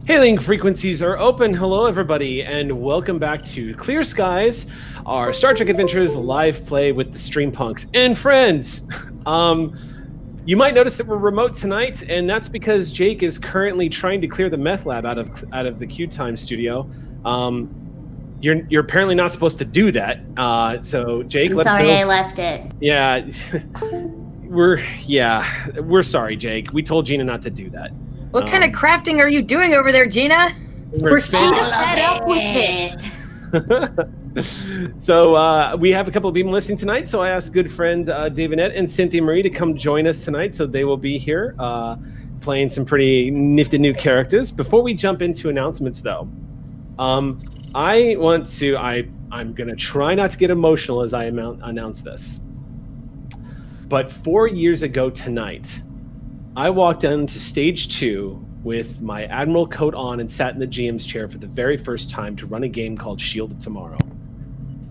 Hailing frequencies are open. Hello, everybody, and welcome back to Clear Skies, our Star Trek Adventures live play with the Streampunks and friends. You might notice that we're remote tonight, and that's because Jake is currently trying to clear the meth lab out of the QueueTimes studio. You're apparently not supposed to do that. So Jake, let's sorry go. I left it. Yeah, we're sorry, Jake. We told Gina not to do that. What kind of crafting are you doing over there, Gina? We're so expanding. fed up with it. So we have a couple of people listening tonight. So I asked good friend Davinette and Cynthia Marie to come join us tonight. So they will be here playing some pretty nifty new characters. Before we jump into announcements, though, I'm going to try not to get emotional as I announce this. But 4 years ago tonight, I walked into stage 2 with my Admiral coat on and sat in the GM's chair for the very first time to run a game called Shield of Tomorrow.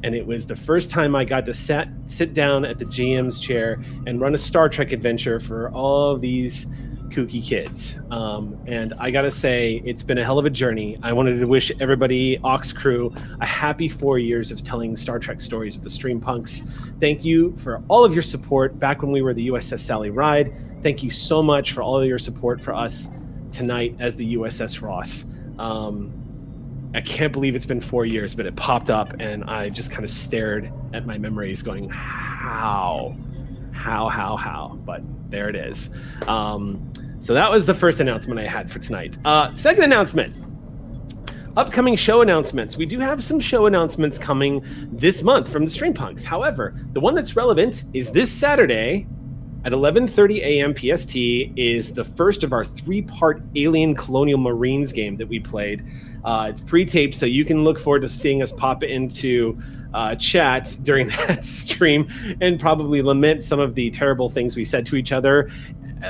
And it was the first time I got to sit down at the GM's chair and run a Star Trek adventure for all of these kooky kids. And I gotta say, it's been a hell of a journey. I wanted to wish everybody, Ox crew, a happy 4 years of telling Star Trek stories with the Streampunks. Thank you for all of your support back when we were the USS Sally Ride. Thank you so much for all of your support for us tonight as the USS Ross. I can't believe it's been 4 years, but it popped up and I just kind of stared at my memories going, how? But there it is. So that was the first announcement I had for tonight. Second announcement. Upcoming show announcements. We do have some show announcements coming this month from the Streampunks. However, the one that's relevant is this Saturday at 11:30 a.m. PST is the first of our 3-part Alien Colonial Marines game that we played. It's pre-taped, so you can look forward to seeing us pop into chat during that stream and probably lament some of the terrible things we said to each other,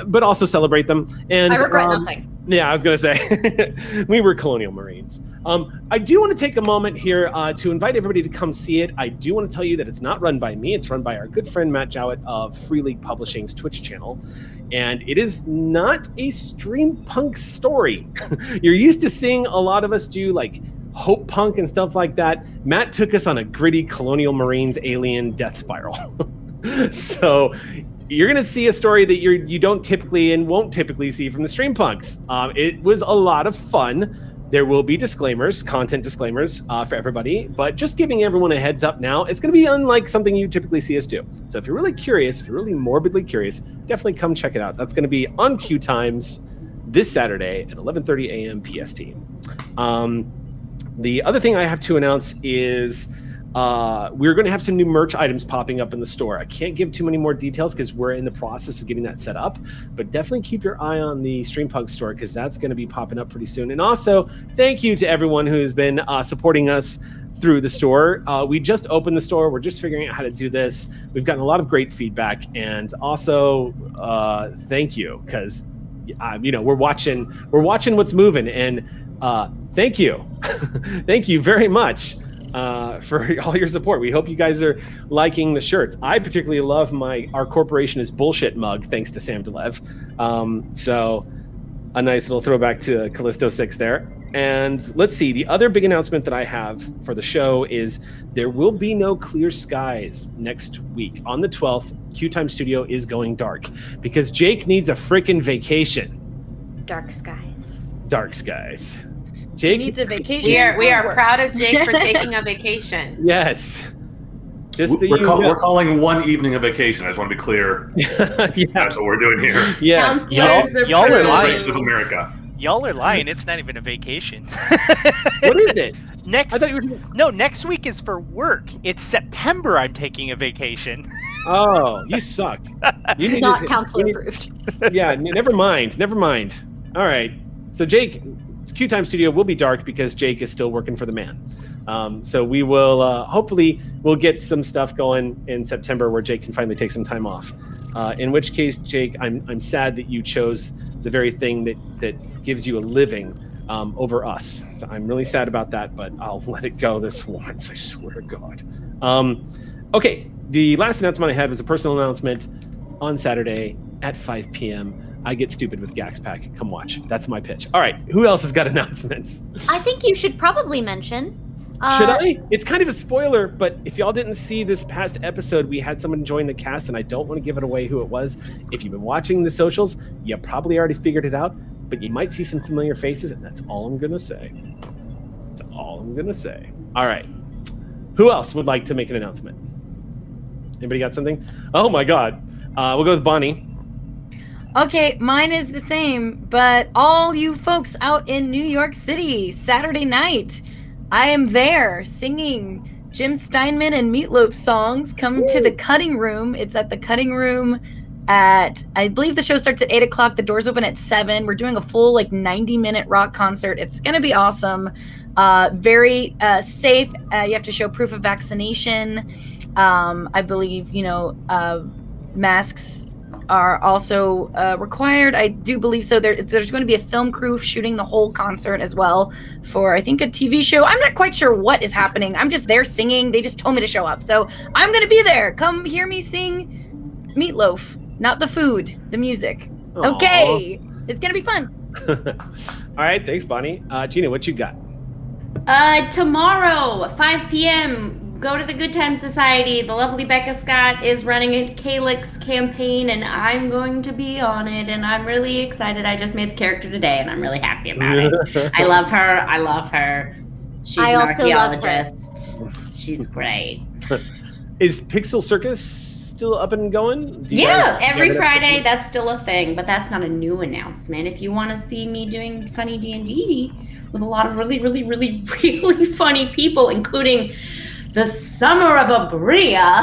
but also celebrate them. And I regret nothing. Yeah, I was going to say, we were Colonial Marines. I do want to take a moment here to invite everybody to come see it. I do want to tell you that it's not run by me. It's run by our good friend Matt Jowett of Free League Publishing's Twitch channel. And it is not a Streampunk story. You're used to seeing a lot of us do like Hope Punk and stuff like that. Matt took us on a gritty Colonial Marines alien death spiral. So you're going to see a story that you don't typically and won't typically see from the Streampunks. It was a lot of fun. There will be disclaimers, content disclaimers for everybody, but just giving everyone a heads up now, it's going to be unlike something you typically see us do. So if you're really curious, if you're really morbidly curious, definitely come check it out. That's going to be on QueueTimes this Saturday at 11:30 a.m. PST. The other thing I have to announce is we're going to have some new merch items popping up in the store. I can't give too many more details because we're in the process of getting that set up, but definitely keep your eye on the Streampunk store because that's going to be popping up pretty soon. And also, thank you to everyone who's been supporting us through the store. We just opened the store. We're just figuring out how to do this. We've gotten a lot of great feedback, and also thank you because we're watching what's moving, and thank you. Thank you very much for all your support. We hope you guys are liking the shirts. I particularly love our corporation is bullshit mug, thanks to Sam Delev. So a nice little throwback to Calisto 6 there. And let's see, the other big announcement that I have for the show is there will be no Clear Skies next week. On the 12th, QueueTimes Studio is going dark because Jake needs a freaking vacation. Dark skies. Dark skies. Jake needs a vacation. We are proud of Jake for taking a vacation. Yes. Just we're calling one evening a vacation. I just want to be clear. Yeah. That's what we're doing here. Yeah. Y'all are lying. Of America. Y'all are lying. It's not even a vacation. What is it? Next week is for work. It's September. I'm taking a vacation. Oh, you suck. You need not counselor approved. Yeah, never mind. All right. So Jake, QueueTimes Studio will be dark because Jake is still working for the man. So we will hopefully we'll get some stuff going in September where Jake can finally take some time off. In which case, Jake, I'm sad that you chose the very thing that gives you a living over us. So I'm really sad about that, but I'll let it go this once. I swear to God. Okay, the last announcement I had was a personal announcement on Saturday at 5 p.m. I get stupid with Gax Pack. Come watch. That's my pitch. All right, who else has got announcements? I think you should probably mention. Should I? It's kind of a spoiler, but if y'all didn't see this past episode, we had someone join the cast, and I don't want to give it away who it was. If you've been watching the socials, you probably already figured it out, but you might see some familiar faces, and that's all I'm going to say. That's all I'm going to say. All right. Who else would like to make an announcement? Anybody got something? Oh, my God. We'll go with Bonnie. Okay, mine is the same, but all you folks out in New York City, Saturday night, I am there singing Jim Steinman and Meatloaf songs. Come to the Cutting Room. It's at the Cutting Room at, I believe the show starts at 8 o'clock. The doors open at 7. We're doing a full 90-minute rock concert. It's going to be awesome. Very safe. You have to show proof of vaccination. I believe, masks are also required. I do believe so. There's going to be a film crew shooting the whole concert as well for, I think, a TV show. I'm not quite sure what is happening. I'm just there singing. They just told me to show up. So I'm going to be there. Come hear me sing Meatloaf. Not the food, the music. Aww. Okay. It's going to be fun. All right. Thanks, Bonnie. Gina, what you got? Tomorrow, 5 p.m., go to the Good Time Society. The lovely Becca Scott is running a Calyx campaign, and I'm going to be on it, and I'm really excited. I just made the character today, and I'm really happy about it. I love her. She's an archaeologist. She's great. Is Pixel Circus still up and going? Yeah, every Friday, that's still a thing, but that's not a new announcement. If you want to see me doing funny D&D with a lot of really, really, really, really funny people, including the Summer of Abria.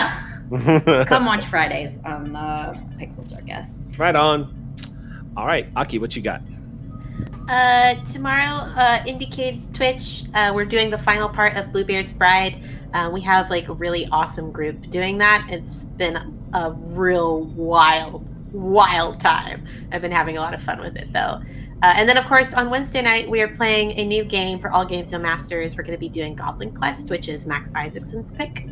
Come watch Fridays on Pixel Circus. Right on. All right, Aki, what you got? Tomorrow, Indicate Twitch. We're doing the final part of Bluebeard's Bride. We have a really awesome group doing that. It's been a real wild time. I've been having a lot of fun with it though. And then, of course, on Wednesday night, we are playing a new game for All Games No Masters. We're going to be doing Goblin Quest, which is Max Isaacson's pick.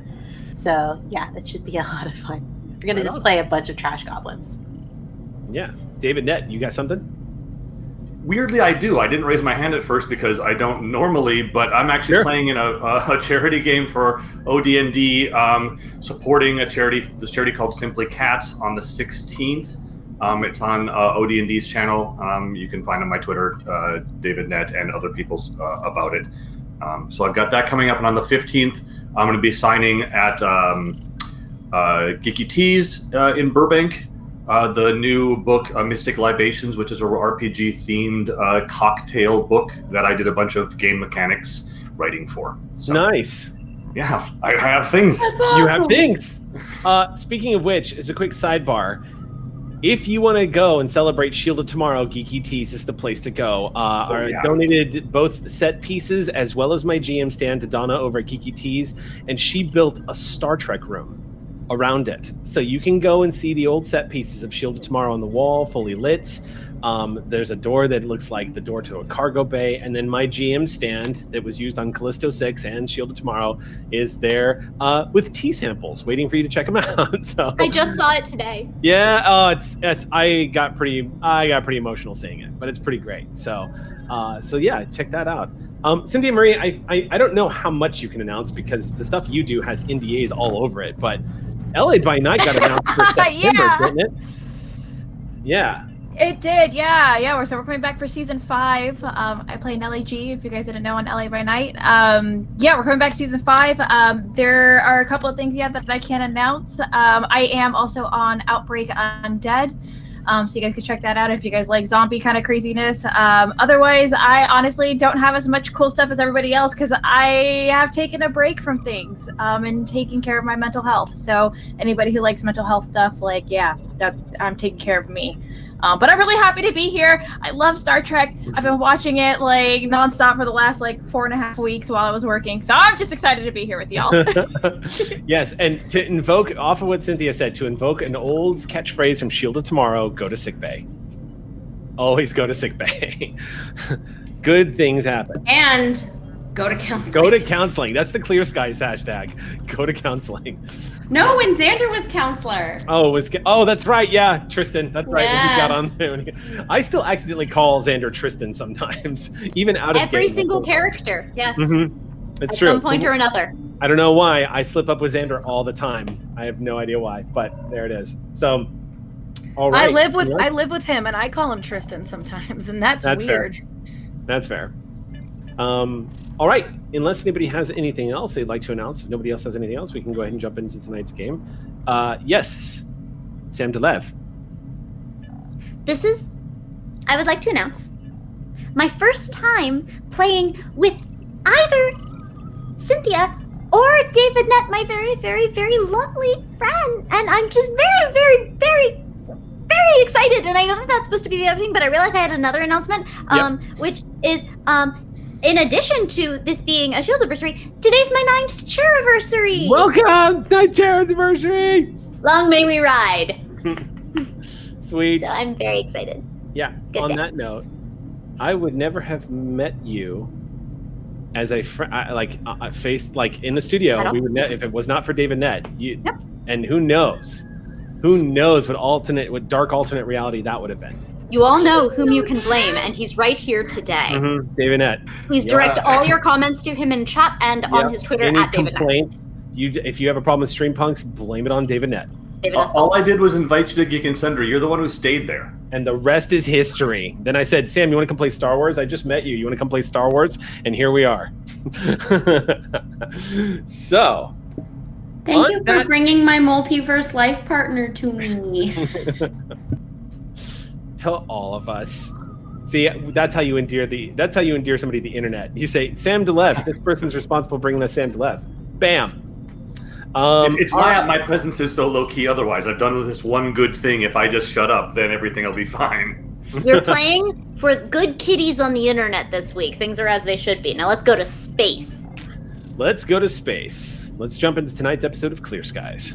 So, yeah, it should be a lot of fun. We're going to just play a bunch of trash goblins. Yeah. David Nett, you got something? Weirdly, I do. I didn't raise my hand at first because I don't normally, but I'm actually playing in a charity game for OD&D, supporting this charity called Simply Cats on the 16th. It's on OD&D's channel. You can find on my Twitter, David Nett, and other people's about it. So I've got that coming up, and on the 15th, I'm going to be signing at Geeky Teas in Burbank. The new book, Mystic Libations, which is a RPG-themed cocktail book that I did a bunch of game mechanics writing for. So, nice. Yeah, I have things. That's awesome. You have things. Speaking of which, as a quick sidebar, if you want to go and celebrate Shield of Tomorrow, Geeky Teas is the place to go. I donated both set pieces as well as my GM stand to Donna over at Geeky Teas, and she built a Star Trek room around it. So you can go and see the old set pieces of Shield of Tomorrow on the wall, fully lit. There's a door that looks like the door to a cargo bay, and then my GM stand that was used on Calisto 6 and Shield of Tomorrow is there with tea samples waiting for you to check them out. So I just saw it today. Yeah, it's I got pretty emotional seeing it, but it's pretty great. So yeah, check that out. Cynthia Marie, I don't know how much you can announce because the stuff you do has NDAs all over it, but LA by Night got announced for September, didn't it? Yeah. It did, yeah. We're coming back for season 5. I play Nellie G, if you guys didn't know, on LA by Night. We're coming back to season 5. There are a couple of things yet that I can't announce. I am also on Outbreak Undead, so you guys can check that out if you guys like zombie kind of craziness. Otherwise, I honestly don't have as much cool stuff as everybody else because I have taken a break from things and taking care of my mental health. So anybody who likes mental health stuff, I'm taking care of me. But I'm really happy to be here. I love Star Trek. I've been watching it nonstop for the last 4.5 weeks while I was working. So I'm just excited to be here with y'all. Yes, and to invoke off of what Cynthia said, to invoke an old catchphrase from Shield of Tomorrow, go to Sickbay. Always go to Sickbay. Good things happen. And Go to counseling. Go to counseling. That's the Clear Skies hashtag. Go to counseling. No, when Xander was counselor. That's right. Yeah, Tristan. That's right. Yeah. He got on there. I still accidentally call Xander Tristan sometimes, even out of Every game. single character, yes. Mm-hmm. It's At true. some point or another. I don't know why. I slip up with Xander all the time. I have no idea why, but there it is. So, all right. I live with him, and I call him Tristan sometimes, and that's weird. Fair. That's fair. All right. Unless anybody has anything else they'd like to announce, if nobody else has anything else, we can go ahead and jump into tonight's game. Yes, Sam Delev. I would like to announce my first time playing with either Cynthia or David Nett, my very, very, very lovely friend. And I'm just very, very, very, very excited. And I know that that's supposed to be the other thing, but I realized I had another announcement, which is, in addition to this being a Shield anniversary, today's my 9th chair anniversary. Welcome, 9th chair anniversary. Long may we ride. Sweet. So I'm very excited. Yeah. Good On day. that note, I would never have met you as a face in the studio. We would if it was not for David Nett. And who knows what dark alternate reality that would have been. You all know whom you can blame, and he's right here today. Mm-hmm. David Nett. Please direct all your comments to him in chat and on his Twitter Any at David Nett. complaints? If you have a problem with Stream Punks, blame it on David Nett. All I did was invite you to Geek and Sundry. You're the one who stayed there. And the rest is history. Then I said, Sam, you want to come play Star Wars? I just met you. You want to come play Star Wars? And here we are. So. Thank you for bringing my multiverse life partner to me. To all of us. See, that's how you endear somebody to the internet. You say, Sam Delev, this person's responsible for bringing us Sam Delev. Bam. It's why my presence is so low-key otherwise. I've done this one good thing. If I just shut up, then everything will be fine. We're playing for good kitties on the internet this week. Things are as they should be. Now let's go to space. Let's go to space. Let's jump into tonight's episode of Clear Skies.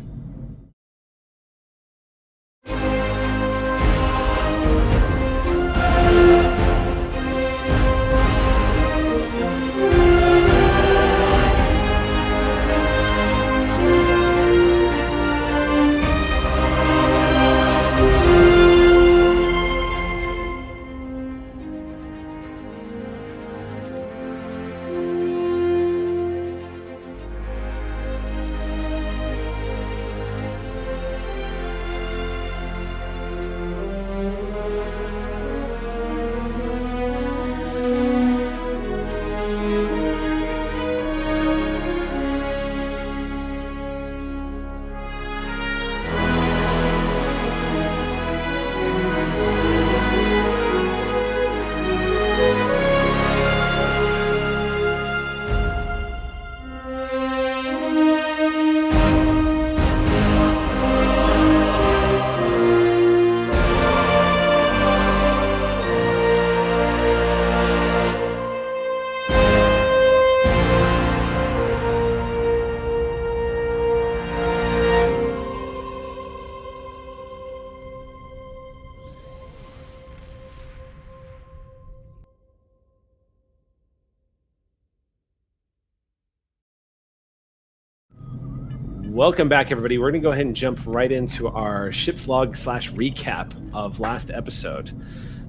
Welcome back, everybody. We're going to go ahead and jump right into our ship's log / recap of last episode.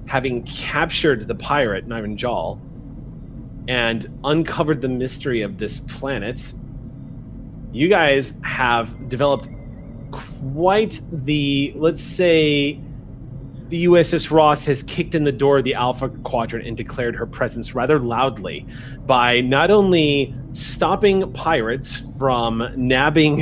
Having captured the pirate, Niranjal, and uncovered the mystery of this planet, you guys have developed quite the, let's say, the USS Ross has kicked in the door of the Alpha Quadrant and declared her presence rather loudly by not only stopping pirates from nabbing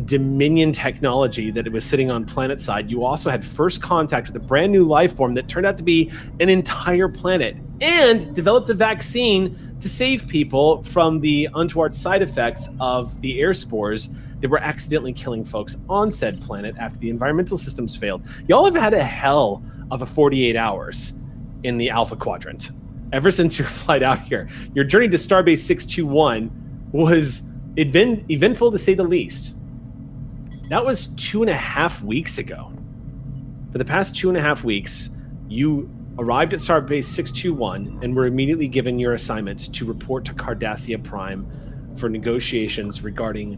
Dominion technology that it was sitting on planet side. You also had first contact with a brand new life form that turned out to be an entire planet, and developed a vaccine to save people from the untoward side effects of the air spores that were accidentally killing folks on said planet after the environmental systems failed. Y'all have had a hell of a 48 hours in the Alpha Quadrant. Ever since your flight out here. Your journey to Starbase 621 was eventful to say the least. That was 2.5 weeks ago. For the past 2.5 weeks, you arrived at Starbase 621 and were immediately given your assignment to report to Cardassia Prime for negotiations regarding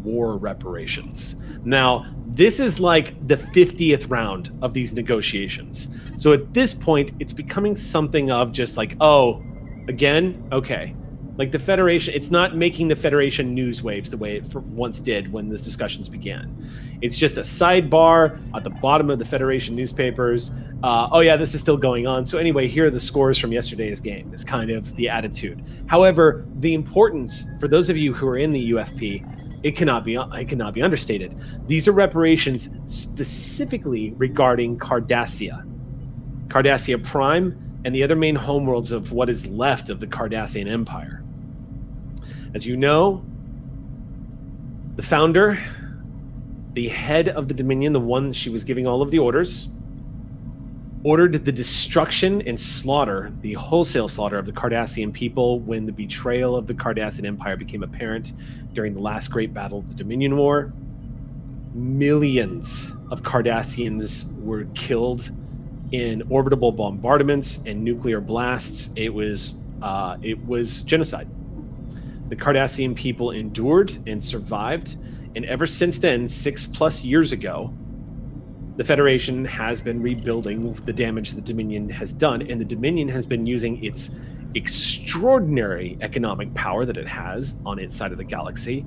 war reparations. Now, this is like the 50th round of these negotiations. So at this point, it's becoming something of just like, oh, again? Okay. Like the Federation, it's not making the Federation news waves the way it once did when these discussions began. It's just a sidebar at the bottom of the Federation newspapers. Oh yeah, this is still going on. So anyway, here are the scores from yesterday's game. It's kind of the attitude. However, the importance, for those of you who are in the UFP, it cannot be understated. These are reparations specifically regarding Cardassia Prime, and the other main homeworlds of what is left of the Cardassian Empire. As you know, the founder, the head of the Dominion, the one she was giving all of the orders, ordered the destruction and slaughter, the wholesale slaughter of the Cardassian people when the betrayal of the Cardassian Empire became apparent during the last great battle of the Dominion War. Millions of Cardassians were killed in orbital bombardments and nuclear blasts. It was genocide. The Cardassian people endured and survived, and ever since then, 6+ years ago, the Federation has been rebuilding the damage the Dominion has done, and the Dominion has been using its extraordinary economic power that it has on its side of the galaxy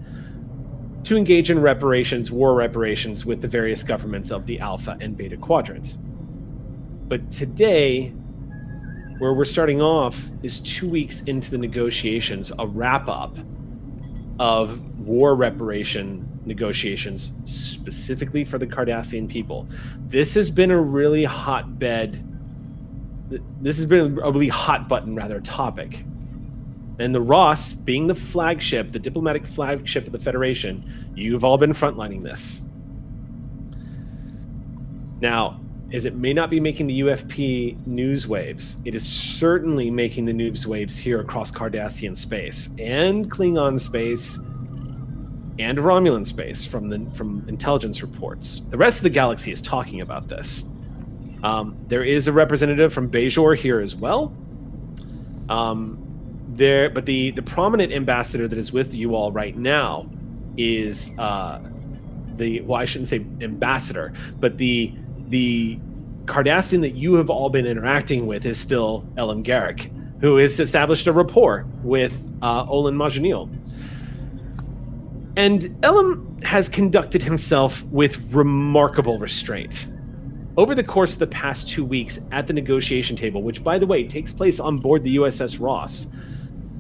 to engage in reparations, war reparations, with the various governments of the Alpha and Beta quadrants. But today, where we're starting off, is 2 weeks into the negotiations, a wrap-up of war reparation negotiations specifically for the Cardassian people. This has been a really hot button topic. And the Ross, being the flagship, the diplomatic flagship of the Federation, you've all been frontlining this. Now, as it may not be making the UFP news waves, it is certainly making the news waves here across Cardassian space and Klingon space and Romulan space from intelligence reports. The rest of the galaxy is talking about this. There is a representative from Bajor here as well. But the prominent ambassador that is with you all right now is I shouldn't say ambassador, but the Cardassian that you have all been interacting with is still Elam Garrick, who has established a rapport with Olin Majanil. And Elam has conducted himself with remarkable restraint. Over the course of the past 2 weeks at the negotiation table, which, by the way, takes place on board the USS Ross,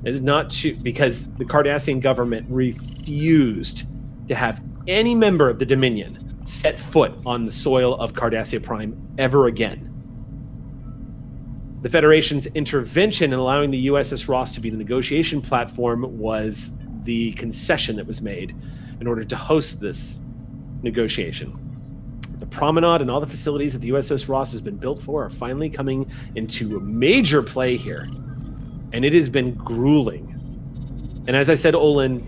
because the Cardassian government refused to have any member of the Dominion set foot on the soil of Cardassia Prime ever again. The Federation's intervention in allowing the USS Ross to be the negotiation platform was the concession that was made in order to host this negotiation. The promenade and all the facilities that the USS Ross has been built for are finally coming into major play here. And it has been grueling. And as I said, Olin,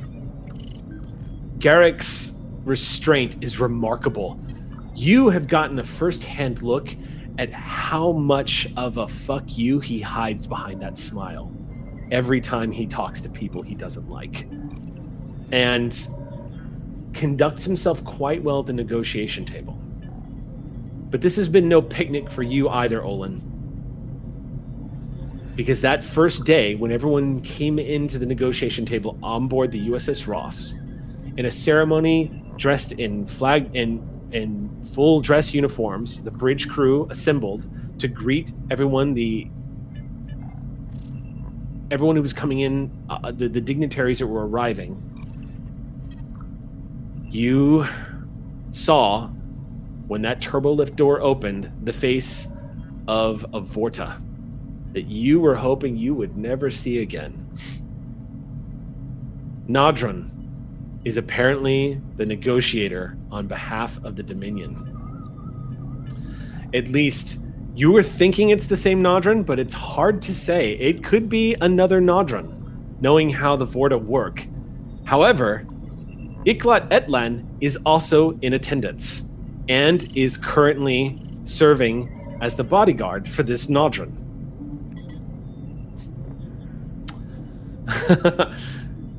Garrick's restraint is remarkable. You have gotten a first-hand look at how much of a fuck you he hides behind that smile every time he talks to people he doesn't like, and conducts himself quite well at the negotiation table. But this has been no picnic for you either, Olin, because that first day when everyone came into the negotiation table on board the USS Ross in a ceremony dressed in full dress uniforms, the bridge crew assembled to greet everyone who was coming in, the dignitaries that were arriving. You saw, when that turbolift door opened, the face of Vorta that you were hoping you would never see again. Nadran is apparently the negotiator on behalf of the Dominion. At least you were thinking it's the same Nadran, but it's hard to say. It could be another Nadran, knowing how the Vorta work. However, Iklat Etlan is also in attendance and is currently serving as the bodyguard for this Nodron.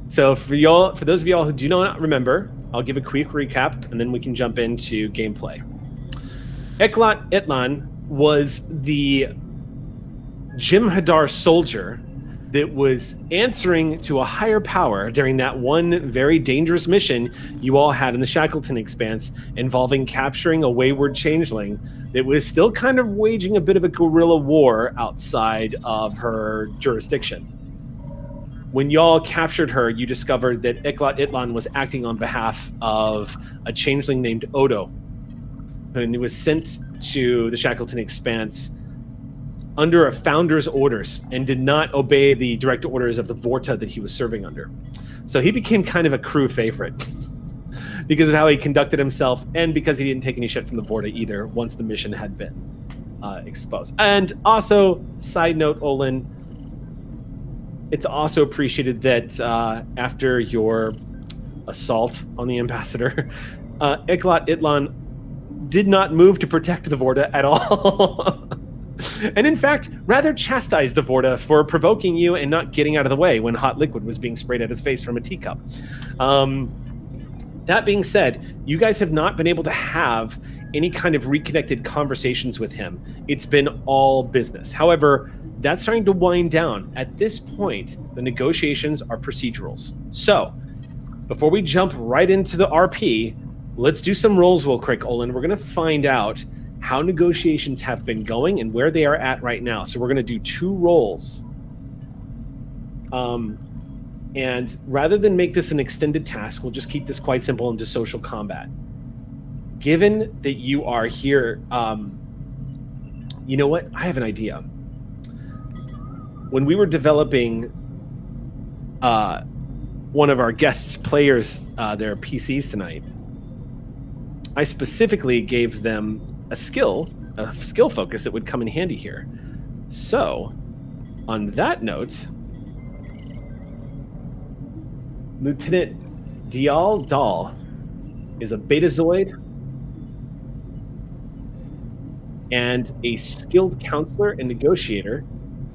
So for those of y'all who do not remember, I'll give a quick recap and then we can jump into gameplay. Eklat Itlan was the Jim'Hadar soldier that was answering to a higher power during that one very dangerous mission you all had in the Shackleton Expanse involving capturing a wayward changeling that was still kind of waging a bit of a guerrilla war outside of her jurisdiction. When y'all captured her, you discovered that Eklat Itlan was acting on behalf of a changeling named Odo, and he was sent to the Shackleton Expanse under a founder's orders and did not obey the direct orders of the Vorta that he was serving under. So he became kind of a crew favorite because of how he conducted himself and because he didn't take any shit from the Vorta either once the mission had been exposed. And also, side note, Olin, it's also appreciated that after your assault on the ambassador, Eklat Itlan did not move to protect the Vorta at all. And in fact, rather chastised the Vorta for provoking you and not getting out of the way when hot liquid was being sprayed at his face from a teacup. That being said, you guys have not been able to have any kind of reconnected conversations with him. It's been all business. However, that's starting to wind down. At this point, the negotiations are procedurals. So, before we jump right into the RP, let's do some rolls real quick, Olin. We're going to find out how negotiations have been going and where they are at right now. So we're going to do 2 rolls. And rather than make this an extended task, we'll just keep this quite simple into social combat. Given that you are here, you know what? I have an idea. When we were developing one of our guests' players, their PCs tonight, I specifically gave them a skill focus that would come in handy here. So, on that note, Lieutenant Dial Dahl is a Betazoid and a skilled counselor and negotiator.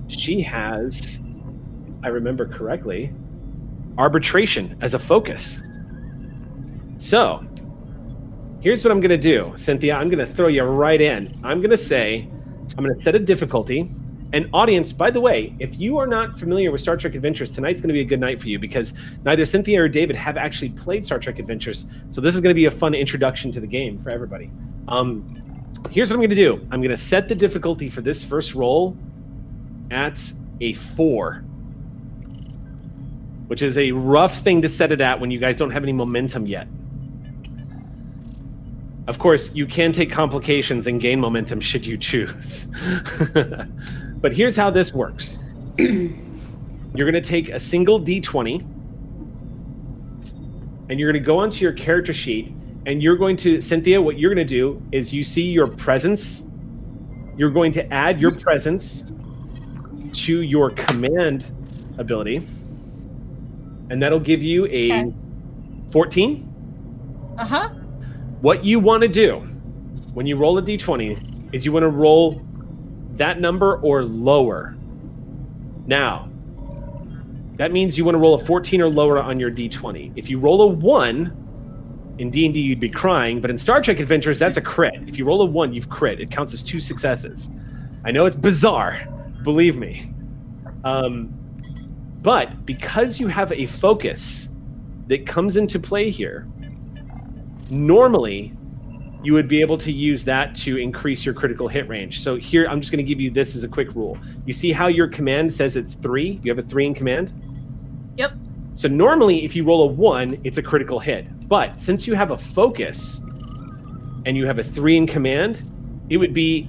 She has, if I remember correctly, arbitration as a focus. So, here's what I'm going to do, Cynthia. I'm going to throw you right in. I'm going to set a difficulty. And audience, by the way, if you are not familiar with Star Trek Adventures, tonight's going to be a good night for you because neither Cynthia or David have actually played Star Trek Adventures. So this is going to be a fun introduction to the game for everybody. Here's what I'm going to do. I'm going to set the difficulty for this first roll at a 4, which is a rough thing to set it at when you guys don't have any momentum yet. Of course, you can take complications and gain momentum should you choose. But here's how this works. You're going to take a single D20, and you're going to go onto your character sheet, and you're going to, Cynthia, what you're going to do is you see your presence. You're going to add your presence to your command ability, and that'll give you a 14. Uh-huh. What you want to do when you roll a d20 is you want to roll that number or lower. Now, that means you want to roll a 14 or lower on your d20. If you roll a 1, in D&D you'd be crying, but in Star Trek Adventures, that's a crit. If you roll a 1, you've crit. It counts as 2 successes. I know it's bizarre, believe me. But because you have a focus that comes into play here, normally, you would be able to use that to increase your critical hit range. So here, I'm just going to give you this as a quick rule. You see how your command says it's 3? You have a 3 in command? Yep. So normally, if you roll a 1, it's a critical hit. But since you have a focus and you have a 3 in command, it would be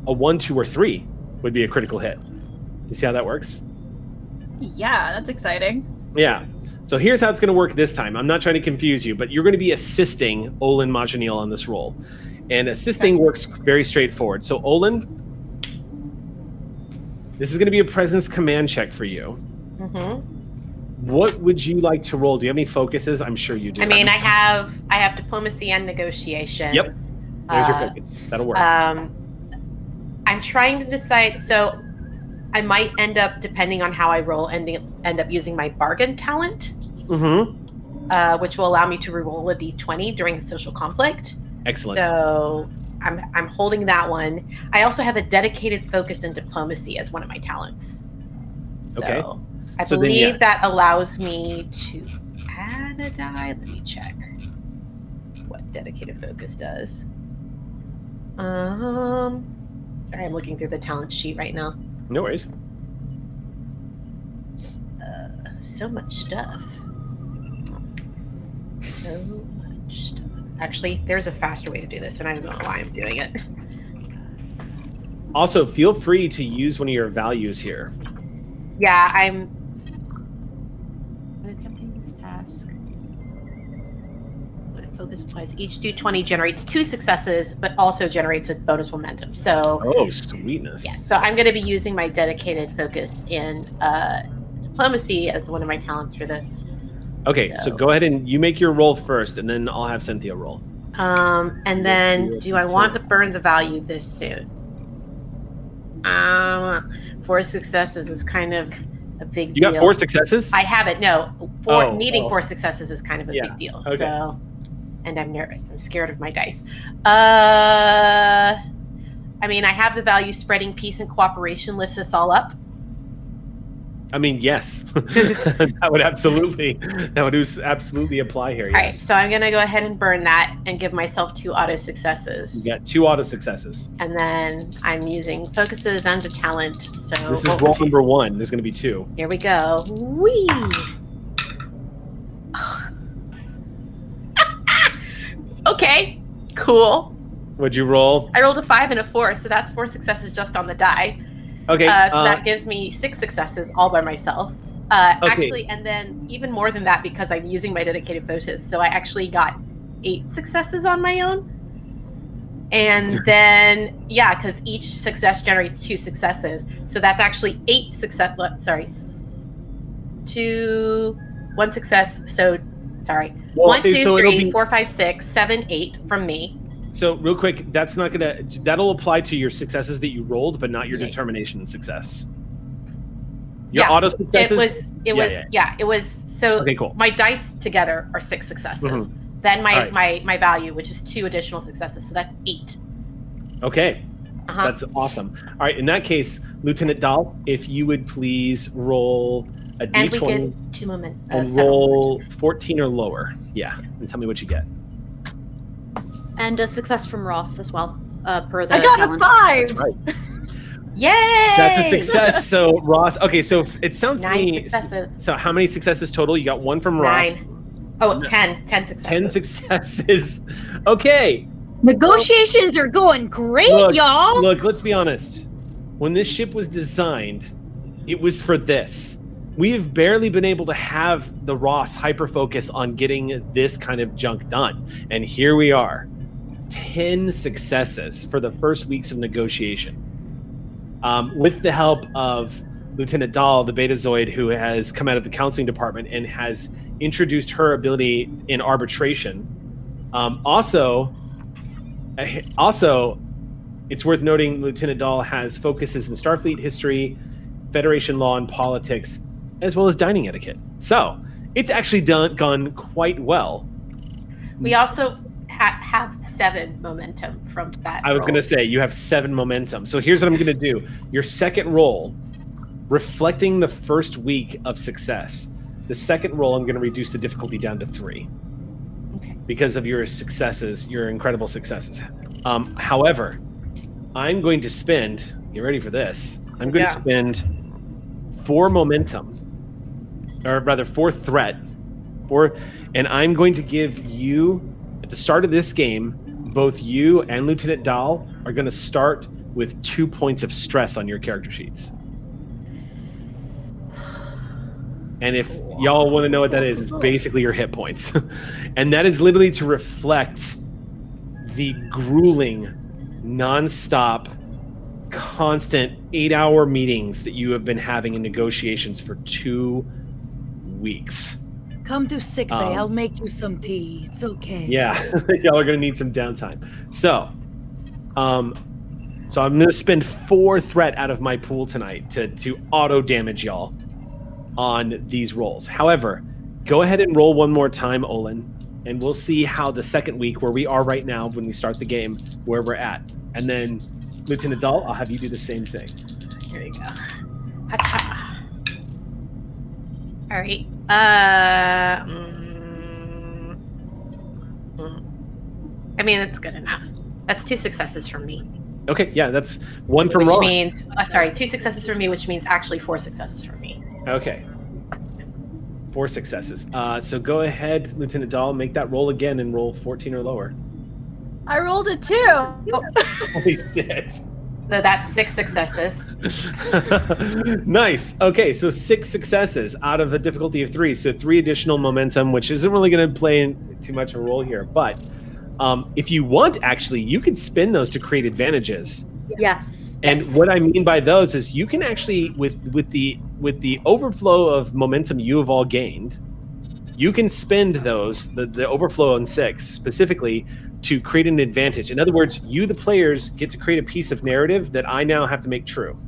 a 1, 2, or 3 would be a critical hit. You see how that works? Yeah, that's exciting. Yeah. So here's how it's going to work this time. I'm not trying to confuse you, but you're going to be assisting Olin Majaniel on this roll. And assisting works very straightforward. So Olin, this is going to be a presence command check for you. Mm-hmm. What would you like to roll? Do you have any focuses? I'm sure you do. I mean, I have diplomacy and negotiation. Yep. There's your focus. That'll work. I'm trying to decide. So I might end up, depending on how I roll, end up using my bargain talent, which will allow me to reroll a d20 during a social conflict. Excellent. So I'm holding that one. I also have a dedicated focus in diplomacy as one of my talents. So Okay. I believe that allows me to add a die. Let me check what dedicated focus does. Sorry, I'm looking through the talent sheet right now. No worries. So much stuff. So much stuff. Actually, there's a faster way to do this, and I don't know why I'm doing it. Also, feel free to use one of your values here. Yeah, I'm attempting this task. Focus applies. Each d20 generates 2 successes, but also generates a bonus momentum. So, oh, sweetness. Yes. So I'm going to be using my dedicated focus in diplomacy as one of my talents for this. Okay, so go ahead and you make your roll first, and then I'll have Cynthia roll. And then, do I want to burn the value this soon? 4 successes is kind of a big deal. You got 4 successes? I have it. No, 4 successes is kind of a big deal. Okay. So, and I'm nervous. I'm scared of my dice. I mean, I have the value spreading peace and cooperation lifts us all up. I mean, yes. that would absolutely apply here. Yes. All right, so I'm going to go ahead and burn that and give myself 2 auto successes. You got 2 auto successes. And then I'm using focuses and a talent. So this is roll number 1. There's going to be 2. Here we go. Whee! Okay, cool. What'd you roll? I rolled a 5 and a 4, so that's 4 successes just on the die. Okay. So that gives me 6 successes all by myself. Actually, and then even more than that because I'm using my dedicated focus. So I actually got 8 successes on my own. And then, yeah, because each success generates 2 successes. So that's actually 8 success. Sorry, 1 success. So, sorry. Well, 1, 2, so 3, 4, 5, 6, 7, 8 from me. So real quick, that'll apply to your successes that you rolled, but not your determination success. Your auto successes? It was so okay, cool. My dice together are 6 successes. Then my value, which is 2 additional successes, so that's 8. Okay. That's awesome. All right, in that case, Lieutenant Dahl, if you would please roll a d20 and we get 2 moments and roll 14 or lower. Yeah, and tell me what you get. And a success from Ross as well, per the I got talent. a 5! That's right. Yay! That's a success. So Ross, okay, so it sounds 9 to me. successes. So how many successes total? You got 1 from Ross. 9. Oh, 10 successes. 10 successes. Okay. Negotiations are going great, y'all. Look, let's be honest. When this ship was designed, it was for this. We have barely been able to have the Ross hyper-focus on getting this kind of junk done. And here we are. 10 successes for the first weeks of negotiation. With the help of Lieutenant Dahl, the Betazoid, who has come out of the counseling department and has introduced her ability in arbitration. Also, it's worth noting Lieutenant Dahl has focuses in Starfleet history, Federation law and politics, as well as dining etiquette. So it's actually gone quite well. We also have 7 momentum from that. I was going to say, you have 7 momentum. So here's what I'm going to do. Your second roll, reflecting the first week of success. The second roll, I'm going to reduce the difficulty down to 3. Okay. Because of your successes, your incredible successes. However, I'm going to spend, get ready for this, I'm going to spend 4 momentum, or rather 4 threat, and I'm going to give you, at the start of this game, both you and Lieutenant Dahl are going to start with 2 points of stress on your character sheets. And if y'all want to know what that is, it's basically your hit points. And that is literally to reflect the grueling, nonstop, constant 8-hour meetings that you have been having in negotiations for 2 weeks. Come to Sickbay. I'll make you some tea. It's okay. Yeah, y'all are going to need some downtime. So, So I'm going to spend 4 threat out of my pool tonight to auto damage y'all on these rolls. However, go ahead and roll one more time, Olin, and we'll see how the second week, where we are right now when we start the game, where we're at. And then, Lieutenant Dahl, I'll have you do the same thing. Here we go. Hacha. All right. I mean, it's good enough. That's 2 successes from me. Okay, yeah, that's 1 from Roland. Which means, 2 successes from me, which means actually 4 successes from me. Okay. 4 successes. So go ahead, Lieutenant Dahl, make that roll again and roll 14 or lower. I rolled a 2. Holy shit. So that's 6 successes. Nice. Okay, so 6 successes out of a difficulty of 3. So 3 additional momentum, which isn't really going to play in too much of a role here. But if you want, actually, you can spin those to create advantages. Yes. And what I mean by those is you can actually, with the overflow of momentum you have all gained, you can spend those, the overflow on 6 specifically, to create an advantage. In other words, you, the players, get to create a piece of narrative that I now have to make true.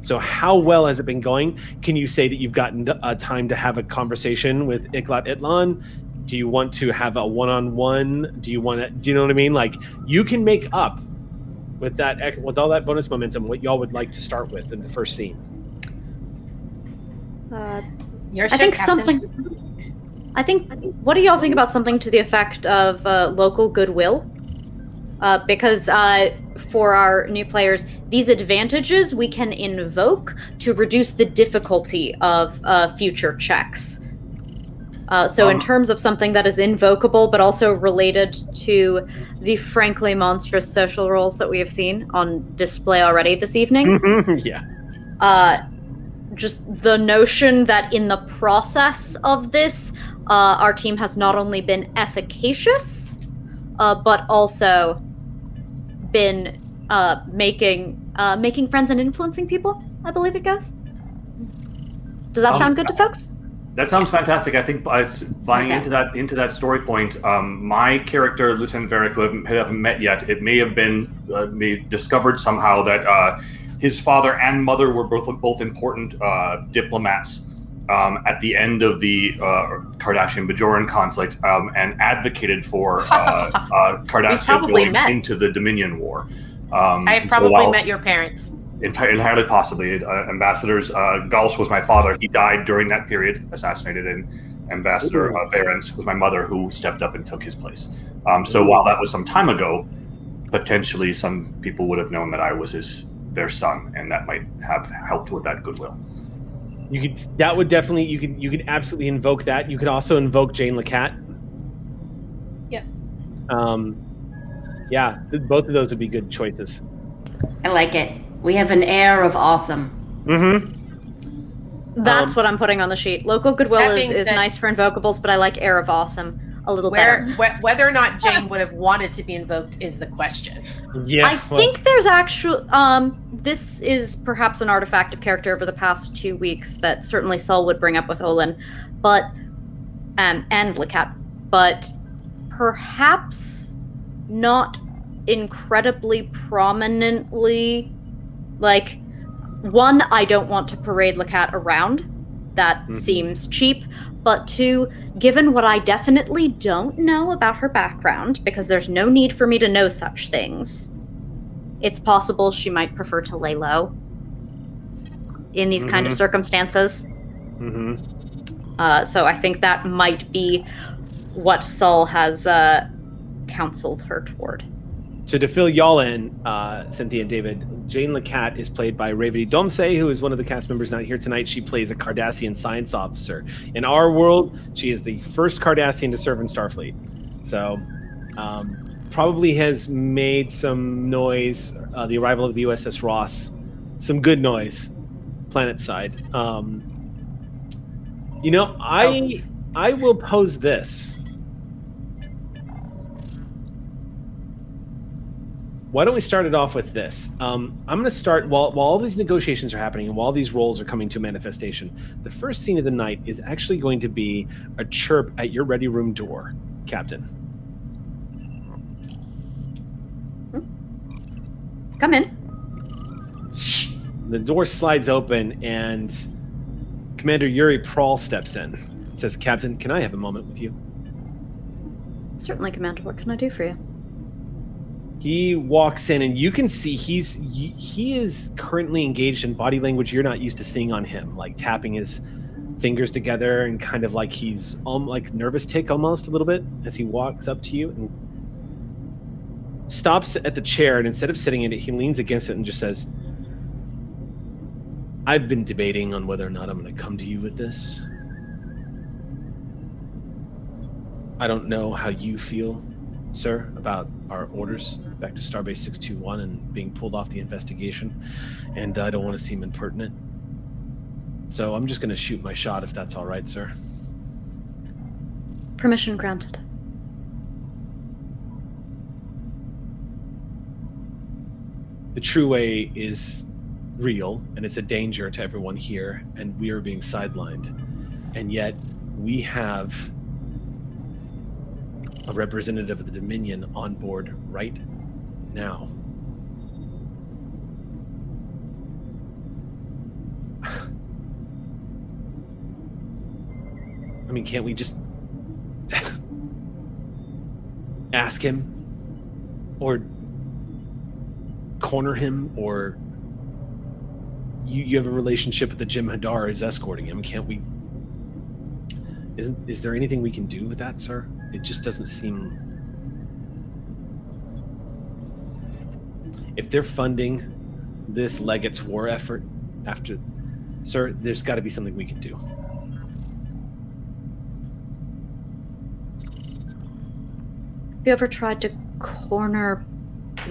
So how well has it been going? Can you say that you've gotten time to have a conversation with Iklat Itlan? Do you want to have a one-on-one? Do you know what I mean? Like, you can make up with all that bonus momentum what y'all would like to start with in the first scene. What do y'all think about something to the effect of local goodwill? Because for our new players, these advantages we can invoke to reduce the difficulty of future checks. So in terms of something that is invocable, but also related to the frankly monstrous social roles that we have seen on display already this evening. Yeah. Just the notion that in the process of this, our team has not only been efficacious, but also been making friends and influencing people, I believe it goes. Does that sound good to folks? That sounds fantastic. I think buying into that story point, my character, Lieutenant Varric, who I haven't met yet, it may have been discovered somehow that his father and mother were both important diplomats at the end of the Cardassian-Bajoran conflict and advocated for Cardassia going into the Dominion War. I probably met your parents. Entirely possibly. Ambassador's Gauss was my father. He died during that period, assassinated, and Ambassador Behrens was my mother, who stepped up and took his place. So while that was some time ago, potentially some people would have known that I was their son, and that might have helped with that goodwill. You could absolutely invoke that. You could also invoke Jane LeCat. Yep. Yeah, both of those would be good choices. I like it. We have an air of awesome. Mm-hmm. That's what I'm putting on the sheet. Local goodwill is nice for invocables, but I like air of awesome a little better. Whether or not Jane would have wanted to be invoked is the question. Yeah. I think there's actually this is perhaps an artifact of character over the past 2 weeks that certainly Saul would bring up with Olin, but and LeCat, but perhaps not incredibly prominently. Like, one, I don't want to parade LeCat around. That seems cheap. But 2, given what I definitely don't know about her background, because there's no need for me to know such things, it's possible she might prefer to lay low in these kind of circumstances. So I think that might be what Saul has counseled her toward. So to fill y'all in, Cynthia and David, Jane LeCat is played by Revati Domse, who is one of the cast members not here tonight. She plays a Cardassian science officer. In our world, she is the first Cardassian to serve in Starfleet. So probably has made some noise, the arrival of the USS Ross, some good noise, planet side. I will pose this. Why don't we start it off with this? I'm going to start, while all these negotiations are happening and while these roles are coming to manifestation, the first scene of the night is actually going to be a chirp at your ready room door, Captain. Come in. The door slides open, and Commander Yuri Prawl steps in. It says, "Captain, can I have a moment with you?" Certainly, Commander. What can I do for you? He walks in, and you can see he is currently engaged in body language you're not used to seeing on him, like tapping his fingers together and kind of like he's like nervous tick almost a little bit as he walks up to you and stops at the chair, and instead of sitting in it, he leans against it and just says, "I've been debating on whether or not I'm going to come to you with this. I don't know how you feel, sir, about our orders back to Starbase 621 and being pulled off the investigation, and I don't want to seem impertinent. So I'm just going to shoot my shot if that's all right, sir." Permission granted. The True Way is real, and it's a danger to everyone here, and we are being sidelined. And yet, we have a representative of the Dominion on board right now. I mean, can't we just ask him? Or corner him? Or you have a relationship with the Jim Hadar who's escorting him. Can't we... Is there anything we can do with that, sir? It just doesn't seem... If they're funding this Legate's war effort after... Sir, there's got to be something we can do. Have you ever tried to corner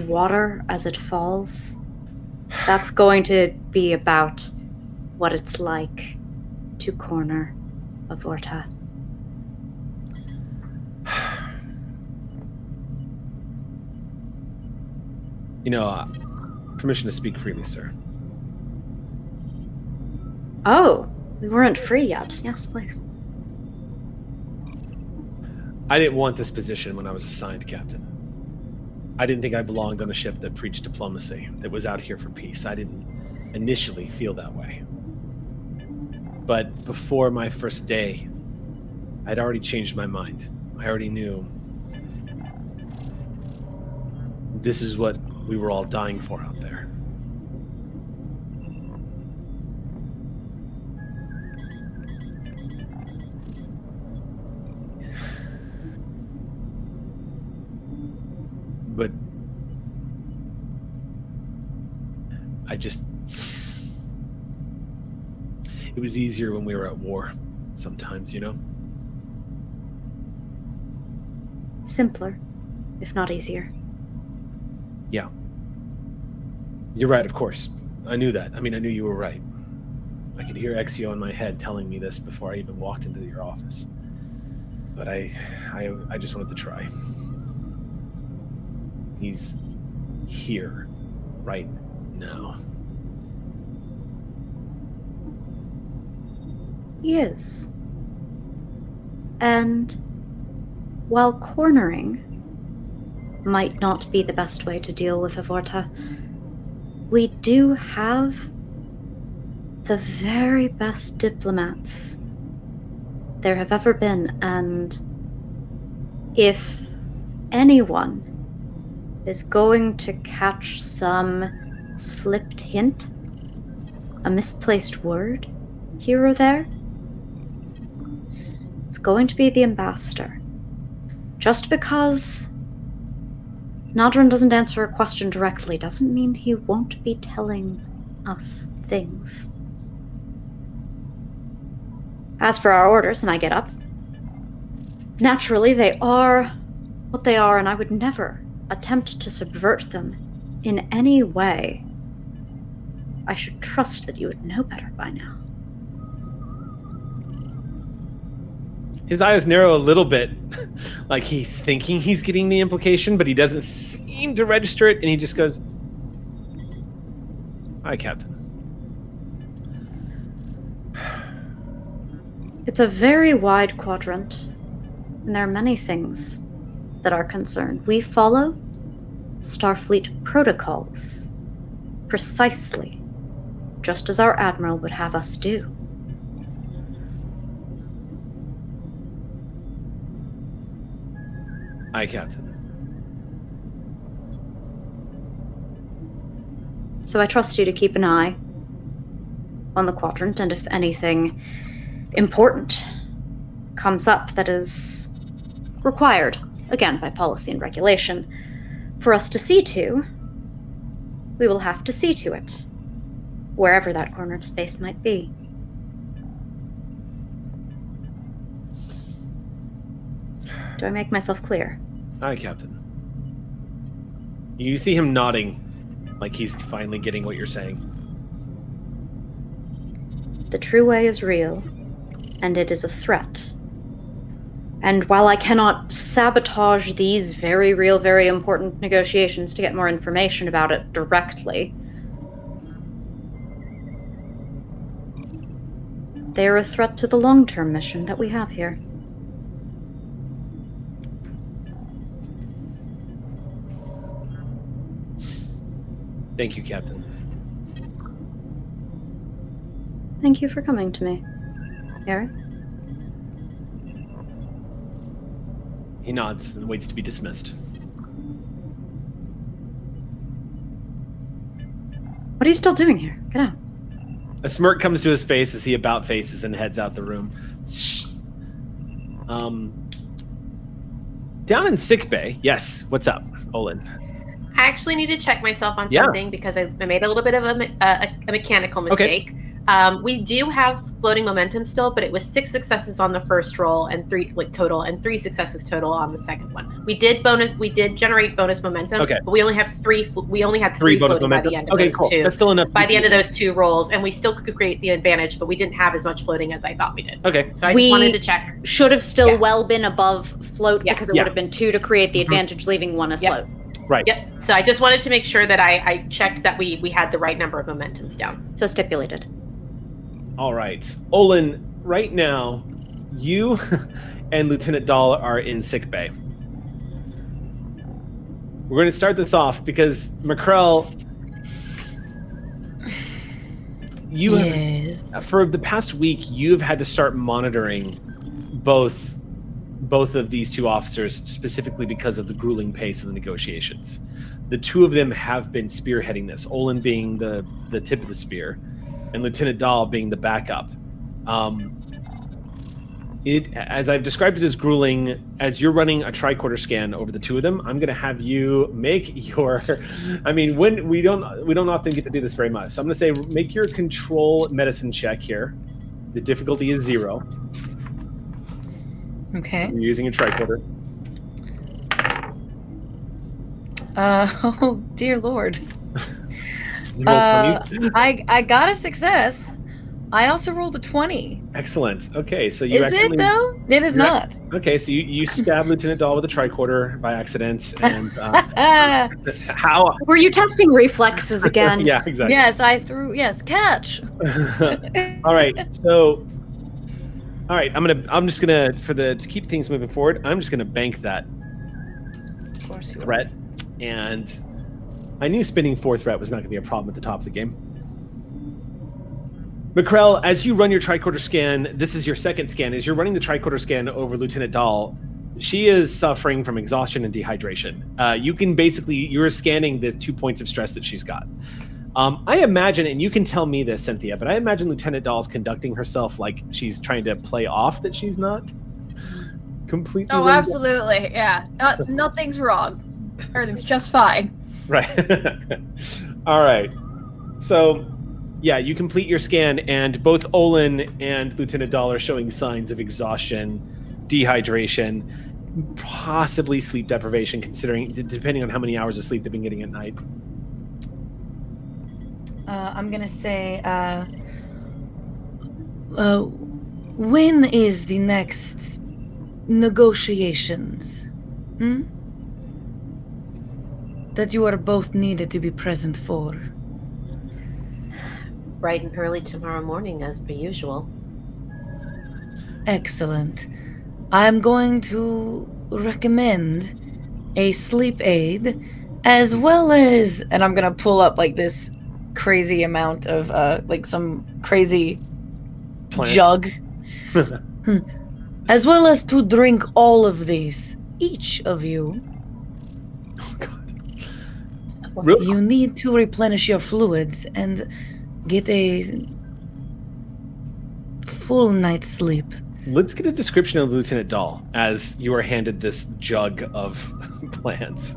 water as it falls? That's going to be about what it's like to corner a Vorta. You know, permission to speak freely, sir. Oh, we weren't free yet. Yes, please. I didn't want this position when I was assigned, Captain. I didn't think I belonged on a ship that preached diplomacy, that was out here for peace. I didn't initially feel that way. But before my first day, I'd already changed my mind. I already knew this is what we were all dying for out there. But I just... It was easier when we were at war, sometimes, you know? Simpler, if not easier. Yeah. You're right, of course. I knew that. I mean, I knew you were right. I could hear Exio in my head telling me this before I even walked into your office. But I just wanted to try. He's here, right now. He is. And while cornering might not be the best way to deal with a Vorta, we do have the very best diplomats there have ever been, and if anyone is going to catch some slipped hint, a misplaced word here or there, it's going to be the ambassador. Just because Nadran doesn't answer a question directly doesn't mean he won't be telling us things. As for our orders, and I get up, naturally they are what they are, and I would never attempt to subvert them in any way. I should trust that you would know better by now. His eyes narrow a little bit, like he's thinking he's getting the implication, but he doesn't seem to register it, and he just goes, "Hi, Captain." It's a very wide quadrant, and there are many things that are concerned. We follow Starfleet protocols Precisely. Just as our admiral would have us do. Aye, Captain. So I trust you to keep an eye on the quadrant, and if anything important comes up that is required, again by policy and regulation, for us to see to, we will have to see to it, wherever that corner of space might be. Do I make myself clear? Aye, Captain. You see him nodding, like he's finally getting what you're saying. The true way is real, and it is a threat. And while I cannot sabotage these very real, very important negotiations to get more information about it directly, they are a threat to the long-term mission that we have here. Thank you, Captain. Thank you for coming to me, Eric. He nods and waits to be dismissed. What are you still doing here? Get out. A smirk comes to his face as he about faces and heads out the room. Down in Sickbay, yes, what's up, Olin? I actually need to check myself on something because I made a little bit of a mechanical mistake. Okay. We do have floating momentum still, but it was 6 successes on the first roll and 3 total, and 3 successes total on the second one. We did generate bonus momentum, okay, but we only have 3. We only had 3 bonus momentum by the end of those cool. 2. That's still enough. By the end of those 2 rolls, and we still could create the advantage, but we didn't have as much floating as I thought we did. Okay, so I just wanted to check. Should have still well been above float because it would have been 2 to create the advantage, leaving 1 as float. Right. Yep. So I just wanted to make sure that I checked that we had the right number of momentums down. So stipulated. All right. Olin, right now, you and Lieutenant Dahl are in Sickbay. We're going to start this off because Mackrell, you have, for the past week, you've had to start monitoring both of these 2 officers, specifically because of the grueling pace of the negotiations. The 2 of them have been spearheading this, Olin being the tip of the spear, and Lieutenant Dahl being the backup. As I've described it as grueling, as you're running a tricorder scan over the 2 of them, I'm going to have you make your, when we don't often get to do this very much. So I'm going to say, make your control medicine check here. The difficulty is 0. Okay. You're using a tricorder. Oh, dear Lord. You rolled 20? I got a success. I also rolled a 20. Excellent. Okay, so you Is it, though? It is not. Okay, so you stab Lieutenant Dahl with a tricorder by accident, and how... Were you testing reflexes again? Yeah, exactly. Yes, I threw... Yes, catch! All right, so... All right, I'm just gonna to keep things moving forward, I'm just gonna bank that threat, and I knew spinning 4 threat was not gonna be a problem at the top of the game. Mackrell, as you run your tricorder scan, this is your second scan. As you're running the tricorder scan over Lieutenant Dahl, she is suffering from exhaustion and dehydration. You're scanning the 2 points of stress that she's got. I imagine, and you can tell me this, Cynthia, but I imagine Lieutenant Dahl's conducting herself like she's trying to play off that she's not completely... Oh, absolutely, yeah. Nothing's wrong. Everything's just fine. Right. All right. So, yeah, you complete your scan, and both Olin and Lieutenant Dahl are showing signs of exhaustion, dehydration, possibly sleep deprivation, depending on how many hours of sleep they've been getting at night. I'm gonna say, when is the next negotiations? That you are both needed to be present for? Bright and early tomorrow morning, as per usual. Excellent. I'm going to recommend a sleep aid, as well as, and I'm gonna pull up like this crazy amount of like some crazy Plant. jug. As well as to drink all of these, each of you. Oh God. You need to replenish your fluids and get a full night's sleep. Let's get a description of Lieutenant Dahl as you are handed this jug of plants.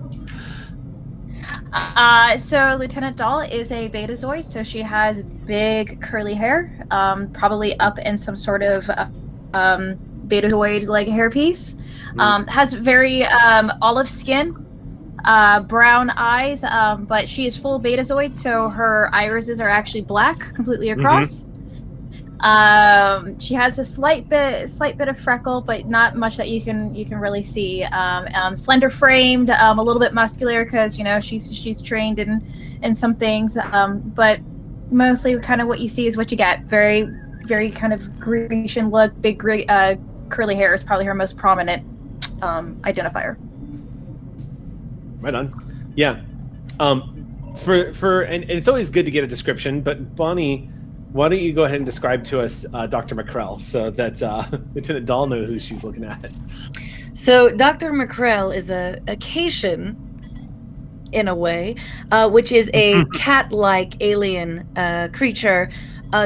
So Lieutenant Dahl is a betazoid, so she has big curly hair, probably up in some sort of betazoid like hairpiece. Has very olive skin, brown eyes, but she is full betazoid, so her irises are actually black completely across. She has a slight bit of freckle, but not much that you can really see. Slender framed, a little bit muscular because she's trained in some things, but mostly kind of what you see is what you get. Very, very kind of Grecian look. Big curly hair is probably her most prominent identifier. Right on. Yeah. And it's always good to get a description, but Bonnie, why don't you go ahead and describe to us Dr. Mackrell so that Lieutenant Dahl knows who she's looking at. So Dr. Mackrell is a Cetacean, in a way, which is a cat-like alien creature.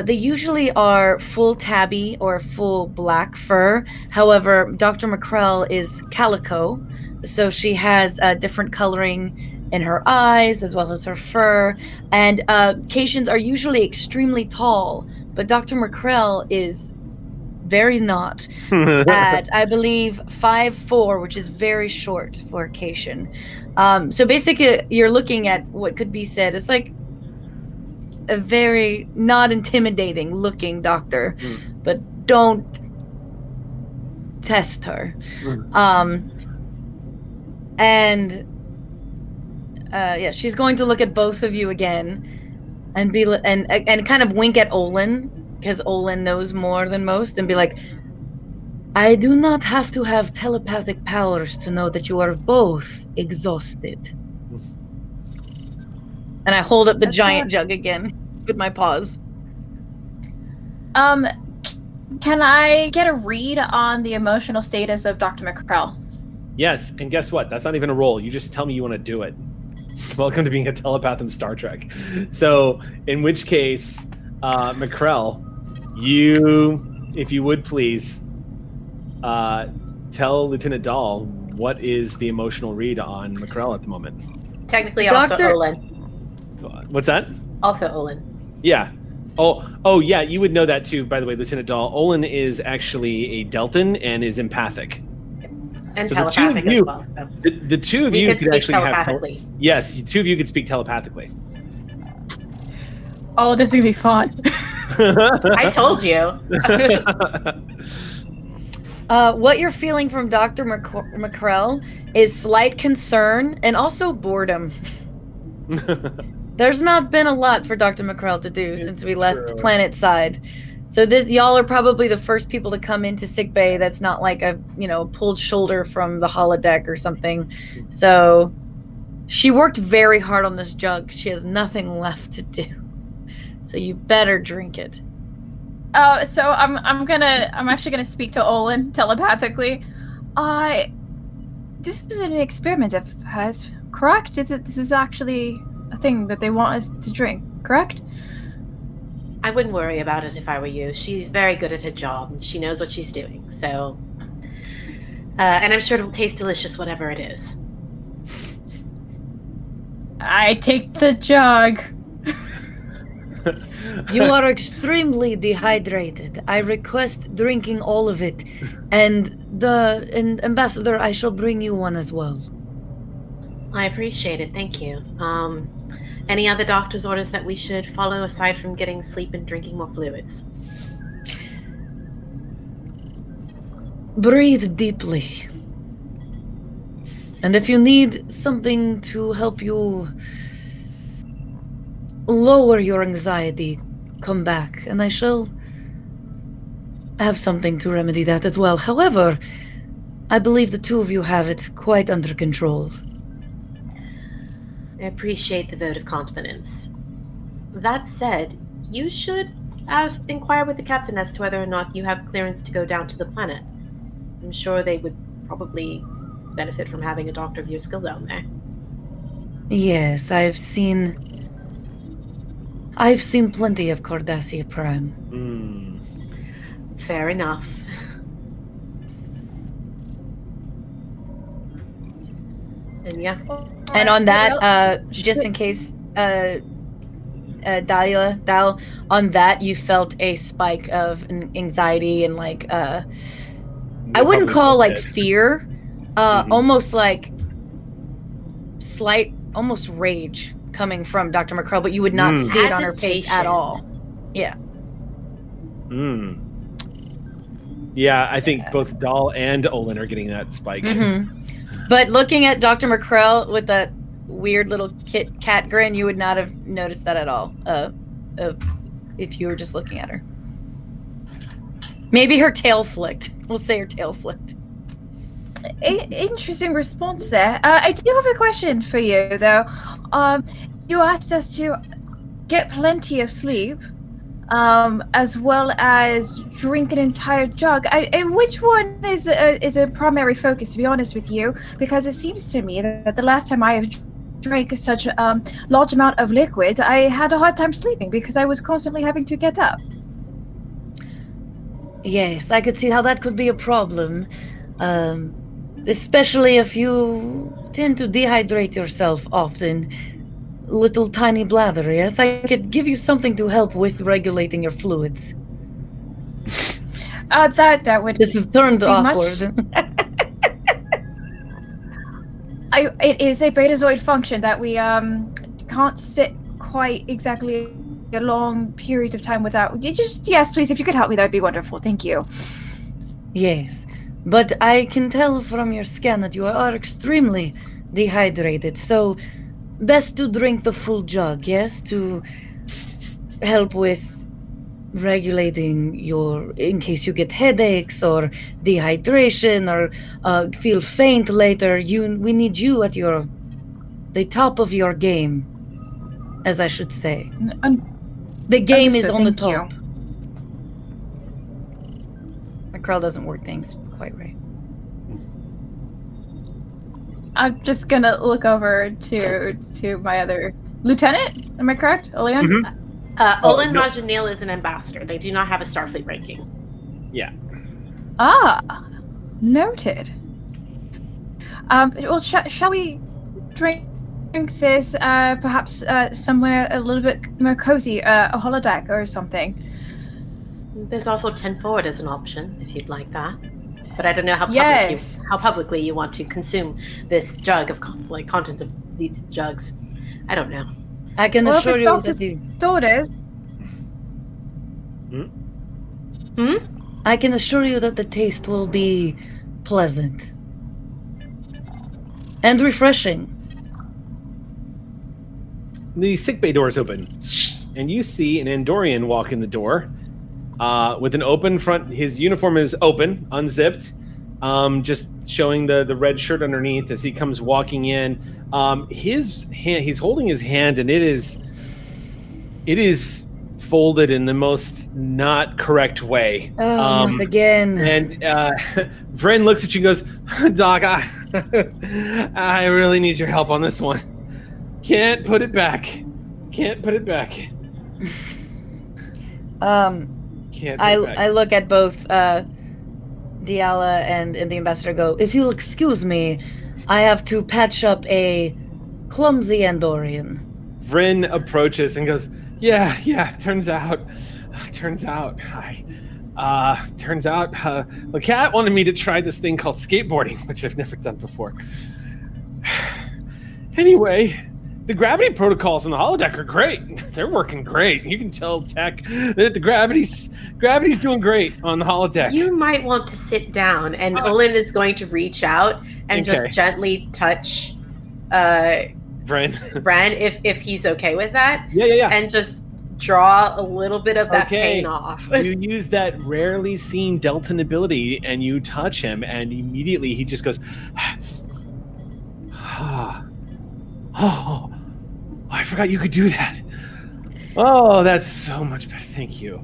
They usually are full tabby or full black fur. However, Dr. Mackrell is calico, so she has different coloring in her eyes as well as her fur. And Cetaceans are usually extremely tall, but Dr. Mackrell is very not. At, I believe, 5'4", which is very short for a Cetacean. So basically, you're looking at what could be said as like a very not intimidating looking doctor, but don't test her. She's going to look at both of you again and be and kind of wink at Olin, because Olin knows more than most, and be like, I do not have to have telepathic powers to know that you are both exhausted. And I hold up the giant jug again with my paws. Can I get a read on the emotional status of Dr. Mackrell? Yes, and guess what? That's not even a roll. You just tell me you want to do it. Welcome to being a telepath in Star Trek. So, in which case, Mackrell, you, if you would please, tell Lieutenant Dahl what is the emotional read on Mackrell at the moment. Technically, also Olin. What's that? Also Olin. Yeah. Oh, yeah. You would know that too, by the way, Lieutenant Dahl. Olin is actually a Deltan and is empathic. And so telepathic as well. So. The two of you could actually telepathically. Yes, the two of you could speak telepathically. Oh, this is gonna be fun. I told you. What you're feeling from Dr. Mackrell is slight concern and also boredom. There's not been a lot for Dr. Mackrell to do since we left planet side. So y'all are probably the first people to come into Sickbay that's not like a, pulled shoulder from the holodeck or something. So she worked very hard on this jug. She has nothing left to do. So you better drink it. So I'm actually gonna speak to Olin telepathically. This is an experiment of hers, correct? This is actually a thing that they want us to drink, correct? I wouldn't worry about it if I were you. She's very good at her job, and she knows what she's doing. So, and I'm sure it'll taste delicious, whatever it is. I take the jug. You are extremely dehydrated. I request drinking all of it. And Ambassador, I shall bring you one as well. I appreciate it. Thank you. Any other doctor's orders that we should follow aside from getting sleep and drinking more fluids? Breathe deeply. And if you need something to help you lower your anxiety, come back, and I shall have something to remedy that as well. However, I believe the two of you have it quite under control. I appreciate the vote of confidence. That said, you should inquire with the captain as to whether or not you have clearance to go down to the planet. I'm sure they would probably benefit from having a doctor of your skill down there. Yes, I've seen plenty of Cardassia Prime. Fair enough. And yeah. And on that, just in case, Dial, on that you felt a spike of anxiety and like I wouldn't call like fear, almost like slight, almost rage coming from Dr. Mackrell, but you would not see it on her face at all. Yeah. Yeah, I think both Dahl and Olin are getting that spike. But looking at Dr. Mackrell with that weird little cat grin, you would not have noticed that at all if you were just looking at her. Maybe her tail flicked. We'll say her tail flicked. Interesting response there. I do have a question for you, though. You asked us to get plenty of sleep, as well as drink an entire jug. Which one is a primary focus, to be honest with you? Because it seems to me that the last time I have drank such a large amount of liquid, I had a hard time sleeping because I was constantly having to get up. Yes, I could see how that could be a problem. Especially if you tend to dehydrate yourself often. Little tiny bladder, yes? I could give you something to help with regulating your fluids. That would... This is turned awkward. It is a betazoid function that we can't sit quite exactly a long period of time without... Yes, please, if you could help me, that would be wonderful. Thank you. Yes, but I can tell from your scan that you are extremely dehydrated, so best to drink the full jug, yes? To help with regulating in case you get headaches or dehydration or feel faint later. We need you at the top of your game, as I should say. The game is on the top. Mackrell doesn't word things quite right. I'm just gonna look over to my other lieutenant. Am I correct, Olean? Olin Majanil is an ambassador. They do not have a Starfleet ranking. Yeah. Noted. Well, shall we drink this perhaps somewhere a little bit more cozy, a holodeck or something? There's also 10 forward as an option if you'd like that. But I don't know how publicly you want to consume this jug of content of these jugs. I don't know. I can assure you that I can assure you that the taste will be pleasant and refreshing. The sickbay doors open, and you see an Andorian walk in the door. With an open front, his uniform is open, unzipped, just showing the red shirt underneath as he comes walking in. His hand, he's holding his hand, and it is folded in the most not correct way. Not again. And Vren looks at you and goes, Doc, I really need your help on this one. Can't put it back. I look at both Diala and the ambassador. Go, if you'll excuse me, I have to patch up a clumsy Andorian. Vren approaches and goes, yeah, turns out the cat wanted me to try this thing called skateboarding, which I've never done before. Anyway, the gravity protocols on the holodeck are great. They're working great. You can tell tech that the gravity's doing great on the holodeck. You might want to sit down, and Olin is going to reach out and just gently touch Vren, if he's okay with that. Yeah. And just draw a little bit of that pain off. You use that rarely seen Deltan ability, and you touch him, and immediately he just goes, oh, I forgot you could do that. Oh, that's so much better. Thank you.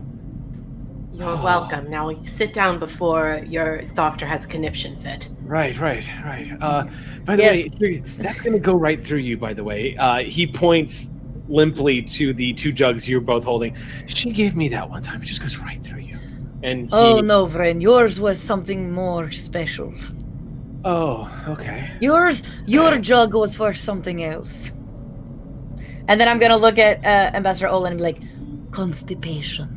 You're welcome. Now sit down before your doctor has a conniption fit. Right. By the way, that's going to go right through you, by the way. He points limply to the 2 jugs you're both holding. She gave me that one time. It just goes right through you. And Oh, no, Vren. Yours was something more special. Oh, okay. Your jug was for something else. And then I'm going to look at Ambassador Olin and be like, constipation.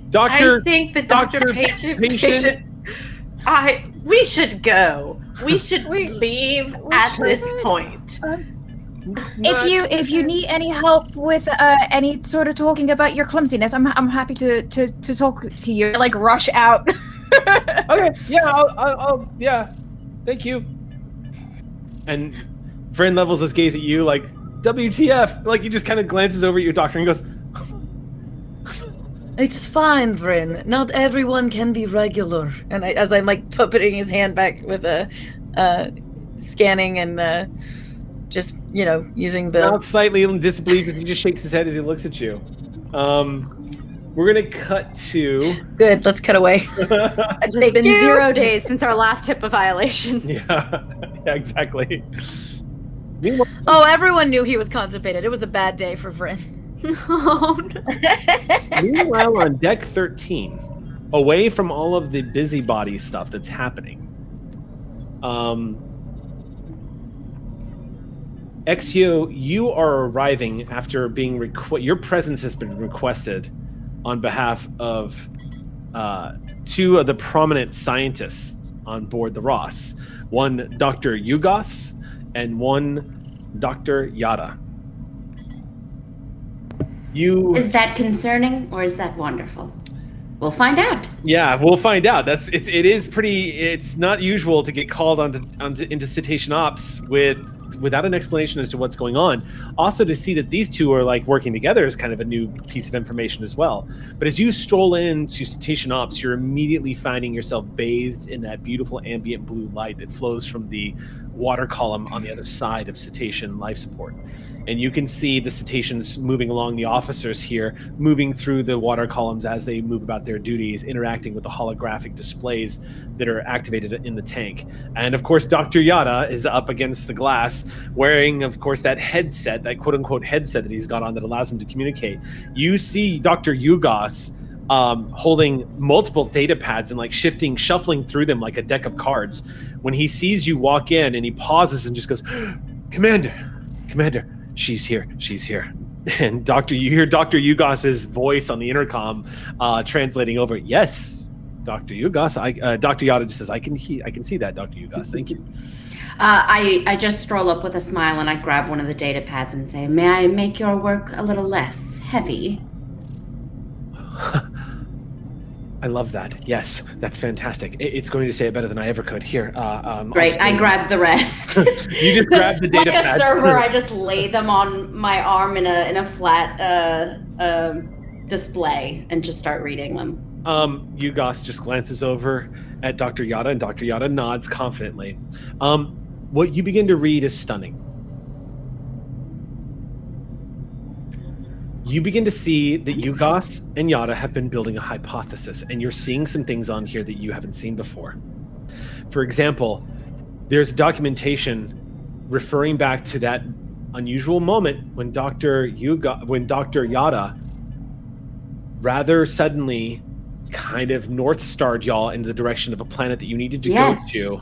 Doctor, I think the patient. We should go. We should leave at this point. If you need any help with any sort of talking about your clumsiness, I'm happy to talk to you. Like rush out. Okay. Yeah. I'll. Yeah. Thank you. And Vren levels his gaze at you like, WTF? Like he just kind of glances over at your doctor and goes, It's fine, Vren. Not everyone can be regular. And as I'm like putting his hand back with scanning and just, using the... Not slightly in disbelief as he just shakes his head as he looks at you. We're going to cut to... Good, let's cut away. It's been 0 days since our last HIPAA violation. Yeah, exactly. Oh, everyone knew he was constipated. It was a bad day for Vren. Oh, no. Meanwhile, on deck 13, away from all of the busybody stuff that's happening, Exio, you are arriving after being your presence has been requested on behalf of 2 of the prominent scientists on board the Ross. One, Dr. Yugos, and one, Dr. Yada. Is that concerning or is that wonderful? We'll find out. Yeah, we'll find out. It's not usual to get called into Cetacean Ops without an explanation as to what's going on. Also to see that these 2 are like working together is kind of a new piece of information as well. But as you stroll into Cetacean Ops, you're immediately finding yourself bathed in that beautiful ambient blue light that flows from the water column on the other side of Cetacean life support. And you can see the cetaceans moving along, the officers here, moving through the water columns as they move about their duties, interacting with the holographic displays that are activated in the tank. And of course, Dr. Yada is up against the glass, wearing, of course, that headset, that quote-unquote headset that he's got on that allows him to communicate. You see Dr. Yugos holding multiple data pads and like shuffling through them like a deck of cards. When he sees you walk in and he pauses and just goes, Commander, she's here. And you hear Dr. Yugos's voice on the intercom translating over. Yes, Dr. Yugos. Dr. Yada just says, I can see that, Dr. Yugos. Thank you. I just stroll up with a smile and I grab one of the data pads and say, may I make your work a little less heavy? I love that. Yes, that's fantastic. It's going to say it better than I ever could. Here. Great, I grab the rest. You just grab the data like pad. a server, I just lay them on my arm in a flat display and just start reading them. Yugos just glances over at Dr. Yada, and Dr. Yada nods confidently. What you begin to read is stunning. You begin to see that Yugos and Yada have been building a hypothesis, and you're seeing some things on here that you haven't seen before. For example, there's documentation referring back to that unusual moment when Dr. Yada rather suddenly kind of north starred y'all into the direction of a planet that you needed to go to.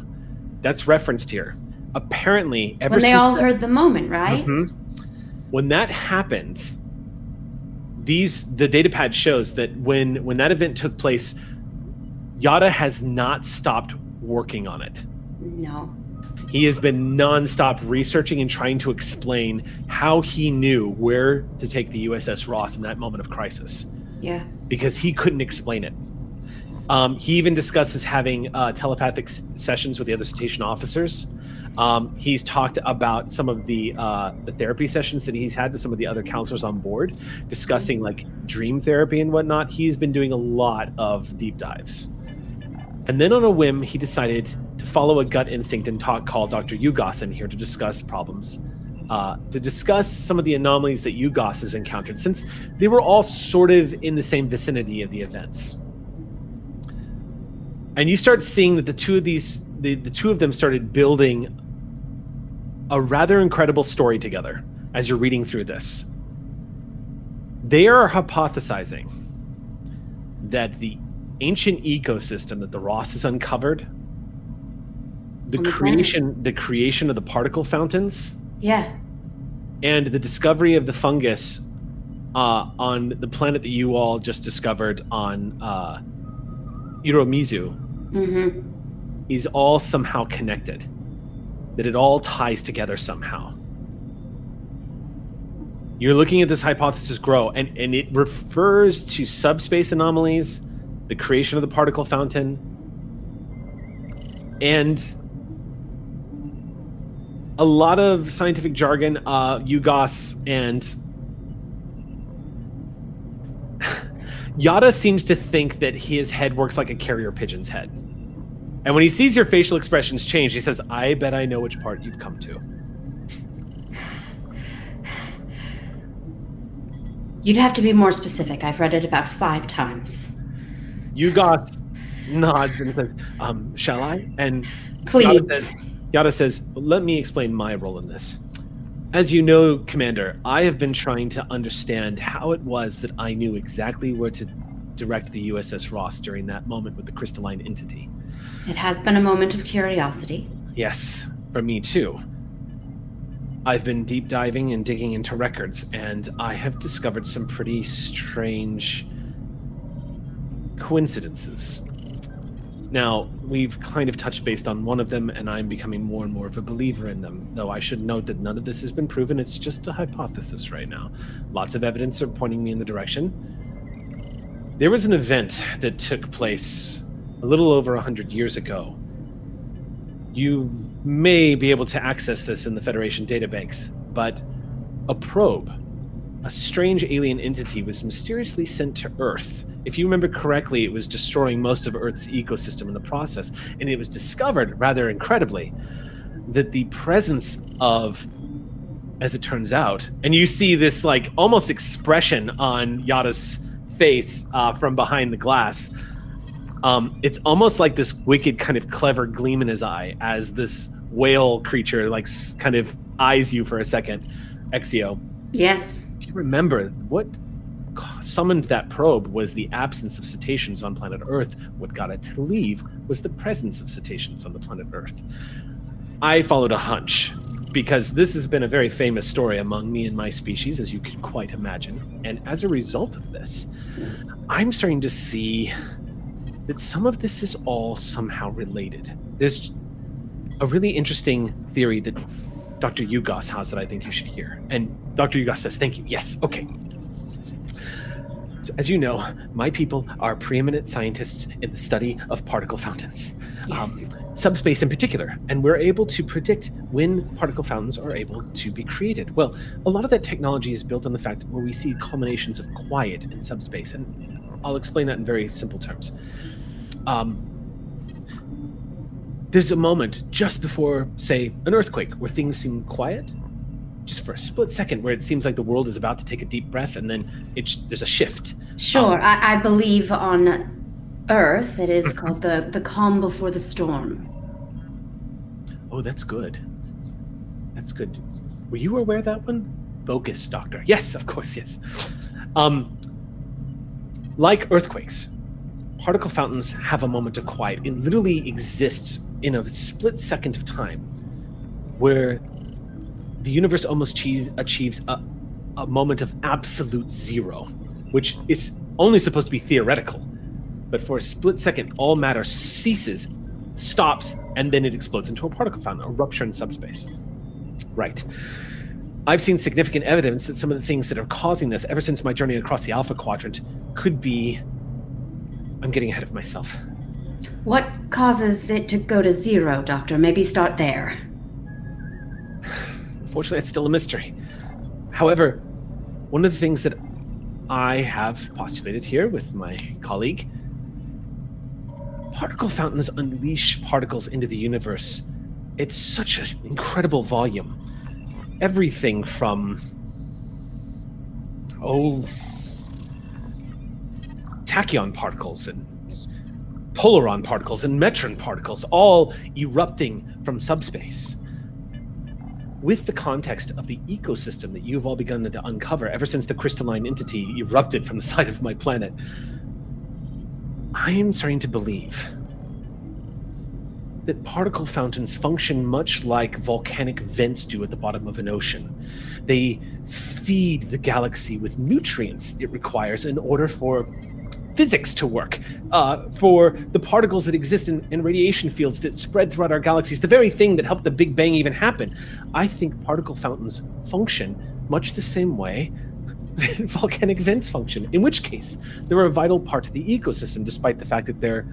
That's referenced here. Apparently, when they all heard the moment, right? Mm-hmm, when that happened, the data pad shows that when that event took place, Yada has not stopped working on it. No. He has been nonstop researching and trying to explain how he knew where to take the USS Ross in that moment of crisis. Yeah. Because he couldn't explain it. He even discusses having telepathic sessions with the other Cetacean officers. He's talked about some of the therapy sessions that he's had with some of the other counselors on board, discussing like dream therapy and whatnot. He's been doing a lot of deep dives. And then on a whim, he decided to follow a gut instinct and call Dr. Yugos in here to discuss problems to discuss some of the anomalies that Ugos has encountered, since they were all sort of in the same vicinity of the events. And you start seeing that the two of them started building a rather incredible story together as you're reading through this. They are hypothesizing that the ancient ecosystem that the Ross has uncovered, the creation of the particle fountains, and the discovery of the fungus on the planet that you all just discovered on Iromizu, is all somehow connected. That it all ties together somehow. You're looking at this hypothesis grow, and it refers to subspace anomalies, the creation of the particle fountain, and a lot of scientific jargon. Ugos and Yada seems to think that his head works like a carrier pigeon's head. And when he sees your facial expressions change, he says, I bet I know which part you've come to. You'd have to be more specific. I've read it about 5 times. Ugos nods and says, shall I? And please. Yada says, let me explain my role in this. As you know, Commander, I have been trying to understand how it was that I knew exactly where to direct the USS Ross during that moment with the crystalline entity. It has been a moment of curiosity. Yes, for me too. I've been deep diving and digging into records, and I have discovered some pretty strange coincidences. Now, we've kind of touched base on one of them, and I'm becoming more and more of a believer in them, though I should note that none of this has been proven. It's just a hypothesis right now. Lots of evidence are pointing me in the direction. There was an event that took place a little over 100 years ago. You may be able to access this in the Federation databanks, but a probe, a strange alien entity, was mysteriously sent to Earth. If you remember correctly, it was destroying most of Earth's ecosystem in the process, and it was discovered, rather incredibly, that the presence of, as it turns out, and you see this like almost expression on Yada's face from behind the glass. It's almost like this wicked kind of clever gleam in his eye as this whale creature like kind of eyes you for a second. Exio. Yes. Remember, what summoned that probe was the absence of cetaceans on planet Earth. What got it to leave was the presence of cetaceans on the planet Earth. I followed a hunch, because this has been a very famous story among me and my species, as you can quite imagine. And as a result of this, I'm starting to see that some of this is all somehow related. There's a really interesting theory that Dr. Ugos has that I think you should hear. And Dr. Ugos says, thank you. Yes, okay. So, as you know, my people are preeminent scientists in the study of particle fountains. Yes. Subspace in particular. And we're able to predict when particle fountains are able to be created. Well, a lot of that technology is built on the fact where we see culminations of quiet in subspace. And I'll explain that in very simple terms. There's a moment just before, say, an earthquake where things seem quiet, just for a split second, where it seems like the world is about to take a deep breath, and then there's a shift. Sure, I believe on Earth it is called the calm before the storm. Oh, that's good. That's good. Were you aware of that one? Focus, Doctor. Yes, of course, yes. Like earthquakes, particle fountains have a moment of quiet. It literally exists in a split second of time where the universe almost achieves a moment of absolute zero, which is only supposed to be theoretical. But for a split second, all matter ceases, stops, and then it explodes into a particle fountain, a rupture in subspace. Right. I've seen significant evidence that some of the things that are causing this, ever since my journey across the Alpha Quadrant, could be... I'm getting ahead of myself. What causes it to go to zero, Doctor? Maybe start there. Unfortunately, it's still a mystery. However, one of the things that I have postulated here with my colleague, particle fountains unleash particles into the universe. It's such an incredible volume. everything from tachyon particles and polaron particles and metron particles, all erupting from subspace. With the context of the ecosystem that you've all begun to uncover ever since the crystalline entity erupted from the side of my planet, I am starting to believe that particle fountains function much like volcanic vents do at the bottom of an ocean. They feed the galaxy with nutrients it requires in order for physics to work, for the particles that exist in radiation fields that spread throughout our galaxies, the very thing that helped the Big Bang even happen. I think particle fountains function much the same way that volcanic vents function, in which case they're a vital part of the ecosystem, despite the fact that they're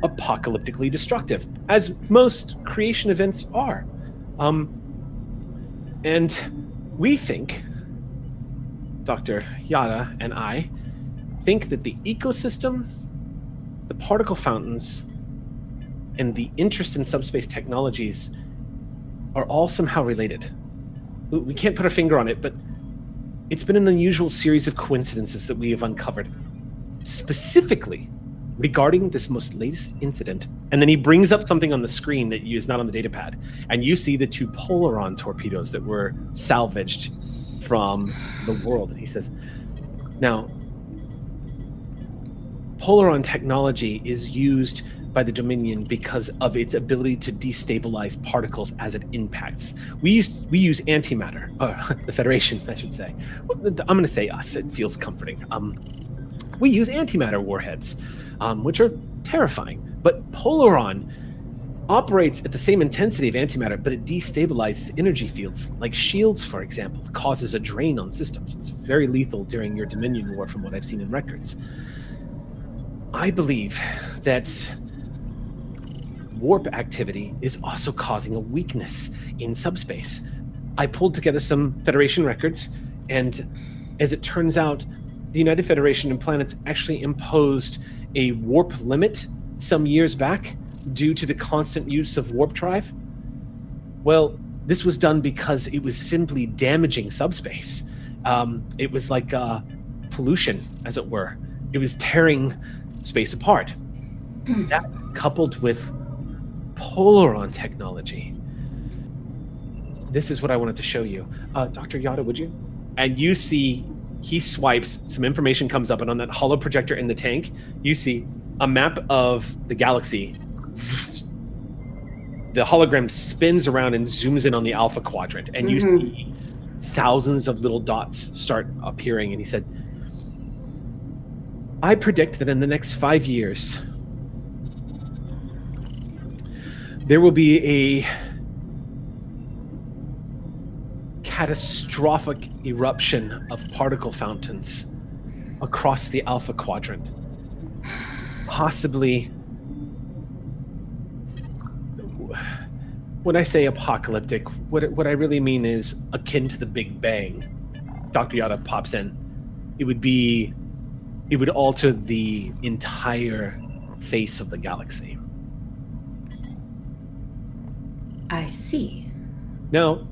apocalyptically destructive, as most creation events are. And we think, Dr. Yada and I, think that the ecosystem, the particle fountains, and the interest in subspace technologies are all somehow related. We can't put our finger on it, but it's been an unusual series of coincidences that we have uncovered, specifically regarding this most latest incident. And then he brings up something on the screen that is not on the data pad, and you see the 2 polaron torpedoes that were salvaged from the world. And he says, now, polaron technology is used by the Dominion because of its ability to destabilize particles as it impacts. We use antimatter, or the Federation, I should say. I'm going to say us. It feels comforting. We use antimatter warheads, which are terrifying. But polaron operates at the same intensity of antimatter, but it destabilizes energy fields, like shields, for example. It causes a drain on systems. It's very lethal during your Dominion War, from what I've seen in records. I believe that warp activity is also causing a weakness in subspace. I pulled together some Federation records, and as it turns out, the United Federation and planets actually imposed a warp limit some years back due to the constant use of warp drive. Well, this was done because it was simply damaging subspace. It was like pollution, as it were. It was tearing space apart. That, coupled with polaron technology. This is what I wanted to show you. Dr. Yada, would you? And you see, he swipes, some information comes up, and on that holo projector in the tank, you see a map of the galaxy. The hologram spins around and zooms in on the Alpha Quadrant, and you see thousands of little dots start appearing. And he said, I predict that in the next 5 years, there will be a catastrophic eruption of particle fountains across the Alpha Quadrant. Possibly, when I say apocalyptic, what I really mean is akin to the Big Bang. Dr. Yada pops in. It would alter the entire face of the galaxy. I see. Now,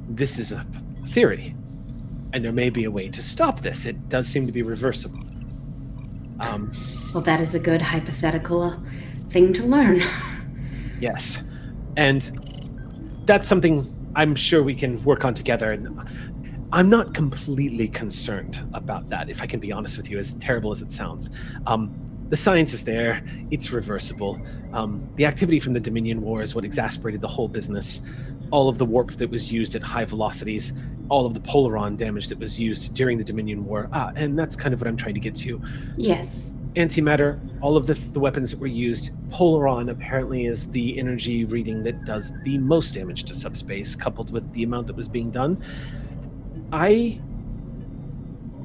this is a theory, and there may be a way to stop this. It does seem to be reversible. Well, that is a good hypothetical thing to learn. Yes, and that's something I'm sure we can work on together, and I'm not completely concerned about that, if I can be honest with you, as terrible as it sounds. The science is there, it's reversible. The activity from the Dominion War is what exasperated the whole business. All of the warp that was used at high velocities, all of the polaron damage that was used during the Dominion War. And that's kind of what I'm trying to get to. Yes. Antimatter, all of the weapons that were used. Polaron apparently is the energy reading that does the most damage to subspace, coupled with the amount that was being done. I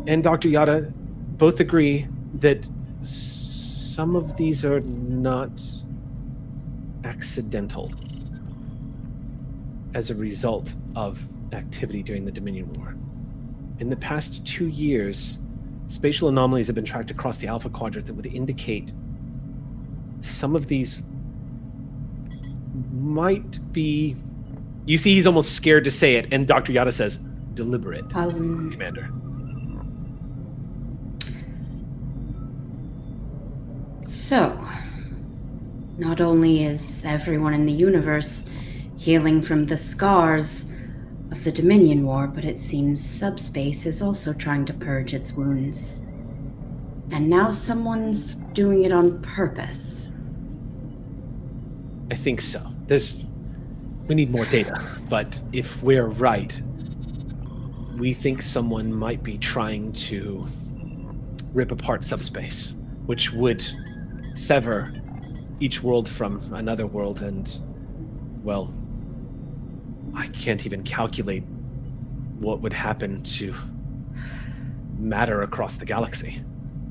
and Dr. Yada both agree that some of these are not accidental as a result of activity during the Dominion War. In the past 2 years, spatial anomalies have been tracked across the Alpha Quadrant that would indicate some of these might be You see he's almost scared to say it, and Dr. Yada says, deliberate, Commander. So, not only is everyone in the universe healing from the scars of the Dominion War, but it seems subspace is also trying to purge its wounds. And now someone's doing it on purpose. I think so. We need more data, but if we're right, we think someone might be trying to rip apart subspace, which would sever each world from another world, and, well, I can't even calculate what would happen to matter across the galaxy.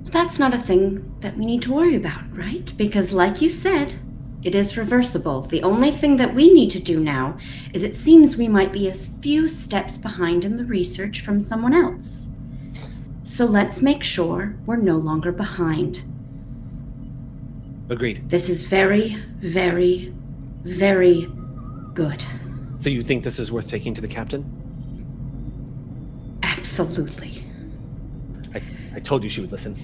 That's not a thing that we need to worry about, right? Because like you said, it is reversible. The only thing that we need to do now is it seems we might be a few steps behind in the research from someone else. So let's make sure we're no longer behind. Agreed. This is very, very, very good. So you think this is worth taking to the captain? Absolutely. I told you she would listen.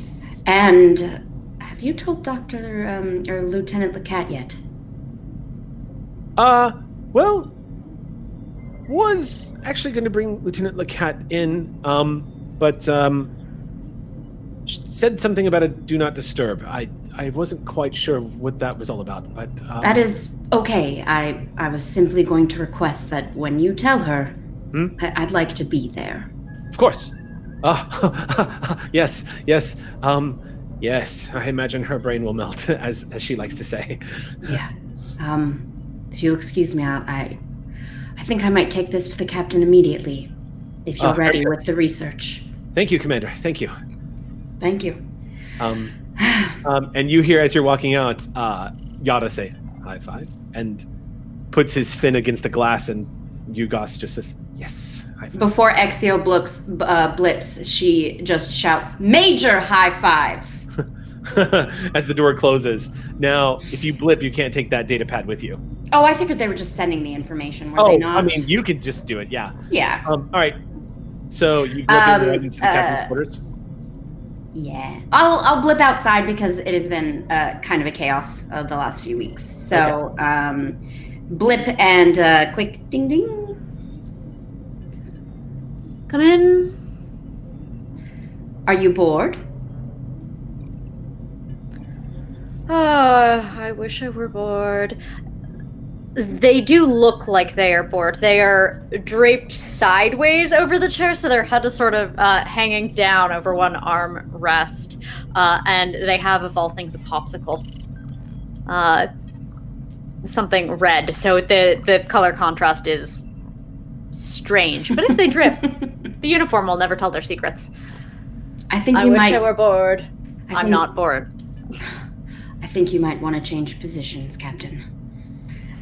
And have you told Dr. or Lieutenant Lecat yet? Well, was actually going to bring Lieutenant Lecat in, but said something about a do not disturb. I wasn't quite sure what that was all about, but... That is okay. I was simply going to request that when you tell her, I'd like to be there. Of course. Yes. Yes, I imagine her brain will melt, as she likes to say. Yeah. If you'll excuse me, I think I might take this to the captain immediately, if you're ready with the research. Thank you, Commander. Thank you. Thank you. And you hear as you're walking out, Yada say, high five, and puts his fin against the glass, and Yugos just says, yes, high five. Before Exio blips, she just shouts, major high five! As the door closes. Now, if you blip, you can't take that data pad with you. Oh, I figured they were just sending the information, were they not? I mean, you could just do it, yeah. Yeah. All right. So you go right into the captain's quarters? Yeah. I'll blip outside because it has been kind of a chaos the last few weeks. So, okay. Blip and quick ding ding. Come in. Are you bored? I wish I were bored. They do look like they are bored. They are draped sideways over the chair, so their head is sort of hanging down over one arm rest. And they have, of all things, a popsicle. Something red, so the color contrast is strange. But if they drip, the uniform will never tell their secrets. I wish I were bored. I'm not bored. I think you might want to change positions, Captain.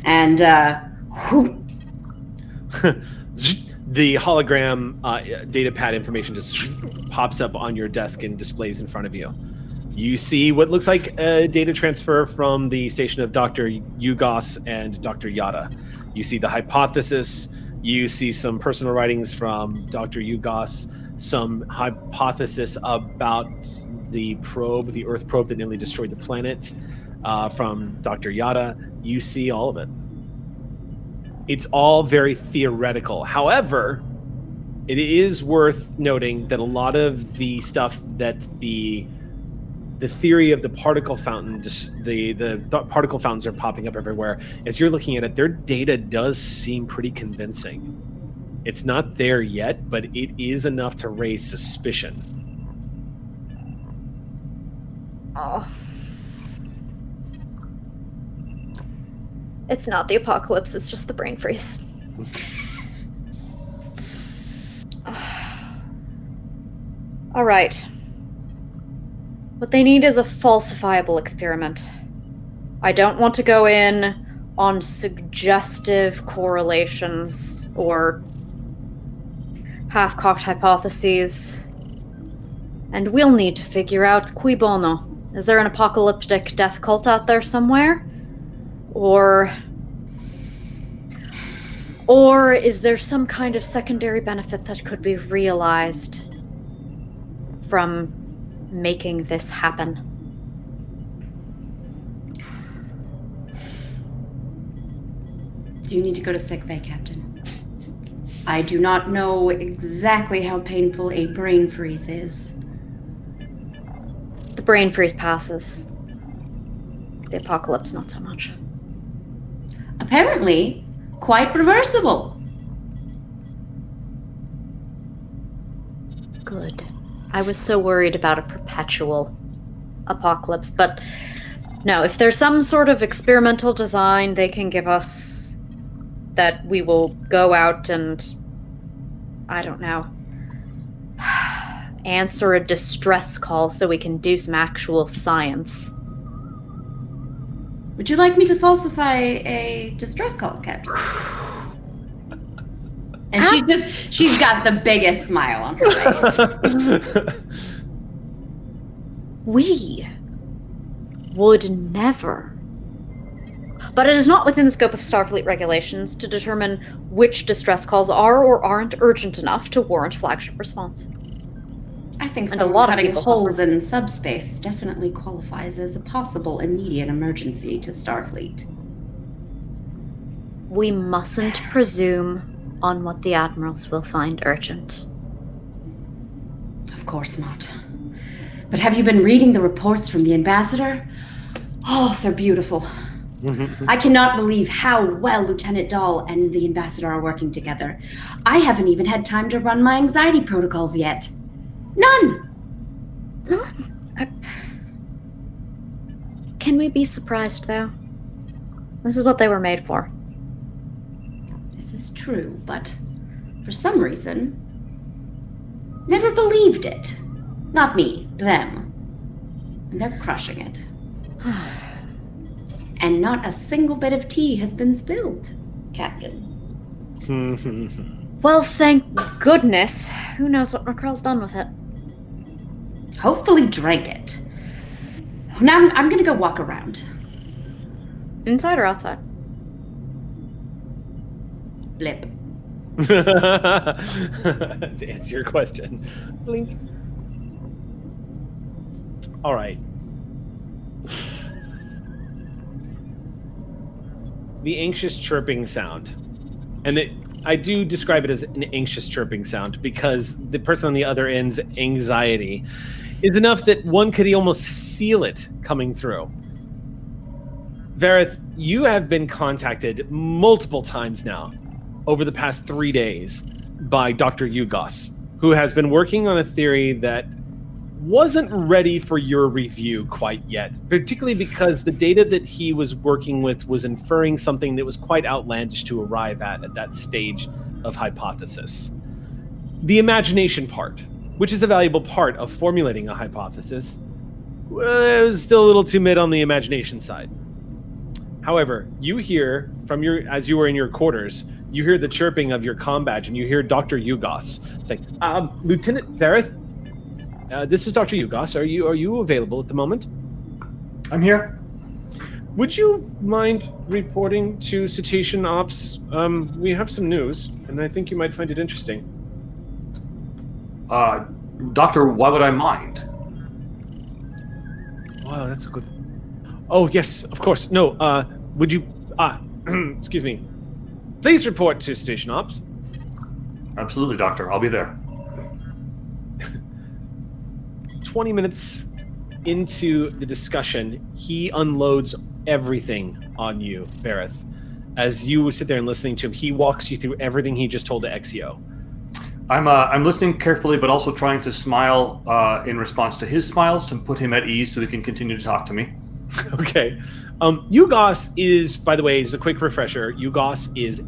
And, the hologram data pad information just pops up on your desk and displays in front of you. You see what looks like a data transfer from the station of Dr. Yugos and Dr. Yada. You see the hypothesis. You see some personal writings from Dr. Yugos, some hypothesis about the probe, the Earth probe that nearly destroyed the planet, from Dr. Yada. You see all of it. It's all very theoretical. However, it is worth noting that a lot of the stuff that the theory of the particle fountain, the particle fountains are popping up everywhere. As you're looking at it, their data does seem pretty convincing. It's not there yet, but it is enough to raise suspicion. Oh. It's not the apocalypse, it's just the brain freeze. All right. What they need is a falsifiable experiment. I don't want to go in on suggestive correlations or half-cocked hypotheses. And we'll need to figure out cui bono. Is there an apocalyptic death cult out there somewhere? Or Or is there some kind of secondary benefit that could be realized from making this happen? Do you need to go to sickbay, Captain? I do not know exactly how painful a brain freeze is. The brain freeze passes. The apocalypse, not so much. Apparently, quite reversible. Good. I was so worried about a perpetual apocalypse, but no, if there's some sort of experimental design they can give us that we will go out and, I don't know, answer a distress call so we can do some actual science. Would you like me to falsify a distress call, Captain? And she's got the biggest smile on her face. We would never. But it is not within the scope of Starfleet regulations to determine which distress calls are or aren't urgent enough to warrant flagship response. I think And a lot of cutting people holes in subspace definitely qualifies as a possible immediate emergency to Starfleet. We mustn't presume on what the admirals will find urgent. Of course not. But have you been reading the reports from the ambassador? Oh, they're beautiful. I cannot believe how well Lieutenant Dahl and the ambassador are working together. I haven't even had time to run my anxiety protocols yet. None! Can we be surprised, though? This is what they were made for. This is true, but for some reason, never believed it. Not me, them. And they're crushing it. And not a single bit of tea has been spilled, Captain. Well, thank goodness. Who knows what Mackrell's done with it? Hopefully drank it. Now I'm gonna go walk around. Inside or outside? Blip. To answer your question. Blink. All right. The anxious chirping sound. And I do describe it as an anxious chirping sound because the person on the other end's anxiety is enough that one could almost feel it coming through. Vareth, you have been contacted multiple times now over the past 3 days by Dr. Yugos, who has been working on a theory that wasn't ready for your review quite yet, particularly because the data that he was working with was inferring something that was quite outlandish to arrive at that stage of hypothesis. The imagination part, which is a valuable part of formulating a hypothesis, was still a little too mid on the imagination side. However, you hear from as you were in your quarters, you hear the chirping of your comm badge, and you hear Dr. Yugos say, Lieutenant Vareth, this is Dr. Yugos. Are you available at the moment? I'm here. Would you mind reporting to Cetacean Ops? We have some news, and I think you might find it interesting. Doctor, why would I mind? Wow, that's a good... Oh, yes, of course. No, would you... excuse me. Please report to Station Ops. Absolutely, Doctor. I'll be there. 20 minutes into the discussion, he unloads everything on you, Vareth. As you sit there and listening to him, he walks you through everything he just told to Exio. I'm listening carefully, but also trying to smile in response to his smiles to put him at ease so he can continue to talk to me. Okay. Yugos is, by the way, as a quick refresher, Yugos is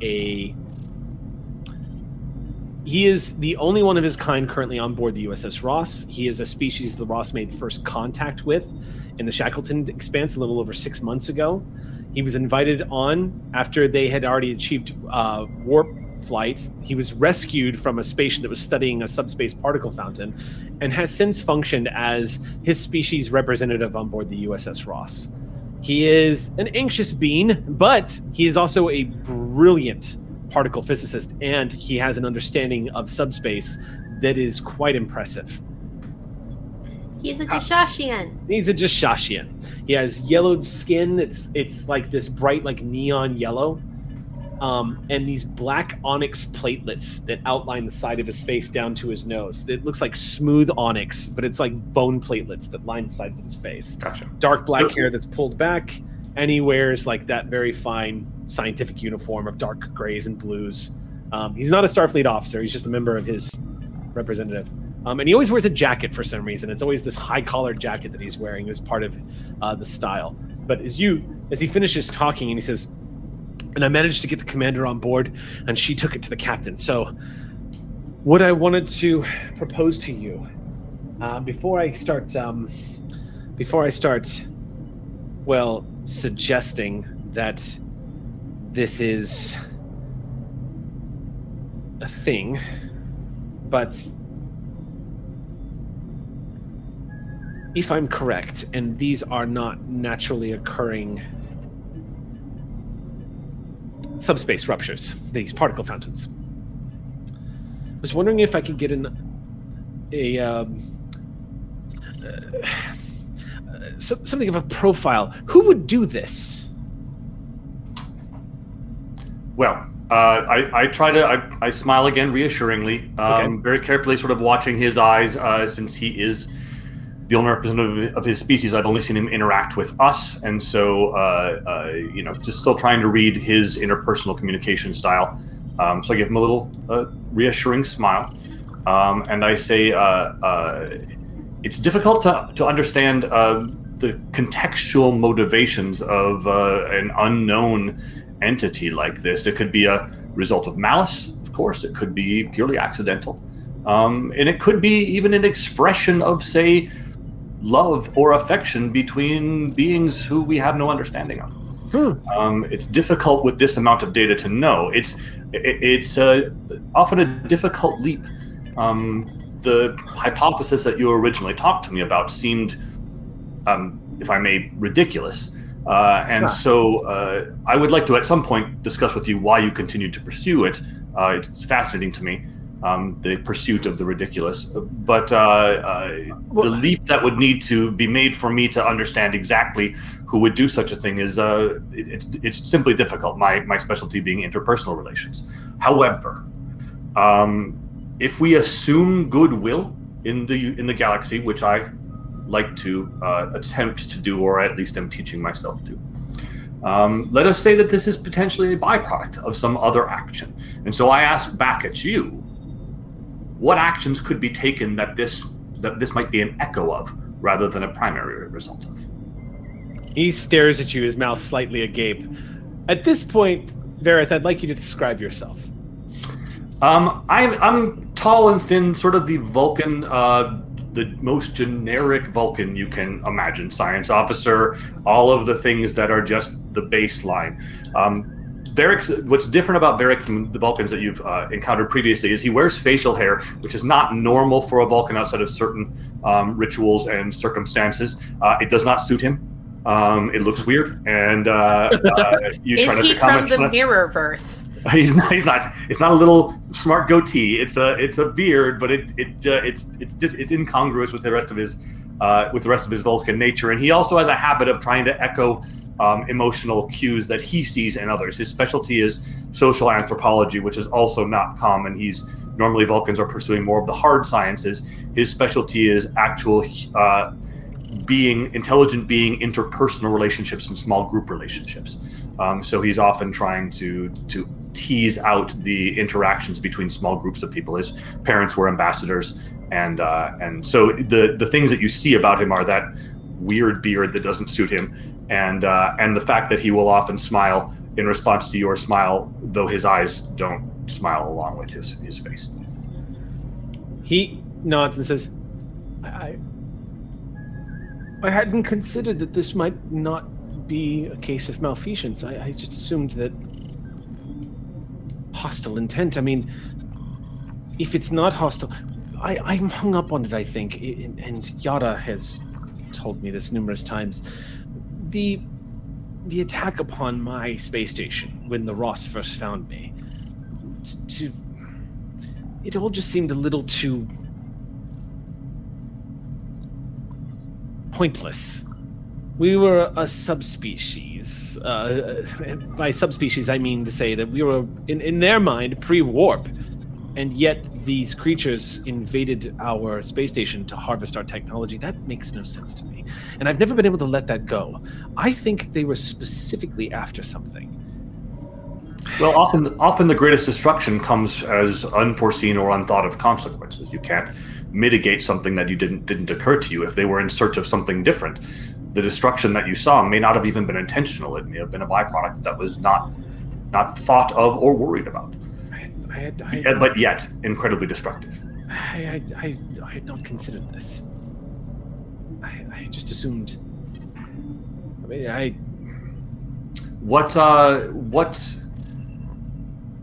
He is the only one of his kind currently on board the USS Ross. He is a species the Ross made first contact with in the Shackleton Expanse a little over 6 months ago. He was invited on after they had already achieved warp flight. He was rescued from a spaceship that was studying a subspace particle fountain and has since functioned as his species representative on board the USS Ross. He is an anxious being, but he is also a brilliant particle physicist, and he has an understanding of subspace that is quite impressive. He's a Cetacean. He's a Cetacean. He has yellowed skin. It's like this bright, like neon yellow, and these black onyx platelets that outline the side of his face down to his nose. It looks like smooth onyx, but it's like bone platelets that line the sides of his face. Gotcha. Dark black hair that's pulled back, and he wears like that very fine scientific uniform of dark grays and blues. He's not a Starfleet officer. He's just a member of his representative. And he always wears a jacket for some reason. It's always this high-collared jacket that he's wearing as part of the style. But as he finishes talking, and he says, and I managed to get the commander on board, and she took it to the captain. So what I wanted to propose to you, before I start, well, suggesting that this is a thing, but if I'm correct, and these are not naturally occurring subspace ruptures, these particle fountains, I was wondering if I could get something of a profile. Who would do this? Well, I smile again reassuringly, very carefully sort of watching his eyes, since he is the only representative of his species. I've only seen him interact with us, and so, just still trying to read his interpersonal communication style. So I give him a little reassuring smile, and I say, it's difficult to understand the contextual motivations of an unknown entity like this. It could be a result of malice, of course. It could be purely accidental. And it could be even an expression of, say, love or affection between beings who we have no understanding of. It's difficult with this amount of data to know. It's often a difficult leap. The hypothesis that you originally talked to me about seemed, if I may, ridiculous. So I would like to at some point discuss with you why you continue to pursue it. It's fascinating to me, the pursuit of the ridiculous. But the leap that would need to be made for me to understand exactly who would do such a thing is it's simply difficult. My specialty being interpersonal relations. However, if we assume goodwill in the galaxy, which I like to attempt to do, or at least am teaching myself to, let us say that this is potentially a byproduct of some other action. And so I ask back at you, what actions could be taken that this might be an echo of, rather than a primary result of? He stares at you, his mouth slightly agape. At this point, Vareth, I'd like you to describe yourself. I'm tall and thin, sort of the Vulcan, the most generic Vulcan you can imagine. Science officer, all of the things that are just the baseline. What's different about Varric from the Vulcans that you've encountered previously is he wears facial hair, which is not normal for a Vulcan outside of certain rituals and circumstances. It does not suit him. It looks weird, and you try not to comment. Is he from the Mirrorverse? He's not. It's not a little smart goatee. It's a beard, but it's incongruous with the rest of his Vulcan nature. And he also has a habit of trying to echo emotional cues that he sees in others. His specialty is social anthropology, which is also not common. Normally Vulcans are pursuing more of the hard sciences. His specialty is actual intelligent being, interpersonal relationships and small group relationships. So he's often trying to tease out the interactions between small groups of people. His parents were ambassadors, and so the things that you see about him are that weird beard that doesn't suit him, and the fact that he will often smile in response to your smile, though his eyes don't smile along with his face. He nods and says, I hadn't considered that this might not be a case of malfeasance. I just assumed that hostile intent. I mean, if it's not hostile, I'm hung up on it, I think, and Yada has told me this numerous times. The attack upon my space station when the Ross first found me, it all just seemed a little too pointless. We were a subspecies. By subspecies, I mean to say that we were, in their mind, pre-warp. And yet these creatures invaded our space station to harvest our technology. That makes no sense to me. And I've never been able to let that go. I think they were specifically after something. Well, often the greatest destruction comes as unforeseen or unthought of consequences. You can't mitigate something that didn't occur to you. If they were in search of something different, the destruction that you saw may not have even been intentional. It may have been a byproduct that was not thought of or worried about. But yet incredibly destructive. I had not considered this. I just assumed. What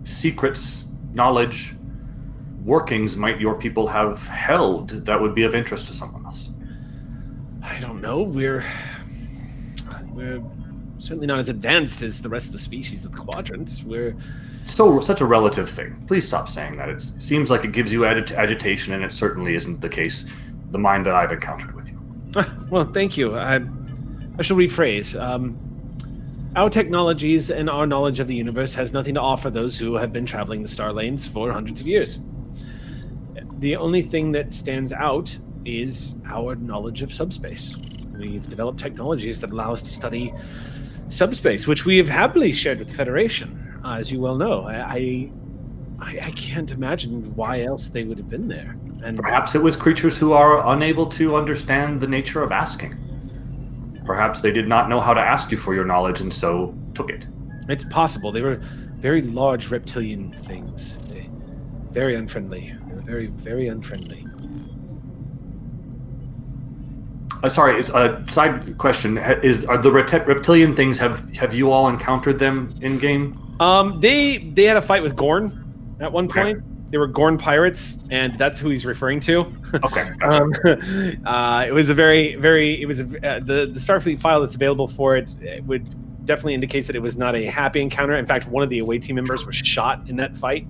secrets, knowledge, workings might your people have held that would be of interest to someone else? I don't know. We're certainly not as advanced as the rest of the species of the quadrant. We're such a relative thing. Please stop saying that. It seems like it gives you agitation, and it certainly isn't the case. The mind that I've encountered with you. Well, thank you. I shall rephrase. Our technologies and our knowledge of the universe has nothing to offer those who have been traveling the star lanes for hundreds of years. The only thing that stands out is our knowledge of subspace. We've developed technologies that allow us to study subspace, which we have happily shared with the Federation, as you well know. I can't imagine why else they would have been there. And perhaps it was creatures who are unable to understand the nature of asking. Perhaps they did not know how to ask you for your knowledge and so took it. It's possible. They were very large reptilian things. Very unfriendly. Very, very unfriendly. Sorry, it's a side question. Are the reptilian things, have you all encountered them in game? They had a fight with Gorn at one point. They were Gorn pirates, and that's who he's referring to. Okay. Gotcha. It was a the Starfleet file that's available for it. It would definitely indicates that it was not a happy encounter. In fact, one of the away team members was shot in that fight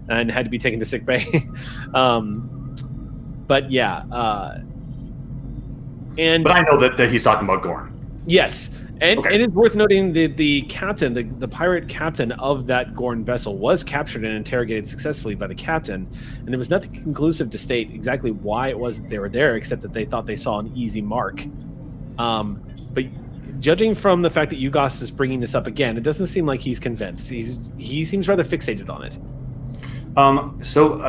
and had to be taken to sickbay. But yeah, but I know that he's talking about Gorn. Yes. And it is worth noting that the captain, the pirate captain of that Gorn vessel, was captured and interrogated successfully by the captain, and there was nothing conclusive to state exactly why it was that they were there, except that they thought they saw an easy mark. But judging from the fact that Yugos is bringing this up again, it doesn't seem like he's convinced. He seems rather fixated on it. So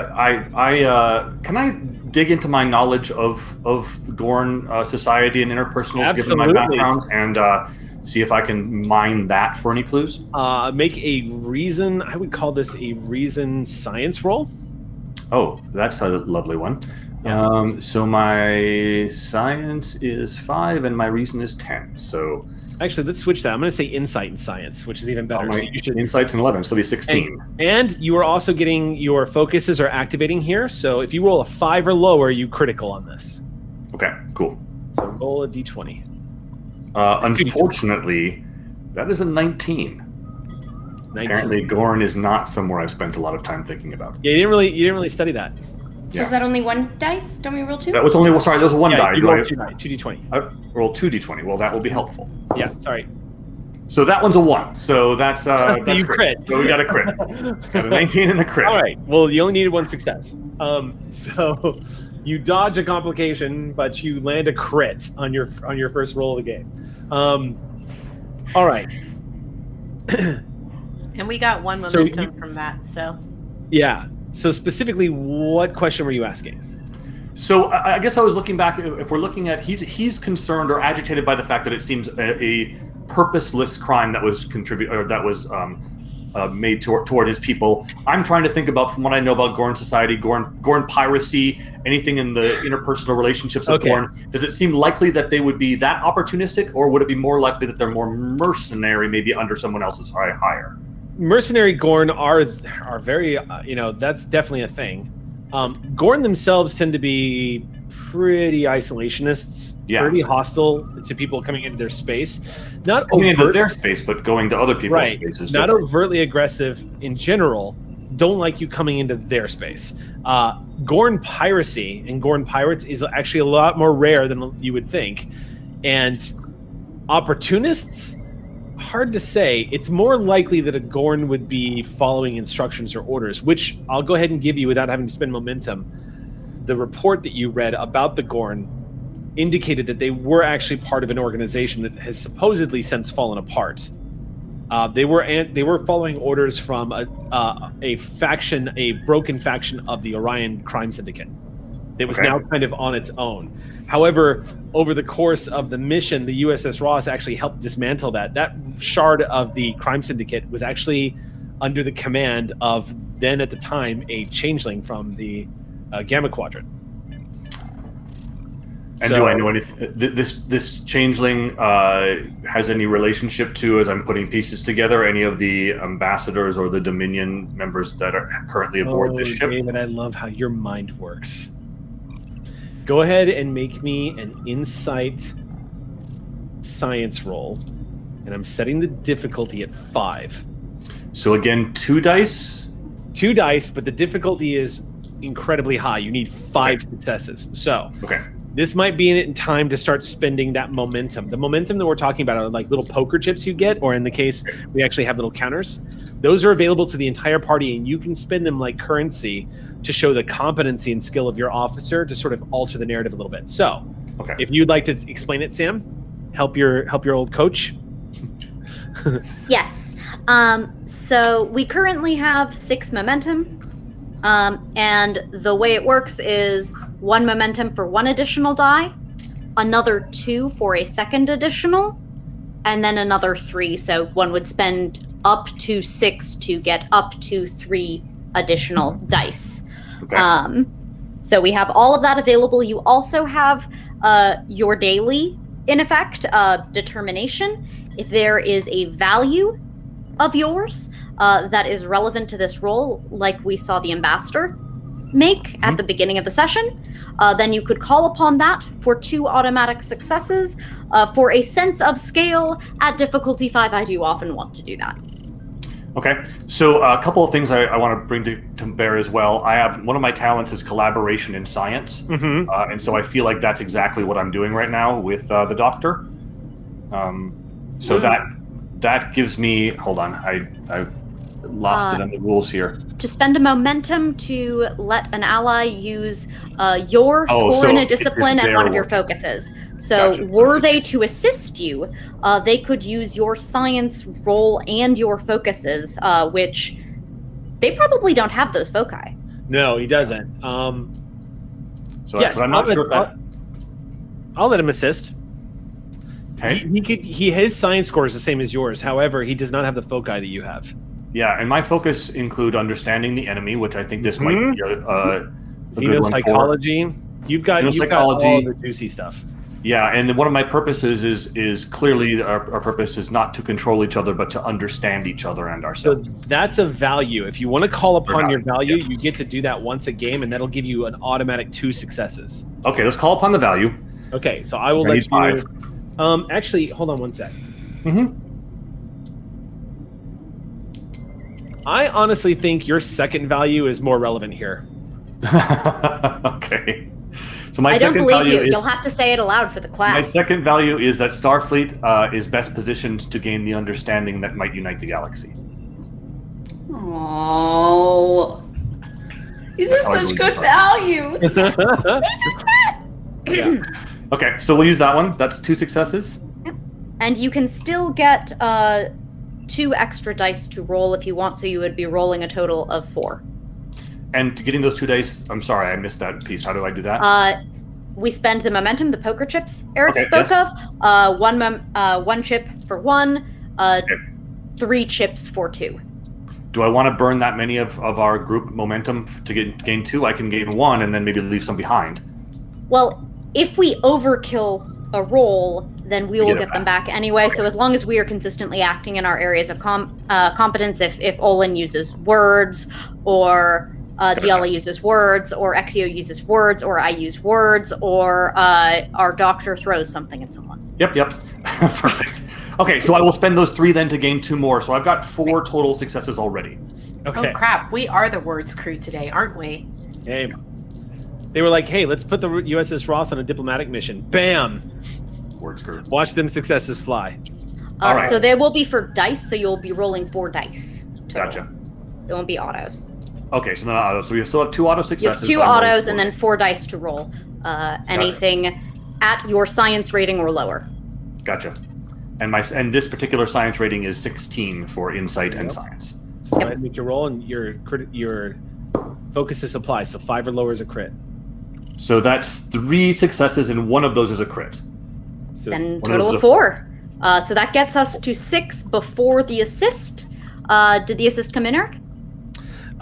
can I dig into my knowledge of the Gorn society and interpersonals, given my background, and see if I can mine that for any clues? Make a reason. I would call this a reason science roll. Oh, that's a lovely one. Yeah. So my science is 5 and my reason is 10. So actually, let's switch that. I'm going to say insight and science, which is even better. So you should... Insight's an 11, so it'll be 16. And you are also getting your focuses are activating here. So if you roll a 5 or lower, you critical on this. Okay, cool. So roll a d20. Unfortunately, that is a 19. Apparently, Gorn is not somewhere I've spent a lot of time thinking about. Yeah, you didn't really study that. Yeah. Is that only one dice? Don't we roll 2? That was only there was one die. You roll 2d20. I roll 2d20. Well, that will be helpful. Yeah, sorry. So that one's a 1. So that's so you crit. So we got a crit. Got a 19 and a crit. All right. Well, you only needed 1 success. So you dodge a complication, but you land a crit on your first roll of the game. All right. And we got 1 momentum from that. So. Yeah. So specifically, what question were you asking? So I guess I was looking back. If we're looking at, he's concerned or agitated by the fact that it seems a purposeless crime that was made toward his people. I'm trying to think about, from what I know about Gorn society, Gorn piracy, anything in the interpersonal relationships of Gorn. Does it seem likely that they would be that opportunistic, or would it be more likely that they're more mercenary, maybe under someone else's hire? Mercenary Gorn are very, that's definitely a thing. Gorn themselves tend to be pretty isolationists, pretty hostile to people coming into their space. Not coming into their space, but going to other people's spaces. Not overtly aggressive in general, don't like you coming into their space. Gorn piracy and Gorn pirates is actually a lot more rare than you would think. And opportunists, hard to say. It's more likely that a Gorn would be following instructions or orders, which I'll go ahead and give you without having to spend momentum. The report that you read about the Gorn indicated that they were actually part of an organization that has supposedly since fallen apart. They were following orders from a faction, a broken faction of the Orion crime syndicate. It was now kind of on its own. However, over the course of the mission, the USS Ross actually helped dismantle that. That shard of the crime syndicate was actually under the command of, then at the time, a changeling from the Gamma Quadrant. And do I know anything? This changeling has any relationship to, as I'm putting pieces together, any of the ambassadors or the Dominion members that are currently aboard this ship? David, I love how your mind works. Go ahead and make me an insight science roll, and I'm setting the difficulty at 5. So again, 2 dice? 2 dice, but the difficulty is incredibly high. You need 5 successes. So this might be in time to start spending that momentum. The momentum that we're talking about are like little poker chips you get, or in the case, we actually have little counters. Those are available to the entire party, and you can spend them like currency to show the competency and skill of your officer to sort of alter the narrative a little bit. So, if you'd like to explain it, Sam, help your old coach. Yes. So we currently have 6 momentum, and the way it works is 1 momentum for 1 additional die, another 2 for a second additional, and then another 3. So one would spend up to 6 to get up to 3 additional dice. So we have all of that available. You also have your daily, in effect, determination. If there is a value of yours that is relevant to this role, like we saw the ambassador make at the beginning of the session, then you could call upon that for 2 automatic successes. For a sense of scale at difficulty 5, I do often want to do that. Okay, so a couple of things I want to bring to bear as well. I have, one of my talents is collaboration in science, and so I feel like that's exactly what I'm doing right now with the doctor. So that gives me, hold on, I've lost it on the rules here. To spend a momentum to let an ally use your score in a discipline and one of your focuses. So were they to assist you, they could use your science roll and your focuses, which they probably don't have those foci. No, he doesn't. So yes, but I'm not sure if that... I'll let him assist. Okay. His science score is the same as yours. However, he does not have the foci that you have. Yeah, and my focus include understanding the enemy, which I think this might be a good one for. Xenopsychology. You've got all the juicy stuff. Yeah, and one of my purposes is clearly our purpose is not to control each other, but to understand each other and ourselves. So that's a value. If you want to call upon your value, you get to do that once a game, and that'll give you an automatic 2 successes. Okay, let's call upon the value. Okay, so I will let you. 5. Actually, hold on one sec. I honestly think your second value is more relevant here. Okay. So I don't believe you. You'll have to say it aloud for the class. My second value is that Starfleet is best positioned to gain the understanding that might unite the galaxy. Oh, these are such good values. Yeah. Okay, so we'll use that one. That's 2 successes. Yep. And you can still get 2 extra dice to roll if you want, so you would be rolling a total of 4. And to getting those 2 dice, I'm sorry, I missed that piece. How do I do that? We spend the momentum, the poker chips Eric spoke of. 1 chip for 1, 3 chips for 2. Do I want to burn that many of our group momentum to gain 2? I can gain 1 and then maybe leave some behind. Well, if we overkill a roll, then we will get them back anyway. Okay. So as long as we are consistently acting in our areas of competence, if Olin uses words, or Diala uses words, or Exio uses words, or I use words, or our doctor throws something at someone. Yep. Perfect. Okay, so I will spend those 3 then to gain 2 more. So I've got 4 total successes already. Okay. Oh crap, we are the words crew today, aren't we? Hey. They were like, hey, let's put the USS Ross on a diplomatic mission. Bam! Words crew. Watch them successes fly. All right. So they will be for dice, so you'll be rolling 4 dice. Total. Gotcha. It won't be autos. Okay, so not autos. So we still have 2 auto You successes. have 2 but I'm rolling autos 4. and then 4 dice to roll. Anything at your science rating or lower. Gotcha. And this particular science rating is 16 for insight and science. Go ahead and make your roll, and your focus is apply, so 5 or lower is a crit. So that's 3 successes, and 1 of those is a crit. So Then One of total those of is 4. So that gets us to 6 before the assist. Did the assist come in, Eric?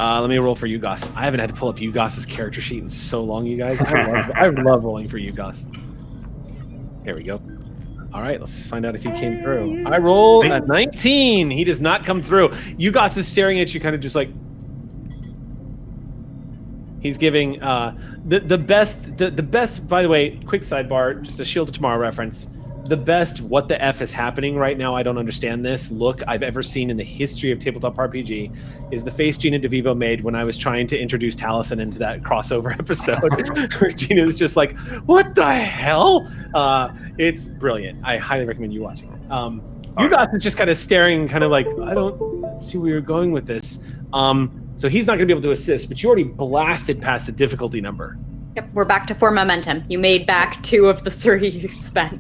let me roll for Ugos. I haven't had to pull up Ugos's character sheet in so long, you guys. I love rolling for Ugos. Here we go. All right, let's find out if he came through. I roll a 19. He does not come through. Ugos is staring at you, kind of just like. He's giving the best. By the way, quick sidebar, just a Shield of Tomorrow reference. The best "what the f is happening right now? I don't understand this" look I've ever seen in the history of tabletop RPG is the face Gina DeVivo made when I was trying to introduce Taliesin into that crossover episode, where Gina is just like, "What the hell?" It's brilliant. I highly recommend you watching it. Ugos is just kind of staring, kind of like, I don't see where you're going with this. So he's not going to be able to assist, but you already blasted past the difficulty number. Yep, we're back to 4 momentum. You made back 2 of the 3 you spent.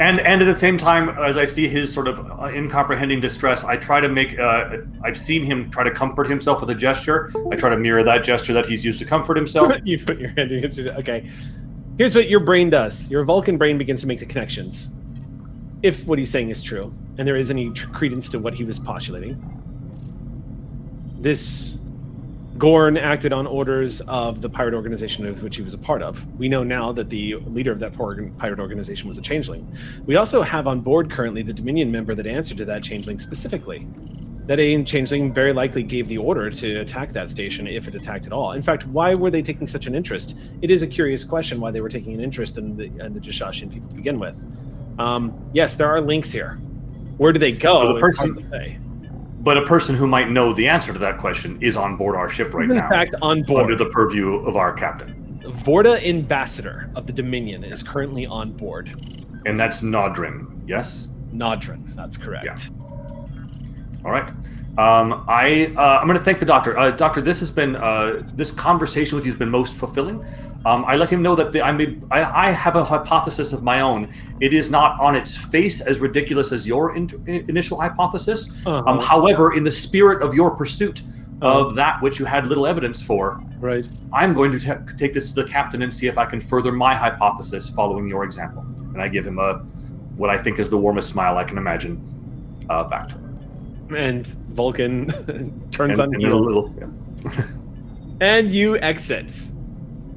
And at the same time, as I see his sort of incomprehending distress, I try to make. I've seen him try to comfort himself with a gesture. I try to mirror that gesture that he's used to comfort himself. You put your hand against your. Okay. Here's what your brain does. Your Vulcan brain begins to make the connections. If what he's saying is true, and there is any credence to what he was postulating. This Gorn acted on orders of the pirate organization of which he was a part of. We know now that the leader of that pirate organization was a changeling. We also have on board currently the Dominion member that answered to that changeling specifically. That changeling very likely gave the order to attack that station if it attacked at all. In fact, why were they taking such an interest? It is a curious question why they were taking an interest in the Jashashian people to begin with. Yes, there are links here. Where do they go? Well, It's hard to say. But a person who might know the answer to that question is on board our ship right now. In fact, on board. Under the purview of our captain. Vorta Ambassador of the Dominion is currently on board. And that's Nodrin, yes? Nodrin, that's correct. Yeah. All right. I'm going to thank the doctor. Doctor, this has been this conversation with you has been most fulfilling. I let him know that I have a hypothesis of my own. It is not on its face as ridiculous as your initial hypothesis. However, in the spirit of your pursuit of that which you had little evidence for, right, I'm going to take this to the captain and see if I can further my hypothesis following your example. And I give him what I think is the warmest smile I can imagine back to him. And Vulcan turns on you. And you exit.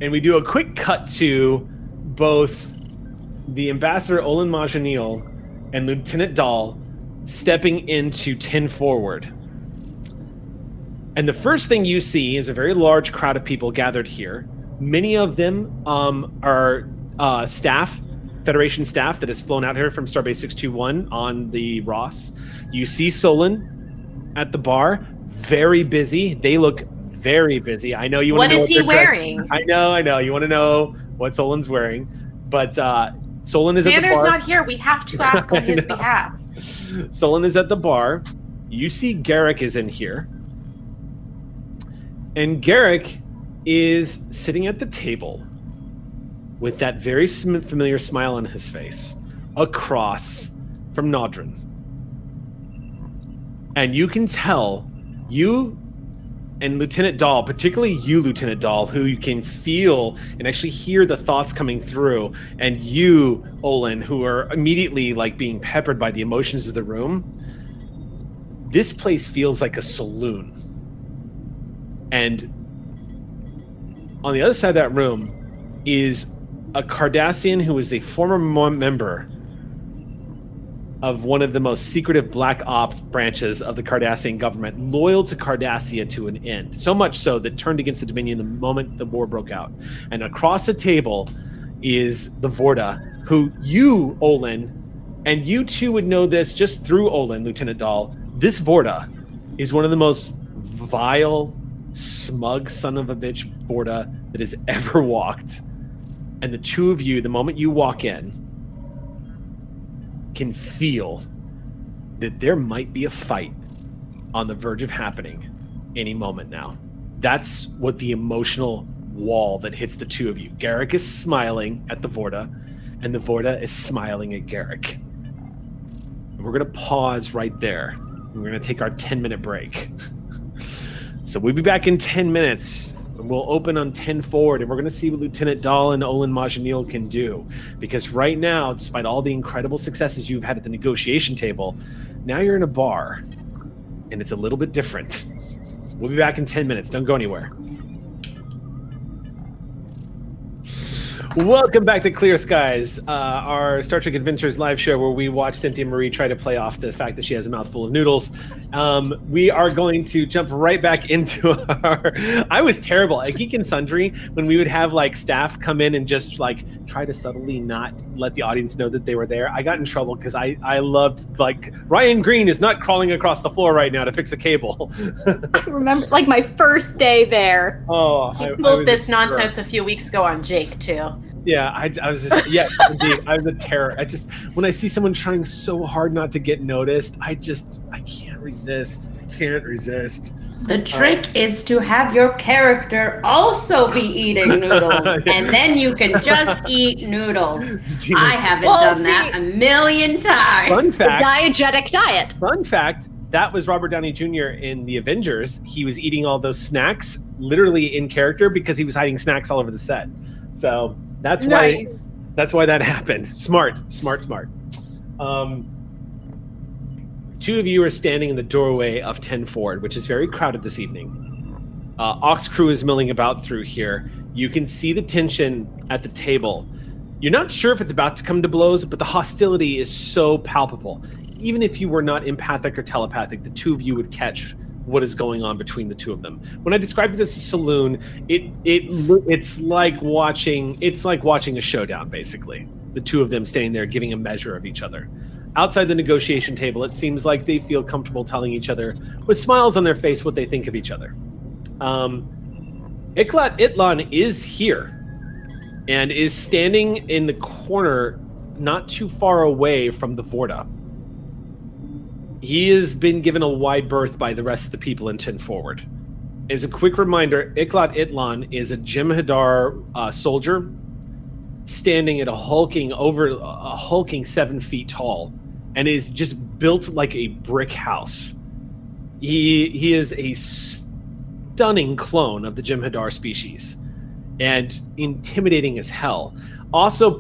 And we do a quick cut to both the Ambassador Olin Majanil and Lieutenant Dahl stepping into 10 forward. And the first thing you see is a very large crowd of people gathered here. Many of them are staff, Federation staff that has flown out here from Starbase 621 on the Ross. You see Solon at the bar, very busy. They look very busy. I know you want to know what is he wearing? I know. You want to know what Solon's wearing, but Solon is at the bar. Xander's not here. We have to ask on his behalf. Solon is at the bar. You see Garrick is in here. And Garrick is sitting at the table with that very familiar smile on his face across from Nodrin. And you can tell you and Lieutenant Dahl, particularly you, Lieutenant Dahl, who you can feel and actually hear the thoughts coming through, and you, Olin, who are immediately like being peppered by the emotions of the room. This place feels like a saloon. And on the other side of that room is a Cardassian who is a former member of one of the most secretive black op branches of the Cardassian government, loyal to Cardassia to an end. So much so that turned against the Dominion the moment the war broke out. And across the table is the Vorta, who you, Olin, And you two would know this just through Olin, Lieutenant Dahl. This Vorta is one of the most vile, smug son of a bitch Vorta that has ever walked. And the two of you, the moment you walk in, can feel that there might be a fight on the verge of happening any moment now. That's what the emotional wall that hits the two of you. Garrick is smiling at the Vorta, and the Vorta is smiling at Garrick. And we're going to pause right there. We're going to take our 10-minute break. So we'll be back in 10 minutes. And we'll open on 10 forward, and we're going to see what Lieutenant Dahl and Olin Majanil can do. Because right now, despite all the incredible successes you've had at the negotiation table, now you're in a bar, and it's a little bit different. We'll be back in 10 minutes. Don't go anywhere. Welcome back to Clear Skies, our Star Trek Adventures live show where we watch Cynthia Marie try to play off the fact that she has a mouthful of noodles. We are going to jump right back into our... I was terrible at Geek and Sundry when we would have like staff come in and just like try to subtly not let the audience know that they were there. I got in trouble because I loved like Ryan Green is not crawling across the floor right now to fix a cable. I remember like my first day there. Oh, He pulled this nonsense a few weeks ago on Jake too. Yeah, I was just, yeah, indeed, I was a terror. When I see someone trying so hard not to get noticed, I can't resist. The trick is to have your character also be eating noodles, and then you can just eat noodles. I haven't done that a million times. Fun fact. Diegetic diet. Fun fact, that was Robert Downey Jr. in The Avengers. He was eating all those snacks, literally in character, because he was hiding snacks all over the set. So... That's why that happened. Smart. Two of you are standing in the doorway of 10 Forward, which is very crowded this evening. Ox crew is milling about through here. You can see the tension at the table. You're not sure if it's about to come to blows, but the hostility is so palpable. Even if you were not empathic or telepathic, the two of you would catch what is going on between the two of them. When I described it as a saloon, it's like watching a showdown, basically. The two of them standing there giving a measure of each other. Outside the negotiation table, it seems like they feel comfortable telling each other with smiles on their face what they think of each other. Iklat Itlan is here and is standing in the corner not too far away from the Vorta. He has been given a wide berth by the rest of the people in 10 Forward. As a quick reminder, Iklat Itlan is a Jem'Hadar soldier standing at a hulking 7 feet tall and is just built like a brick house. He is a stunning clone of the Jem'Hadar species and intimidating as hell. Also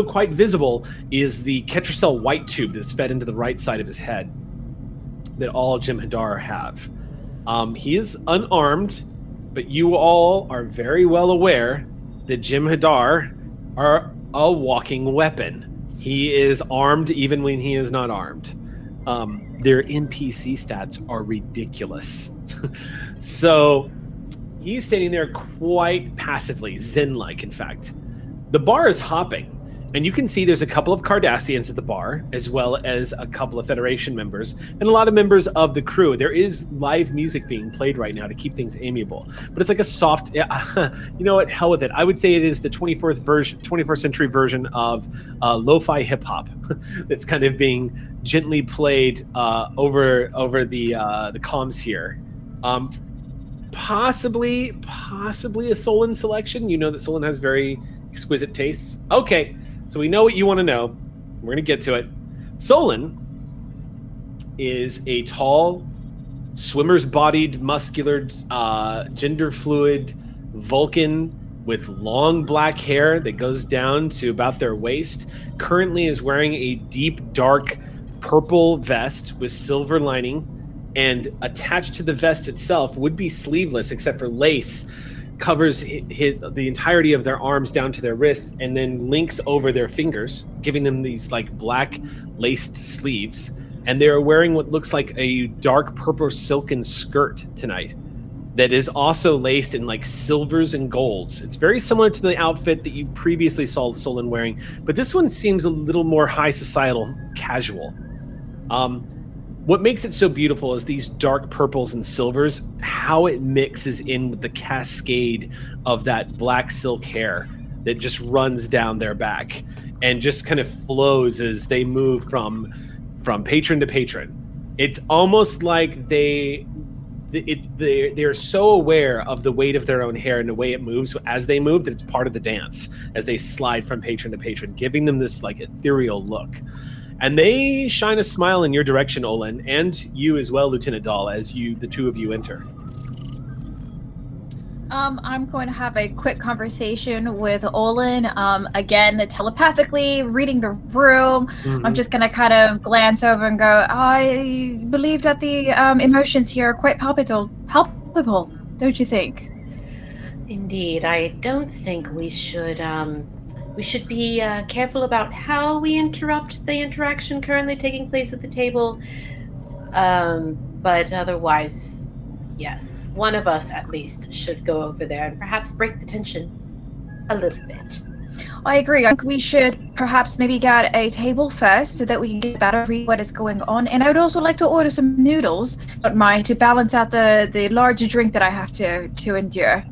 quite visible is the Ketracel white tube that's fed into the right side of his head that all Jem'Hadar have. He is unarmed, but you all are very well aware that Jem'Hadar are a walking weapon. He is armed even when he is not armed. Their NPC stats are ridiculous. So he's standing there quite passively, zen-like in fact. The bar is hopping. And you can see there's a couple of Cardassians at the bar, as well as a couple of Federation members, and a lot of members of the crew. There is live music being played right now to keep things amiable. But it's like a soft, you know what, hell with it. I would say it is the 21st century version of lo-fi hip-hop that's kind of being gently played over the comms here. Possibly a Solon selection. You know that Solon has very exquisite tastes. Okay. So we know what you want to know. We're going to get to it. Solon is a tall, swimmer's-bodied, muscular, gender-fluid Vulcan with long black hair that goes down to about their waist. Currently is wearing a deep, dark purple vest with silver lining, and attached to the vest itself would be sleeveless except for lace. Covers the entirety of their arms down to their wrists and then links over their fingers, giving them these like black laced sleeves. And they're wearing what looks like a dark purple silken skirt tonight. that is also laced in like silvers and golds. It's very similar to the outfit that you previously saw Solon wearing, but this one seems a little more high societal casual. What makes it so beautiful is these dark purples and silvers, how it mixes in with the cascade of that black silk hair that just runs down their back and just kind of flows as they move from patron to patron. It's almost like they're so aware of the weight of their own hair and the way it moves as they move that it's part of the dance as they slide from patron to patron, giving them this like ethereal look. And they shine a smile in your direction, Olin, and you as well, Lieutenant Dahl, as the two of you enter. I'm going to have a quick conversation with Olin. Again, telepathically, reading the room. Mm-hmm. I'm just going to kind of glance over and go, I believe that the emotions here are quite palpable, don't you think? Indeed. I don't think we should be careful about how we interrupt the interaction currently taking place at the table. But otherwise, yes, one of us at least should go over there and perhaps break the tension a little bit. I agree. I think we should perhaps maybe get a table first so that we can get a better read what is going on. And I would also like to order some noodles, don't mind, to balance out the large drink that I have to endure.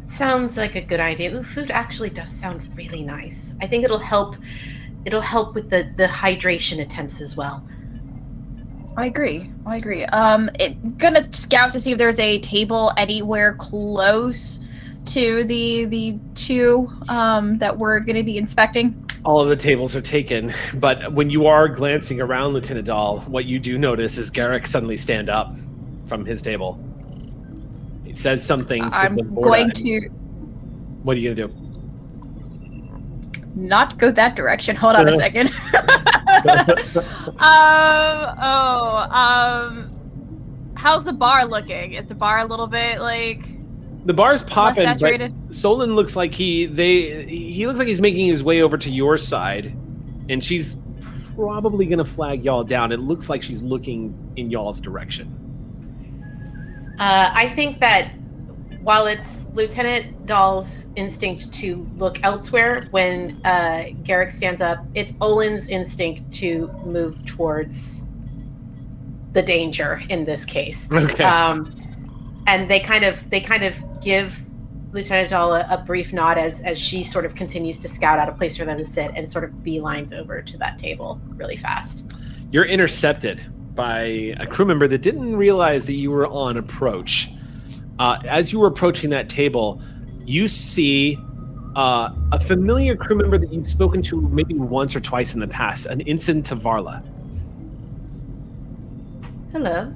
Sounds like a good idea. Ooh, food actually does sound really nice. I think it'll help with the hydration attempts as well. I agree. Gonna scout to see if there's a table anywhere close to the two that we're gonna be inspecting. All of the tables are taken, but when you are glancing around, Lieutenant Dahl, what you do notice is Garrick suddenly stand up from his table. He says something to I'm Vorta. going to... What are you gonna do? Not go that direction. Hold on a second. How's the bar looking? Is the bar a little bit like the bar's popping? Saturated? But Solon looks like he looks like he's making his way over to your side, and she's probably gonna flag y'all down. It looks like she's looking in y'all's direction. I think that while it's Lieutenant Dahl's instinct to look elsewhere when Garrick stands up, it's Olin's instinct to move towards the danger in this case. Okay. And they kind of give Lieutenant Dahl a brief nod as she sort of continues to scout out a place for them to sit and sort of beelines over to that table really fast. You're intercepted by a crew member that didn't realize that you were on approach. As you were approaching that table, you see a familiar crew member that you've spoken to maybe once or twice in the past, an Ensign Tavarla. Hello.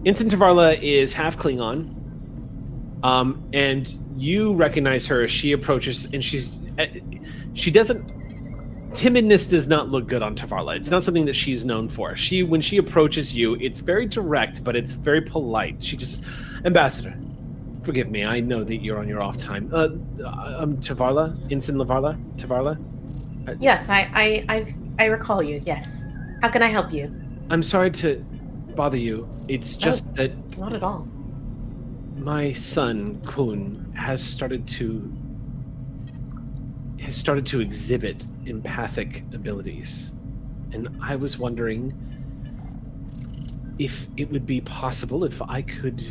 Ensign Tavarla is half Klingon, and you recognize her as she approaches, and she doesn't. Timidness does not look good on Tavarla. It's not something that she's known for. When she approaches you, it's very direct, but it's very polite. She just, Ambassador, forgive me. I know that you're on your off time. Tavarla, Ensign Tavarla. Yes, I recall you. Yes. How can I help you? I'm sorry to bother you. It's just that not at all. My son Kuhn has started to exhibit empathic abilities, and I was wondering if it would be possible if I could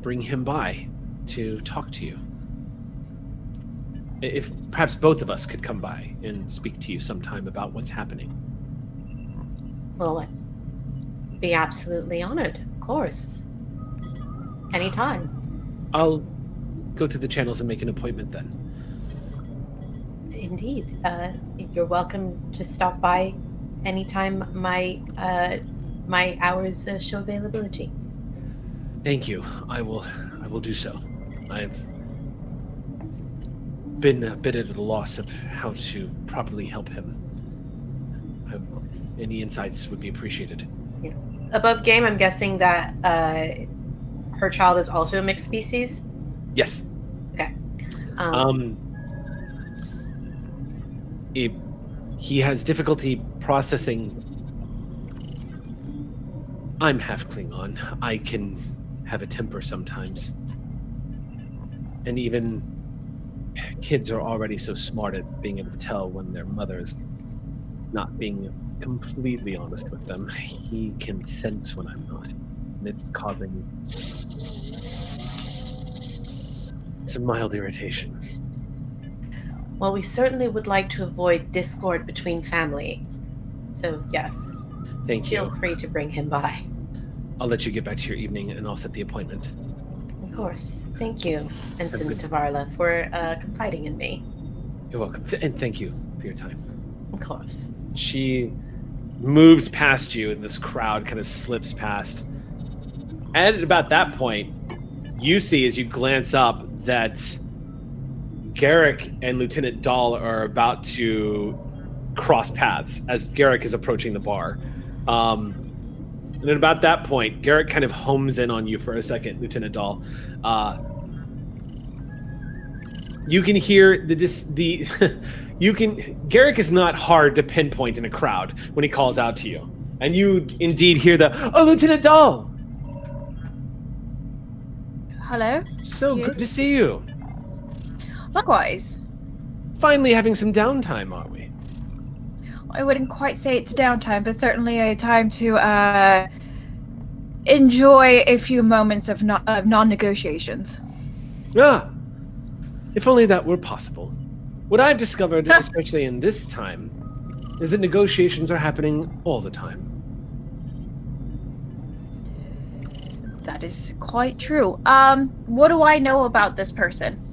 bring him by to talk to you. If perhaps both of us could come by and speak to you sometime about what's happening. Well, I'd be absolutely honored, of course. Anytime. I'll go through the channels and make an appointment then. Indeed. You're welcome to stop by anytime my hours show availability. Thank you. I will do so. I've been a bit at a loss of how to properly help him. Any insights would be appreciated. Yeah. Above game, I'm guessing that her child is also a mixed species? Yes. Okay. He has difficulty processing. I'm half Klingon. I can have a temper sometimes. And even kids are already so smart at being able to tell when their mother is not being completely honest with them. He can sense when I'm not. And it's causing some mild irritation. Well, we certainly would like to avoid discord between families. So, yes. Thank you. Feel free to bring him by. I'll let you get back to your evening, and I'll set the appointment. Of course. Thank you, Ensign Tavarla, for confiding in me. You're welcome. And thank you for your time. Of course. She moves past you, and this crowd kind of slips past. And at about that point, you see as you glance up that Garrick and Lieutenant Dahl are about to cross paths as Garrick is approaching the bar. And at about that point, Garrick kind of homes in on you for a second, Lieutenant Dahl. You can hear Garrick is not hard to pinpoint in a crowd when he calls out to you. And you indeed hear "Oh, Lieutenant Dahl! Hello? So good to see you. Likewise. Finally having some downtime, are we? I wouldn't quite say it's downtime, but certainly a time to enjoy a few moments of non-negotiations. Ah, if only that were possible. What I've discovered, especially in this time, is that negotiations are happening all the time. That is quite true. What do I know about this person?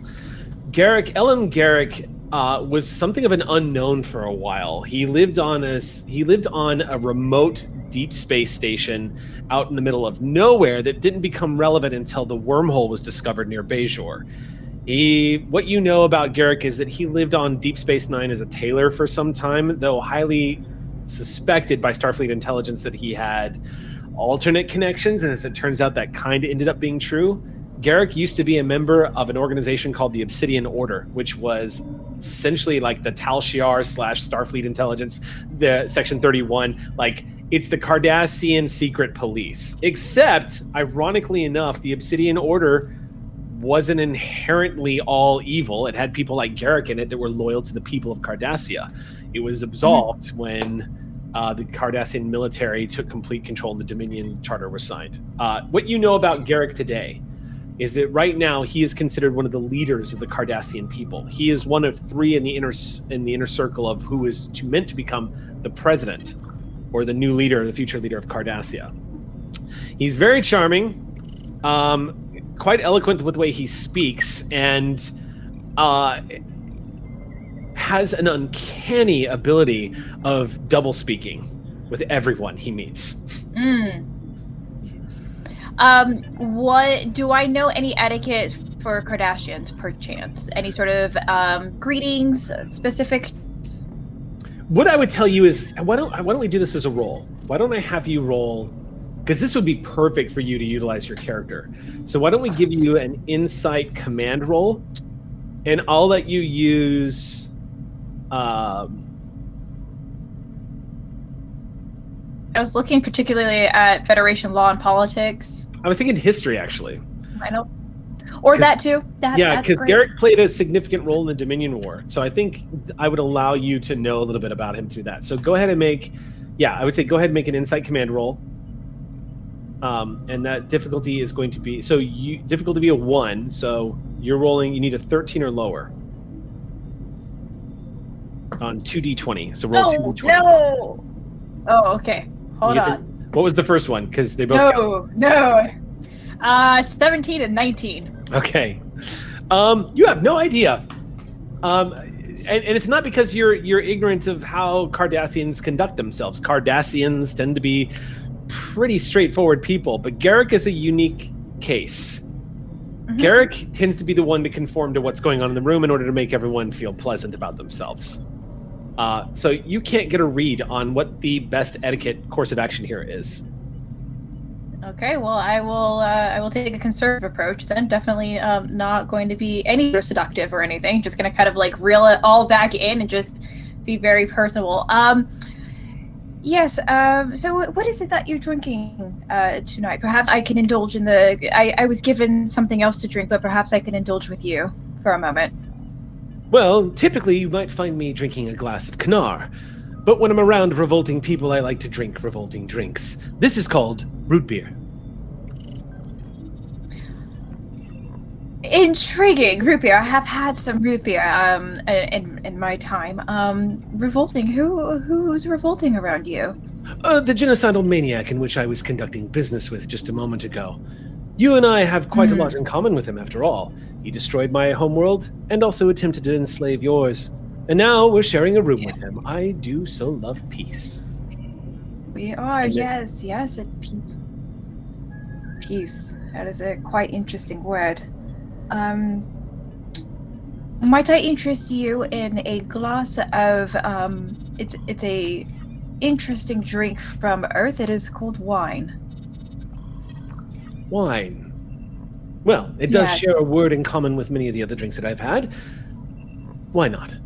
Ellen Garrick was something of an unknown for a while. He lived on a remote deep space station out in the middle of nowhere that didn't become relevant until the wormhole was discovered near Bajor. What you know about Garrick is that he lived on Deep Space Nine as a tailor for some time, though highly suspected by Starfleet intelligence that he had alternate connections, and as it turns out, that kind of ended up being true. Garrick used to be a member of an organization called the Obsidian Order, which was essentially like the Tal Shiar / Starfleet intelligence, the Section 31. Like, it's the Cardassian secret police. Except, ironically enough, the Obsidian Order wasn't inherently all evil. It had people like Garrick in it that were loyal to the people of Cardassia. It was absolved when the Cardassian military took complete control and the Dominion Charter was signed. What you know about Garrick today is that right now he is considered one of the leaders of the Cardassian people. He is one of three in the inner circle of who is meant to become the president or the new leader, the future leader of Cardassia. He's very charming, quite eloquent with the way he speaks, and has an uncanny ability of double speaking with everyone he meets. What do I know? Any etiquette for Cardassians, perchance? Any sort of greetings, specific? What I would tell you is, why don't we do this as a roll? Why don't I have you roll? Because this would be perfect for you to utilize your character. So why don't we give you an insight command roll, and I'll let you use. I was looking particularly at Federation law and politics. I was thinking history, actually. I know. Or that too. Yeah, because Garrick played a significant role in the Dominion War. So I think I would allow you to know a little bit about him through that. So go ahead and make an insight command roll. And that difficulty is going to be, difficulty a 1. So you're rolling, you need a 13 or lower. On 2d20. So roll 2d20. No! Oh, okay. Hold on. What was the first one? Because they both No. 17 and 19. Okay. You have no idea. And it's not because you're ignorant of how Cardassians conduct themselves. Cardassians tend to be pretty straightforward people, but Garrick is a unique case. Mm-hmm. Garrick tends to be the one to conform to what's going on in the room in order to make everyone feel pleasant about themselves. So you can't get a read on what the best etiquette course of action here is. Okay, well, I will take a conservative approach then. Definitely not going to be any seductive or anything. Just going to kind of like reel it all back in and just be very personable. Yes, so what is it that you're drinking tonight? Perhaps I can indulge in the... I was given something else to drink, but perhaps I can indulge with you for a moment. Well, typically you might find me drinking a glass of Kanar, but when I'm around revolting people, I like to drink revolting drinks. This is called root beer. Intriguing. Root beer. I have had some root beer in my time. Revolting. Who's revolting around you? The genocidal maniac in which I was conducting business with just a moment ago. You and I have quite a lot in common with him, after all. He destroyed my homeworld and also attempted to enslave yours. And now we're sharing a room with him. I do so love peace. We are, yes, peace. Peace. That is a quite interesting word. Might I interest you in a glass of it's a interesting drink from Earth. It is called wine. Wine. Well, it does share a word in common with many of the other drinks that I've had. Why not?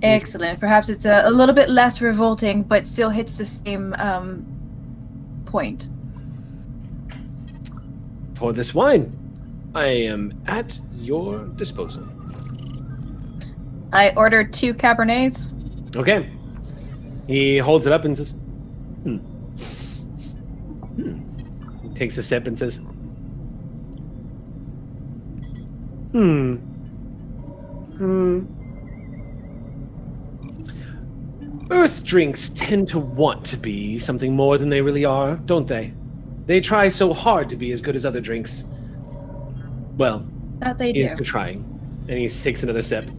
Excellent. Perhaps it's a little bit less revolting, but still hits the same point. For this wine, I am at your disposal. I ordered 2 Cabernets. Okay. He holds it up and says, He takes a sip and says, Earth drinks tend to want to be something more than they really are, don't they? They try so hard to be as good as other drinks. Well, That they do. here's to trying. And he takes another sip.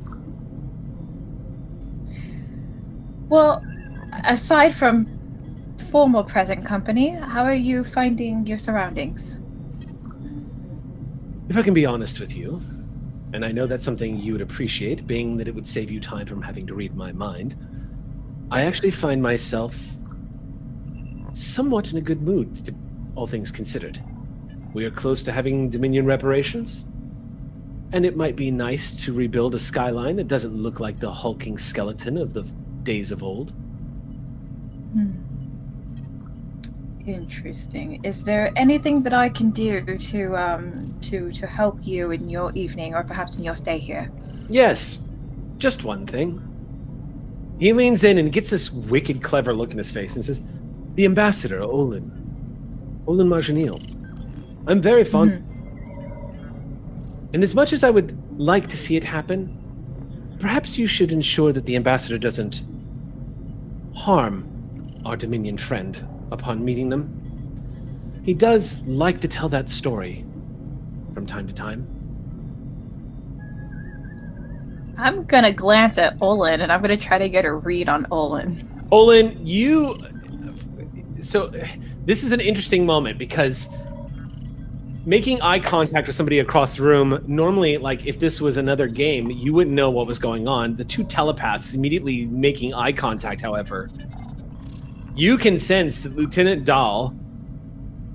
Well, aside from formal present company, how are you finding your surroundings? If I can be honest with you, and I know that's something you would appreciate, being that it would save you time from having to read my mind, I actually find myself somewhat in a good mood, all things considered. We are close to having Dominion reparations, and it might be nice to rebuild a skyline that doesn't look like the hulking skeleton of the days of old. Interesting. Is there anything that I can do to help you in your evening, or perhaps in your stay here? Yes, just one thing. He leans in and gets this wicked clever look in his face and says, "The ambassador, Olin Marjanil. I'm very fond. And as much as I would like to see it happen, perhaps you should ensure that the ambassador doesn't harm our Dominion friend upon meeting them. He does like to tell that story from time to time." I'm gonna glance at Olin, and I'm gonna try to get a read on Olin. Olin, so this is an interesting moment because making eye contact with somebody across the room, normally, like, if this was another game, you wouldn't know what was going on. The two telepaths immediately making eye contact, however, you can sense that Lieutenant Dahl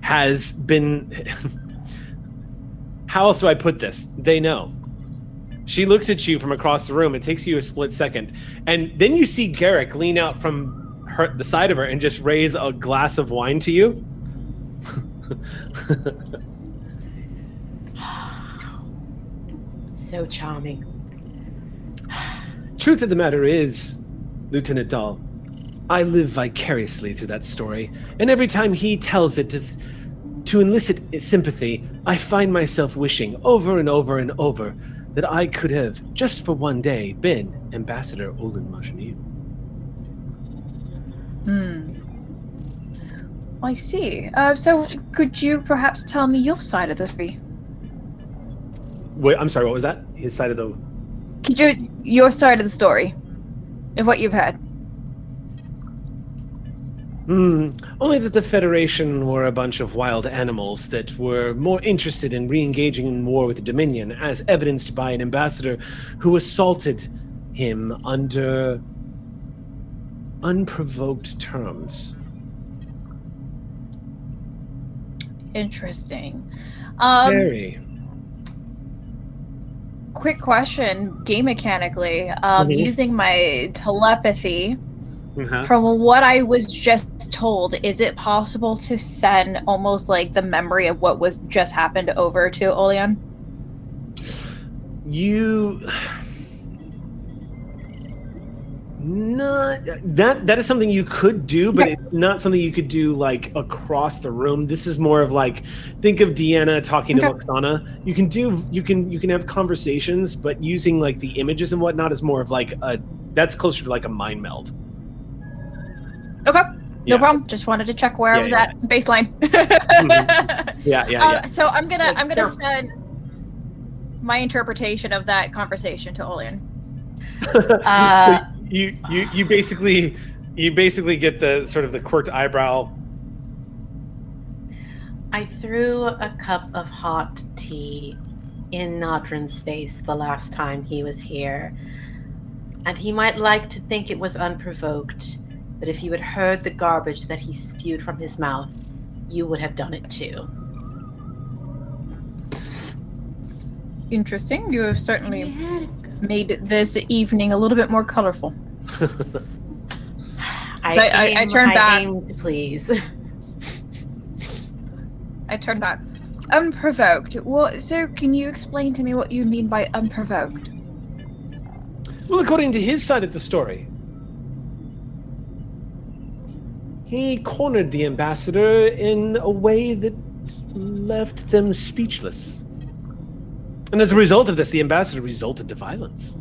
has been... How else do I put this? They know. She looks at you from across the room. It takes you a split second. And then you see Garrick lean out from the side of her and just raise a glass of wine to you. So charming. Truth of the matter is, Lieutenant Dahl, I live vicariously through that story, and every time he tells it to elicit sympathy, I find myself wishing over and over and over that I could have, just for one day, been Ambassador Olin Marjanil. I see. So could you perhaps tell me your side of the story? Wait, I'm sorry, what was that? His side of the... Could your side of the story of what you've had? Only that the Federation were a bunch of wild animals that were more interested in re-engaging in war with the Dominion, as evidenced by an ambassador who assaulted him under unprovoked terms. Interesting. Very. Quick question, game mechanically. Using my telepathy, From what I was just told, is it possible to send almost like the memory of what was just happened over to Olean? That is something you could do, but it's not something you could do like across the room. This is more of like, think of Deanna talking to Moxana. You can have conversations, but using like the images and whatnot is more of like that's closer to like a mind meld. Okay, no problem. Just wanted to check where I was at baseline. So I'm gonna send my interpretation of that conversation to Olean. You basically get the sort of the quirked eyebrow. I threw a cup of hot tea in Nadrin's face the last time he was here, and he might like to think it was unprovoked, but if you had heard the garbage that he spewed from his mouth, you would have done it too. Interesting. You have certainly made this evening a little bit more colorful. I turned back. Please. I turned back. Unprovoked. So can you explain to me what you mean by unprovoked? Well, according to his side of the story, he cornered the ambassador in a way that left them speechless. And as a result of this, the ambassador resorted to violence.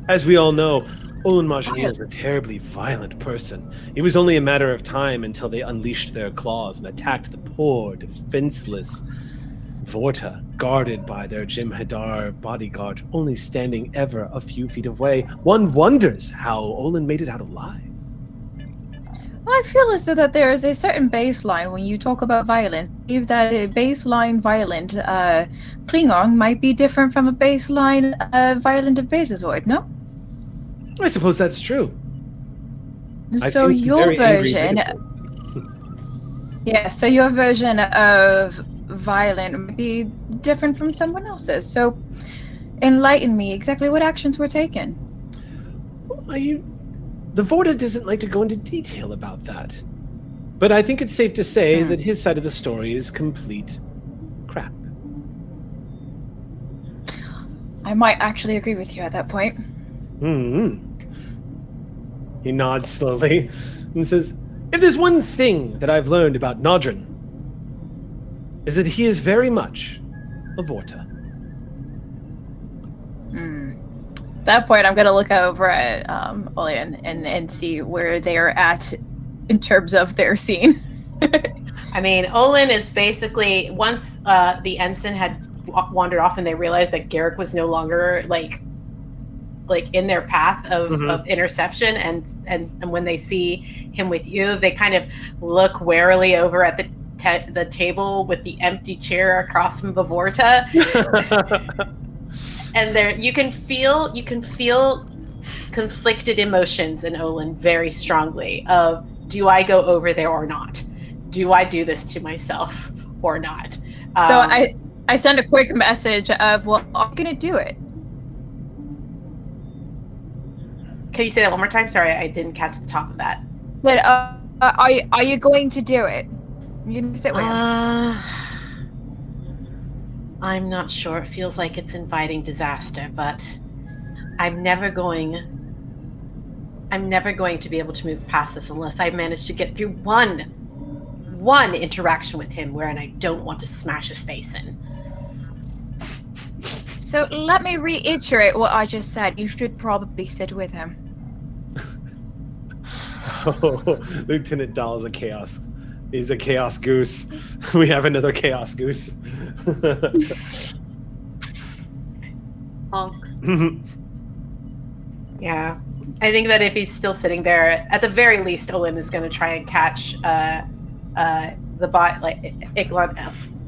As we all know, Olin Majaniel is a terribly violent person. It was only a matter of time until they unleashed their claws and attacked the poor, defenseless Vorta, guarded by their Jem'Hadar bodyguard, only standing ever a few feet away. One wonders how Olin made it out alive. I feel as though that there is a certain baseline when you talk about violence. I believe that a baseline violent Klingon might be different from a baseline violent Basozoid, no? I suppose that's true. So your version... so your version of violent might be different from someone else's. So enlighten me, exactly what actions were taken? The Vorta doesn't like to go into detail about that. But I think it's safe to say that his side of the story is complete crap. I might actually agree with you at that point. He nods slowly and says, if there's one thing that I've learned about Nadrin, is that he is very much a Vorta. At that point, I'm going to look over at Olean and see where they're at in terms of their scene. I mean, Olin is basically, once the ensign had wandered off and they realized that Garrick was no longer like in their path of interception, and when they see him with you, they kind of look warily over at the table with the empty chair across from the Vorta. And there you can feel conflicted emotions in Olin very strongly of, do I go over there or not? Do I do this to myself or not? So I send a quick message of, well, I'm going to do it. Can you say that one more time? Sorry, I didn't catch the top of that. But are you going to do it? You can sit with him. I'm not sure. It feels like it's inviting disaster, but I'm never going to be able to move past this unless I manage to get through one interaction with him wherein I don't want to smash his face in. So let me reiterate what I just said. You should probably sit with him. Lieutenant Dahl is a chaos. He's a chaos goose. We have another chaos goose. Honk. Yeah. I think that if he's still sitting there, at the very least, Olin is going to try and catch the bot, like Iglon.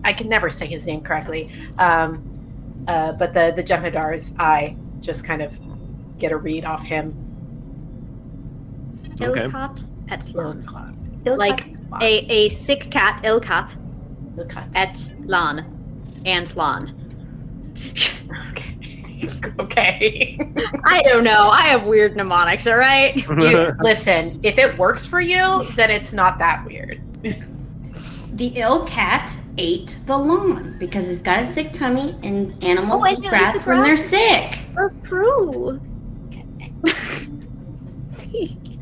I can never say his name correctly. But the Jem'Hadar's eye, just kind of get a read off him. Okay. Ilkat et Lan. Like a sick cat, Ilkat et Lan. And Lan. Okay. Okay. I don't know. I have weird mnemonics, all right? Listen, if it works for you, then it's not that weird. The ill cat ate the lawn because he's got a sick tummy and animals I eat know, grass eat the when they're grass. sick. That's true.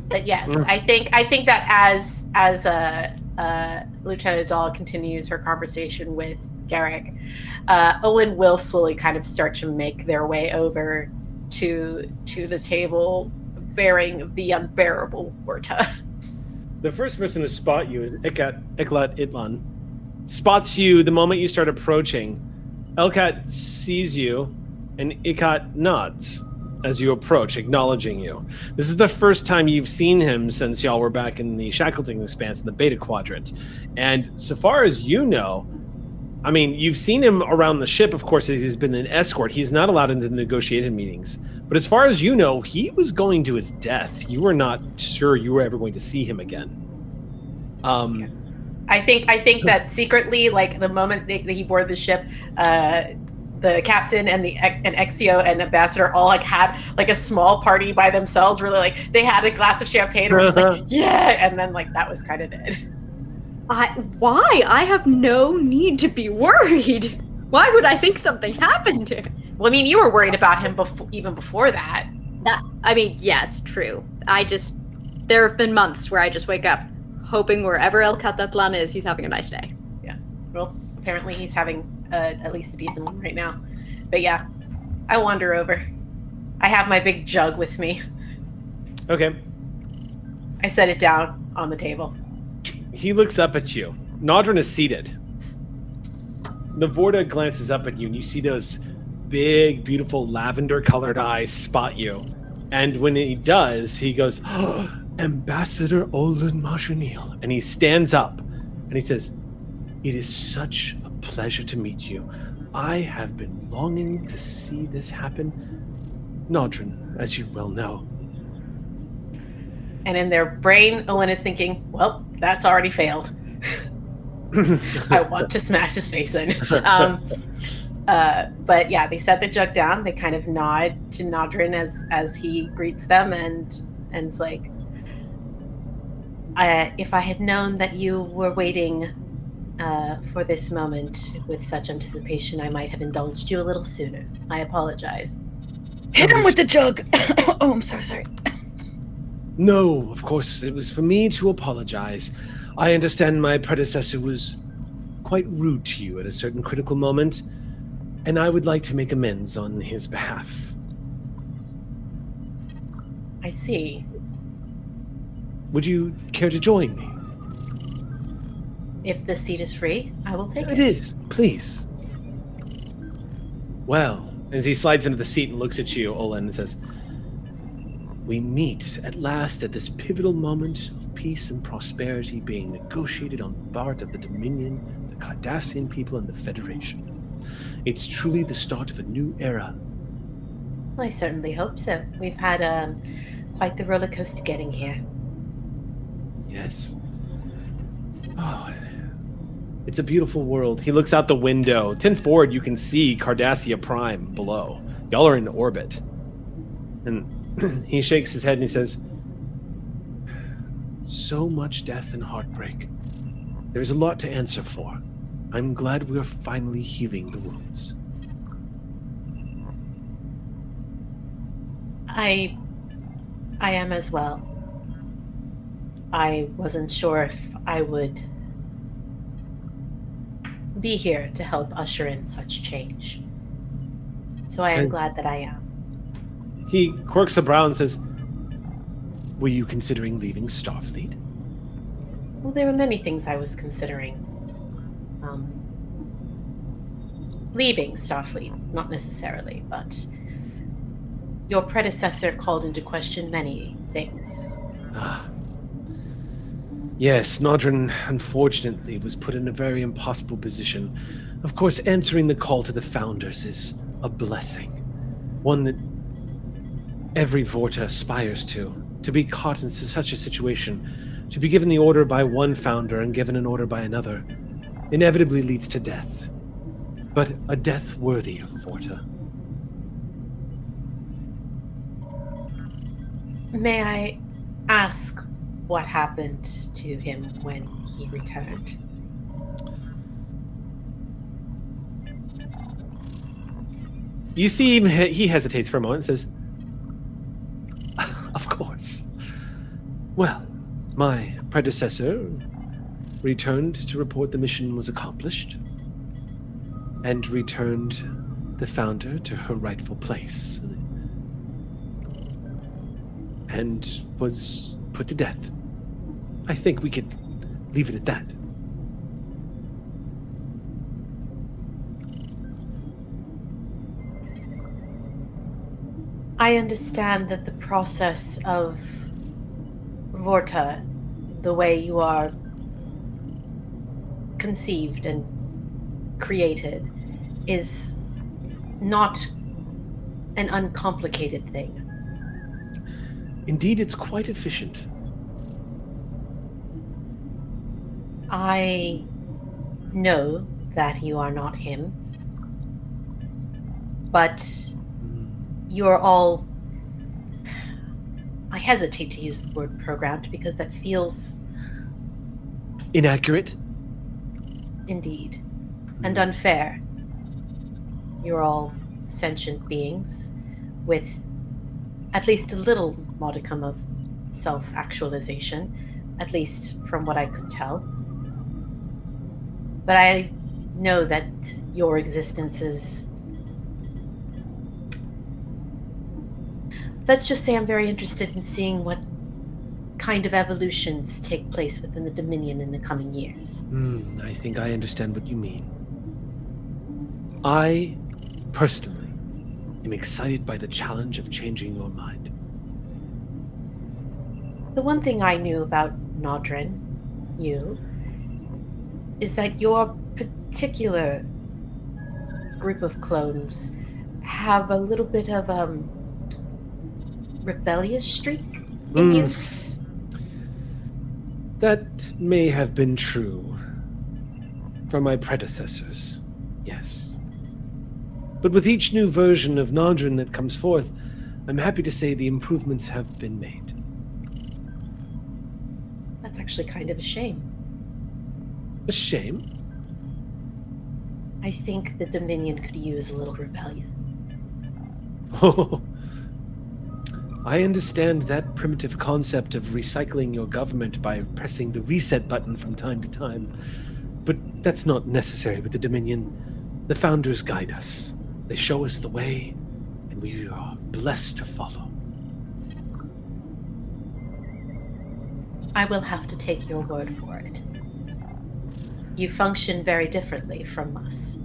But yes, I think that as Lieutenant Dahl continues her conversation with Garrick, Owen will slowly kind of start to make their way over to the table, bearing the unbearable Vorta. The first person to spot you is Iklat Itlan. Spots you the moment you start approaching. Elkat sees you, and Ikat nods as you approach, acknowledging you. This is the first time you've seen him since y'all were back in the Shackleton Expanse in the Beta Quadrant. And so far as you know, I mean, you've seen him around the ship, of course, he's been an escort. He's not allowed into the negotiated meetings. But as far as you know, he was going to his death. You were not sure you were ever going to see him again. I think that secretly, like the moment that he boarded the ship, the captain and Exio and Ambassador all like had like a small party by themselves. Really, like they had a glass of champagne and were just like, yeah, and then like that was kind of it. Why? I have no need to be worried. Why would I think something happened to him? Well, I mean, you were worried about him even before that. I mean, yes, true. There have been months where I just wake up hoping wherever El Catatlan is, he's having a nice day. Yeah. Well, apparently he's having at least a decent one right now. But yeah, I wander over. I have my big jug with me. Okay. I set it down on the table. He looks up at you. Nodrin is seated. The Vorta glances up at you, and you see those big, beautiful lavender-colored eyes spot you. And when he does, he goes, oh, Ambassador Olin Marchanil. And he stands up, and he says, it is such a pleasure to meet you. I have been longing to see this happen. Nodrin, as you well know. And in their brain, Olin is thinking, well, that's already failed. I want to smash his face in. But yeah, they set the jug down. They kind of nod to Nodrin as he greets them and it's like, if I had known that you were waiting for this moment with such anticipation, I might have indulged you a little sooner. I apologize. Hit him with the jug. Oh, I'm sorry. No, of course, it was for me to apologize. I understand my predecessor was quite rude to you at a certain critical moment, and I would like to make amends on his behalf. I see. Would you care to join me? If the seat is free, I will take it. It is, please. Well, as he slides into the seat and looks at you, Olin, and says, we meet at last at this pivotal moment of peace and prosperity being negotiated on the part of the Dominion, the Cardassian people, and the Federation. It's truly the start of a new era. Well, I certainly hope so. We've had quite the roller coaster getting here. Yes. Oh, it's a beautiful world. He looks out the window. 10 forward, you can see Cardassia Prime below. Y'all are in orbit. And he shakes his head and he says, so much death and heartbreak. There's a lot to answer for. I'm glad we're finally healing the wounds. I am as well. I wasn't sure if I would be here to help usher in such change. So I am glad that I am. He quirks a brow and says, were you considering leaving Starfleet? Well, there were many things I was considering. Leaving Starfleet, not necessarily, but your predecessor called into question many things. Yes, Nodrin, unfortunately, was put in a very impossible position. Of course, answering the call to the Founders is a blessing. One that every Vorta aspires to be caught in such a situation, to be given the order by one Founder and given an order by another, inevitably leads to death. But a death worthy of Vorta. May I ask what happened to him when he returned? You see him, he hesitates for a moment and says, of course. Well, my predecessor returned to report the mission was accomplished and returned the founder to her rightful place and was put to death. I think we could leave it at that. I understand that the process of Vorta, the way you are conceived and created, is not an uncomplicated thing. Indeed, it's quite efficient. I know that you are not him, but you're all... I hesitate to use the word programmed because that feels... inaccurate? Indeed. And unfair. You're all sentient beings with at least a little modicum of self-actualization, at least from what I could tell. But I know that your existence is... Let's just say I'm very interested in seeing what kind of evolutions take place within the Dominion in the coming years. I think I understand what you mean. I, personally, am excited by the challenge of changing your mind. The one thing I knew about Nodrin, you, is that your particular group of clones have a little bit of rebellious streak in you. That may have been true for my predecessors, yes. But with each new version of Nodrin that comes forth, I'm happy to say the improvements have been made. That's actually kind of a shame. A shame? I think the Dominion could use a little rebellion. Oh, I understand that primitive concept of recycling your government by pressing the reset button from time to time. But that's not necessary with the Dominion. The founders guide us. They show us the way, and we are blessed to follow. I will have to take your word for it. You function very differently from us.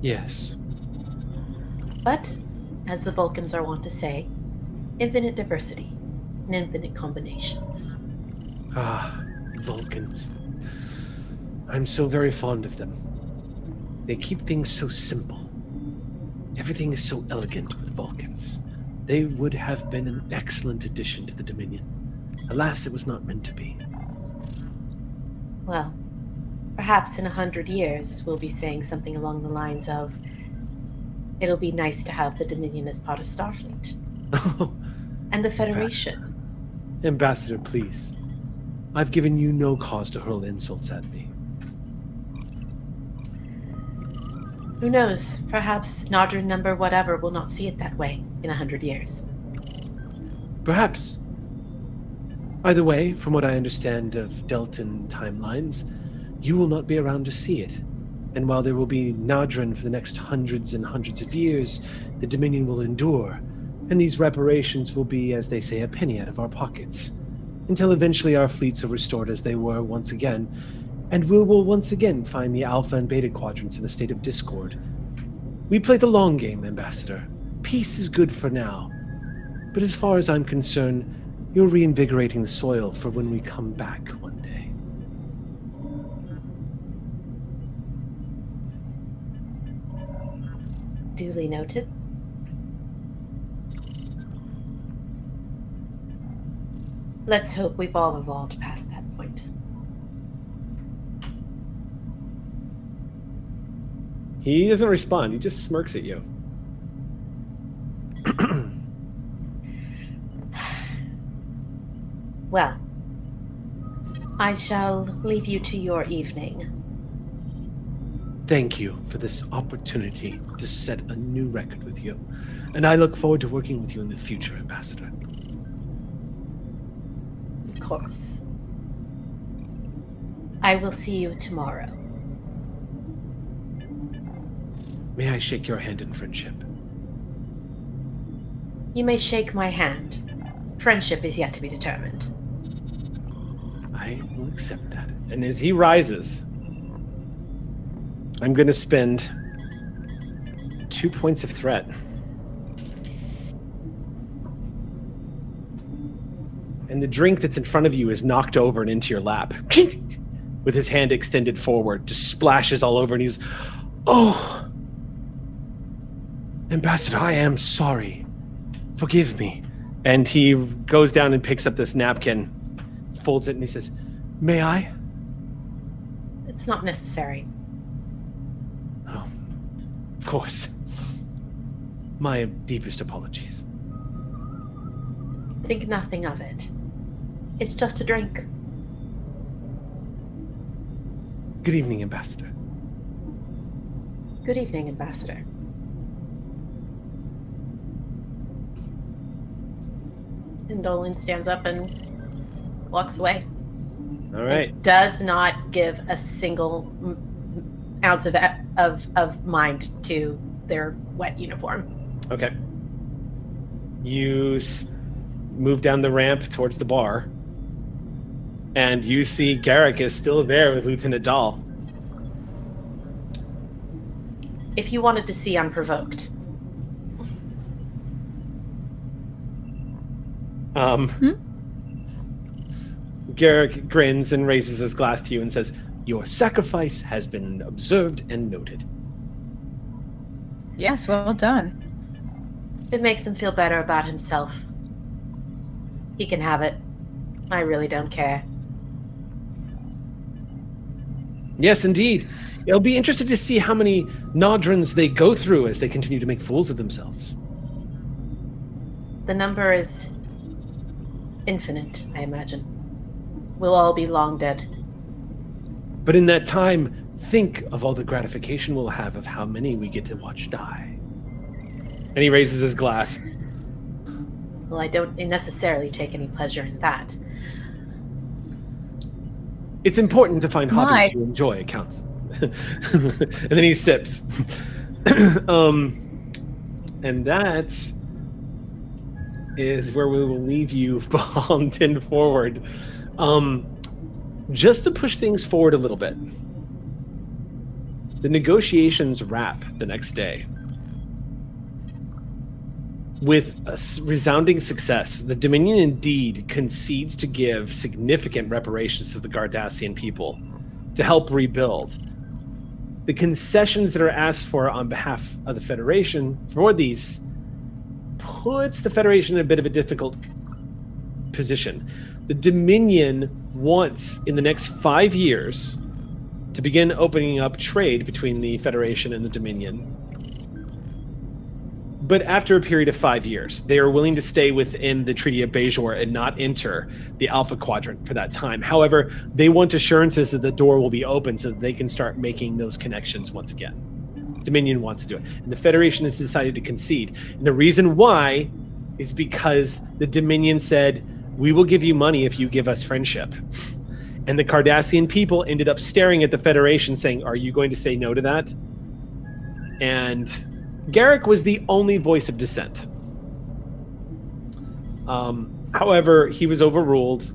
Yes. But, as the Vulcans are wont to say, infinite diversity and infinite combinations. Ah, Vulcans. I'm so very fond of them. They keep things so simple. Everything is so elegant with Vulcans. They would have been an excellent addition to the Dominion. Alas, it was not meant to be. Well, perhaps in 100 years we'll be saying something along the lines of, it'll be nice to have the Dominion as part of Starfleet. And the Federation. Ambassador, please. I've given you no cause to hurl insults at me. Who knows? Perhaps Nodrin number whatever will not see it that way in 100 years. Perhaps. Either way, from what I understand of Deltan timelines, you will not be around to see it. And while there will be Nodrin for the next hundreds and hundreds of years, the Dominion will endure, and these reparations will be, as they say, a penny out of our pockets, until eventually our fleets are restored as they were once again, and we will once again find the Alpha and Beta quadrants in a state of discord. We play the long game, Ambassador. Peace is good for now, but as far as I'm concerned, you're reinvigorating the soil for when we come back one day. Duly noted. Let's hope we've all evolved past that point. He doesn't respond. He just smirks at you. Well, I shall leave you to your evening. Thank you for this opportunity to set a new record with you, and I look forward to working with you in the future, Ambassador. Of course. I will see you tomorrow. May I shake your hand in friendship? You may shake my hand. Friendship is yet to be determined. I will accept that. And as he rises, I'm going to spend 2 points of threat. And the drink that's in front of you is knocked over and into your lap. With his hand extended forward, just splashes all over, and he's, "Oh, Ambassador, I am sorry. Forgive me." And he goes down and picks up this napkin, folds it, and he says, "May I?" It's not necessary. Oh, of course. My deepest apologies. Think nothing of it. It's just a drink. Good evening, Ambassador. Good evening, Ambassador. And Dolan stands up and walks away. All right. It does not give a single ounce of mind to their wet uniform. Okay. You move down the ramp towards the bar, and you see Garrick is still there with Lieutenant Dahl. If you wanted to see unprovoked. Garrick grins and raises his glass to you and says, "Your sacrifice has been observed and noted." Yes, well done. It makes him feel better about himself. He can have it. I really don't care. Yes, indeed. It'll be interesting to see how many Nodrons they go through as they continue to make fools of themselves. The number is infinite, I imagine. We'll all be long dead. But in that time, think of all the gratification we'll have of how many we get to watch die. And he raises his glass. Well, I don't necessarily take any pleasure in that. It's important to find hobbies you enjoy, it counts. And then he sips. And that is where we will leave you bombed and forward. Just to push things forward a little bit. The negotiations wrap the next day. With a resounding success, the Dominion indeed concedes to give significant reparations to the Cardassian people to help rebuild. The concessions that are asked for on behalf of the Federation for these puts the Federation in a bit of a difficult position. The Dominion wants, in the next 5 years, to begin opening up trade between the Federation and the Dominion. But after a period of 5 years, they are willing to stay within the Treaty of Bajor and not enter the Alpha Quadrant for that time. However, they want assurances that the door will be open so that they can start making those connections once again. Dominion wants to do it. And the Federation has decided to concede. And the reason why is because the Dominion said, "We will give you money if you give us friendship." And the Cardassian people ended up staring at the Federation saying, "Are you going to say no to that?" And Garrick was the only voice of dissent. However, he was overruled,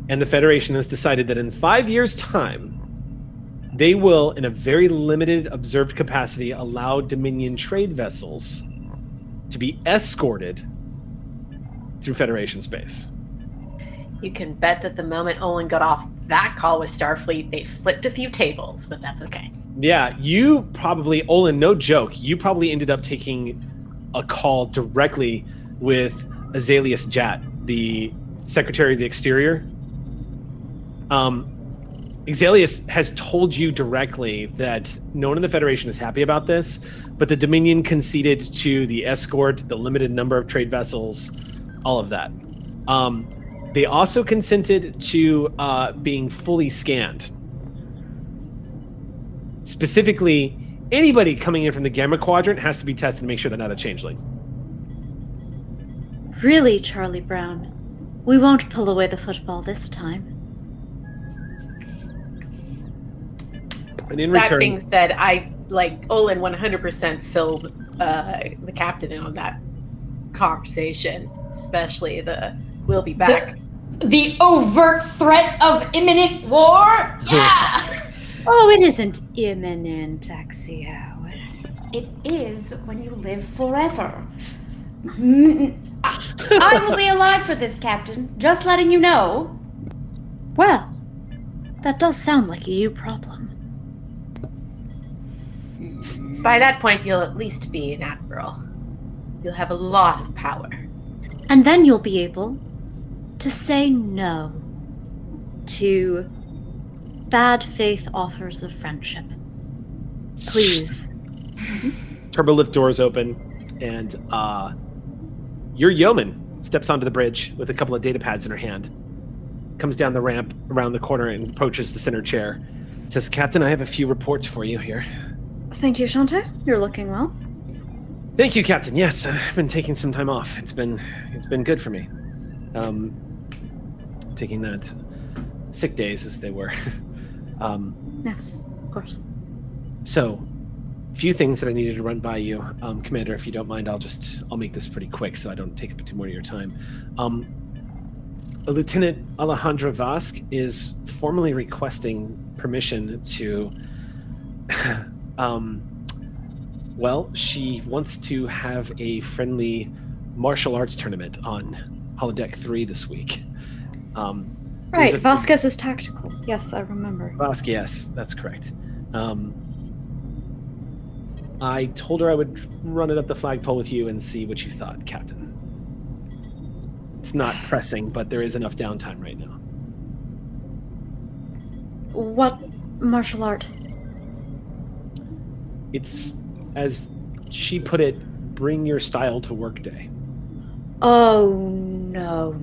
and the Federation has decided that in 5 years' time, they will, in a very limited observed capacity, allow Dominion trade vessels to be escorted through Federation space. You can bet that the moment Olin got off that call with Starfleet, they flipped a few tables, but that's okay. Yeah, you probably, Olin, no joke, you probably ended up taking a call directly with Azalius Jat, the Secretary of the Exterior. Azalius has told you directly that no one in the Federation is happy about this, but the Dominion conceded to the escort, the limited number of trade vessels, all of that. They also consented to being fully scanned. Specifically, anybody coming in from the Gamma Quadrant has to be tested to make sure they're not a changeling. Really, Charlie Brown? We won't pull away the football this time. And in That return, being said, Olin 100% filled the captain in on that conversation, especially the "we'll be back." The overt threat of imminent war? Yeah! Oh, it isn't imminent, Axio. It is when you live forever. I will be alive for this, Captain. Just letting you know. Well, that does sound like a you problem. By that point, you'll at least be an admiral. You'll have a lot of power. And then you'll be able to say no to bad faith offers of friendship. Please. turbolift doors open, and your yeoman steps onto the bridge with a couple of data pads in her hand. Comes down the ramp around the corner and approaches the center chair. Says, "Captain, I have a few reports for you here." Thank you, Shante. You're looking well. Thank you, Captain. Yes, I've been taking some time off. It's been good for me. Taking that sick days as they were. Yes, of course. So, a few things that I needed to run by you, Commander. If you don't mind, I'll make this pretty quick so I don't take up too more of your time. Lieutenant Alejandra Vasque is formally requesting permission to. She wants to have a friendly martial arts tournament on Holodeck 3 this week. Right, Vasquez is tactical. Yes, I remember. Vasquez, yes, that's correct. I told her I would run it up the flagpole with you and see what you thought, Captain. It's not pressing, but there is enough downtime right now. What martial art? It's, as she put it, bring your style to work day. Oh, no.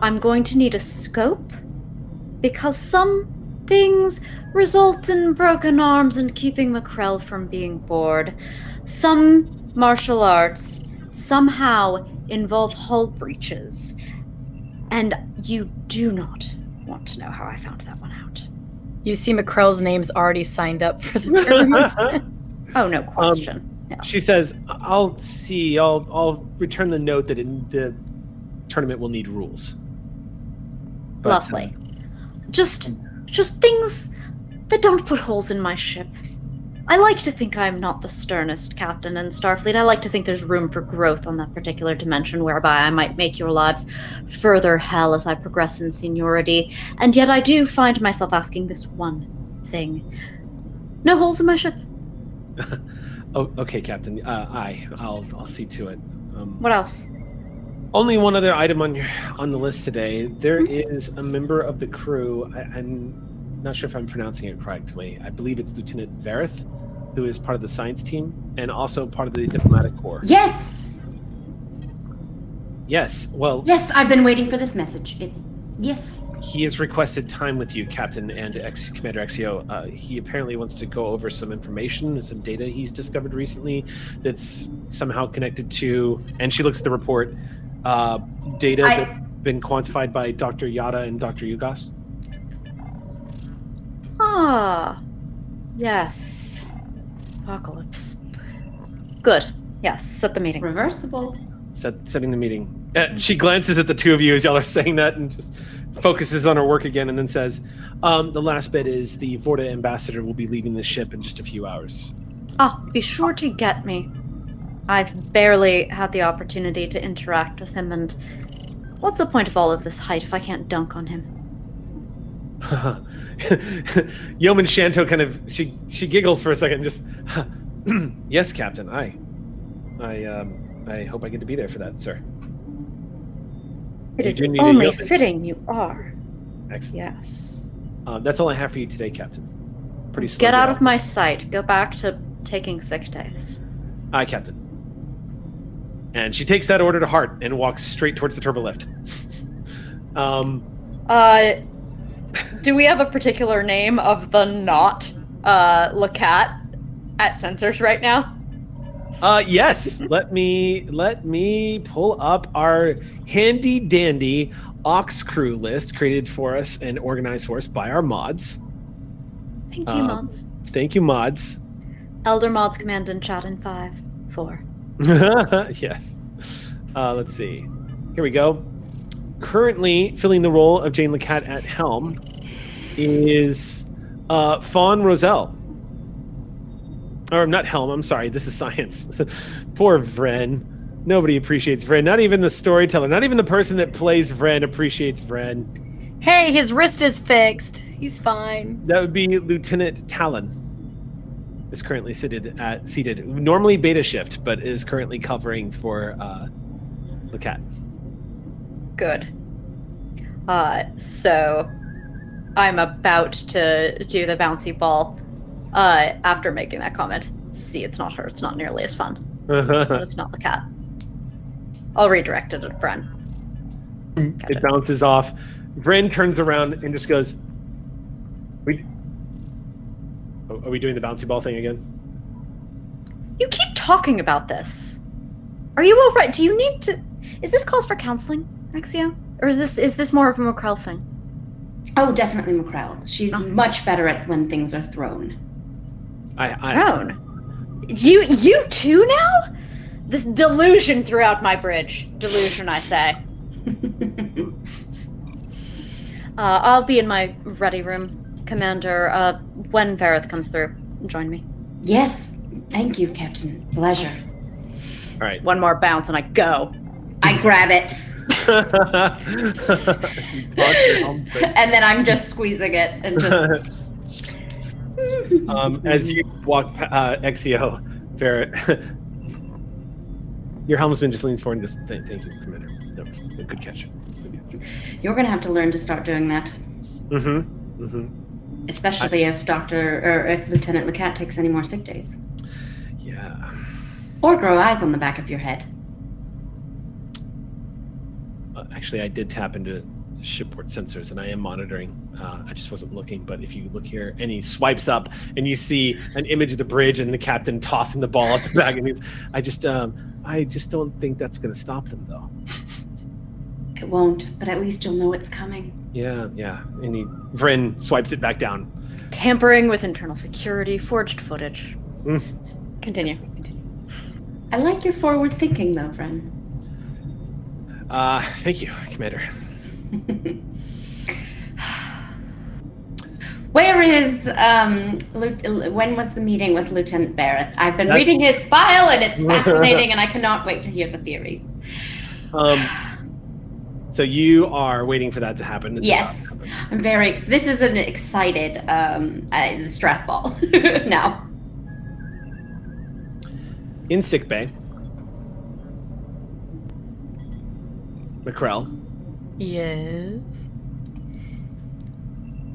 I'm going to need a scope, because some things result in broken arms and keeping Mackrell from being bored. Some martial arts somehow involve hull breaches, and you do not want to know how I found that one out. You see Mackrell's name's already signed up for the tournament. Oh, no question. No. She says, I'll return the note that the tournament will need rules. But, lovely. Just things that don't put holes in my ship. I like to think I'm not the sternest captain in Starfleet. I like to think there's room for growth on that particular dimension, whereby I might make your lives further hell as I progress in seniority. And yet I do find myself asking this one thing. No holes in my ship. Oh, okay, Captain. I'll see to it. What else? Only one other item on the list today. There is a member of the crew. I'm not sure if I'm pronouncing it correctly. I believe it's Lieutenant Verith, who is part of the science team and also part of the diplomatic corps. Yes. Yes. Well. Yes, I've been waiting for this message. Yes. He has requested time with you, Captain and Commander XEO. He apparently wants to go over some information, some data he's discovered recently that's somehow connected to, and she looks at the report, data that's been quantified by Dr. Yada and Dr. Yugas. Ah, yes. Apocalypse. Good. Yes, set the meeting. Reversible. Setting the meeting. She glances at the two of you as y'all are saying that and just focuses on her work again and then says, the last bit is the Vorta ambassador will be leaving the ship in just a few hours. Be sure to get me. I've barely had the opportunity to interact with him, and what's the point of all of this height if I can't dunk on him? Yeoman Shanto kind of, she giggles for a second and just, yes, Captain, I hope I get to be there for that, sir. It is only fitting you are. Excellent. Yes. That's all I have for you today, Captain. Pretty slow. Get out of my sight. Go back to taking sick days. Aye, Captain. And she takes that order to heart and walks straight towards the turbo lift. Do we have a particular name of the not Lacat at sensors right now? Yes. Let me pull up our handy dandy Ox crew list created for us and organized for us by our mods. Thank you, mods. Thank you, mods. Elder mods command in chat in 5, 4. Yes. Let's see. Here we go. Currently filling the role of Jane Lacat at helm is Fawn Roselle. Or not helm, I'm sorry. This is science. Poor Vren. Nobody appreciates Vren. Not even the storyteller. Not even the person that plays Vren appreciates Vren. Hey, his wrist is fixed. He's fine. That would be Lieutenant Talon. Is currently seated. Normally beta shift, but is currently covering for the cat. Good. So I'm about to do the bouncy ball after making that comment. See, it's not her. It's not nearly as fun. But it's not the cat. I'll redirect it at Bren. It bounces off. Vren turns around and just goes, are we doing the bouncy ball thing again? You keep talking about this. Are you all right? Do you need to... Is this calls for counseling, Axia? Or is this more of a Mackrell thing? Oh, definitely Mackrell. She's much better at when things are thrown. Thrown? You too now? This delusion throughout my bridge. Delusion, I say. I'll be in my ready room, Commander, when Vareth comes through. Join me. Yes, thank you, Captain. Pleasure. All right. One more bounce and I go. I grab it. And then I'm just squeezing it and just... As you walk Exio, Vareth, your helmsman just leans forward and just, thank you, Commander. That was a good catch. You're going to have to learn to start doing that. Especially if Lieutenant Lacat takes any more sick days. Yeah. Or grow eyes on the back of your head. Actually, I did tap into shipboard sensors, and I am monitoring. I just wasn't looking, but if you look here, and he swipes up, and you see an image of the bridge and the captain tossing the ball at the back, and I just don't think that's going to stop them, though. It won't, but at least you'll know it's coming. Yeah. And Vren swipes it back down. Tampering with internal security, forged footage. Continue. I like your forward thinking, though, Vren. Thank you, Commander. Where is, when was the meeting with Lieutenant Vareth? I've been reading his file, and it's fascinating, and I cannot wait to hear the theories. So you are waiting for that to happen? Yes. I'm this is an excited stress ball now. In Sickbay, Mackrell. Yes.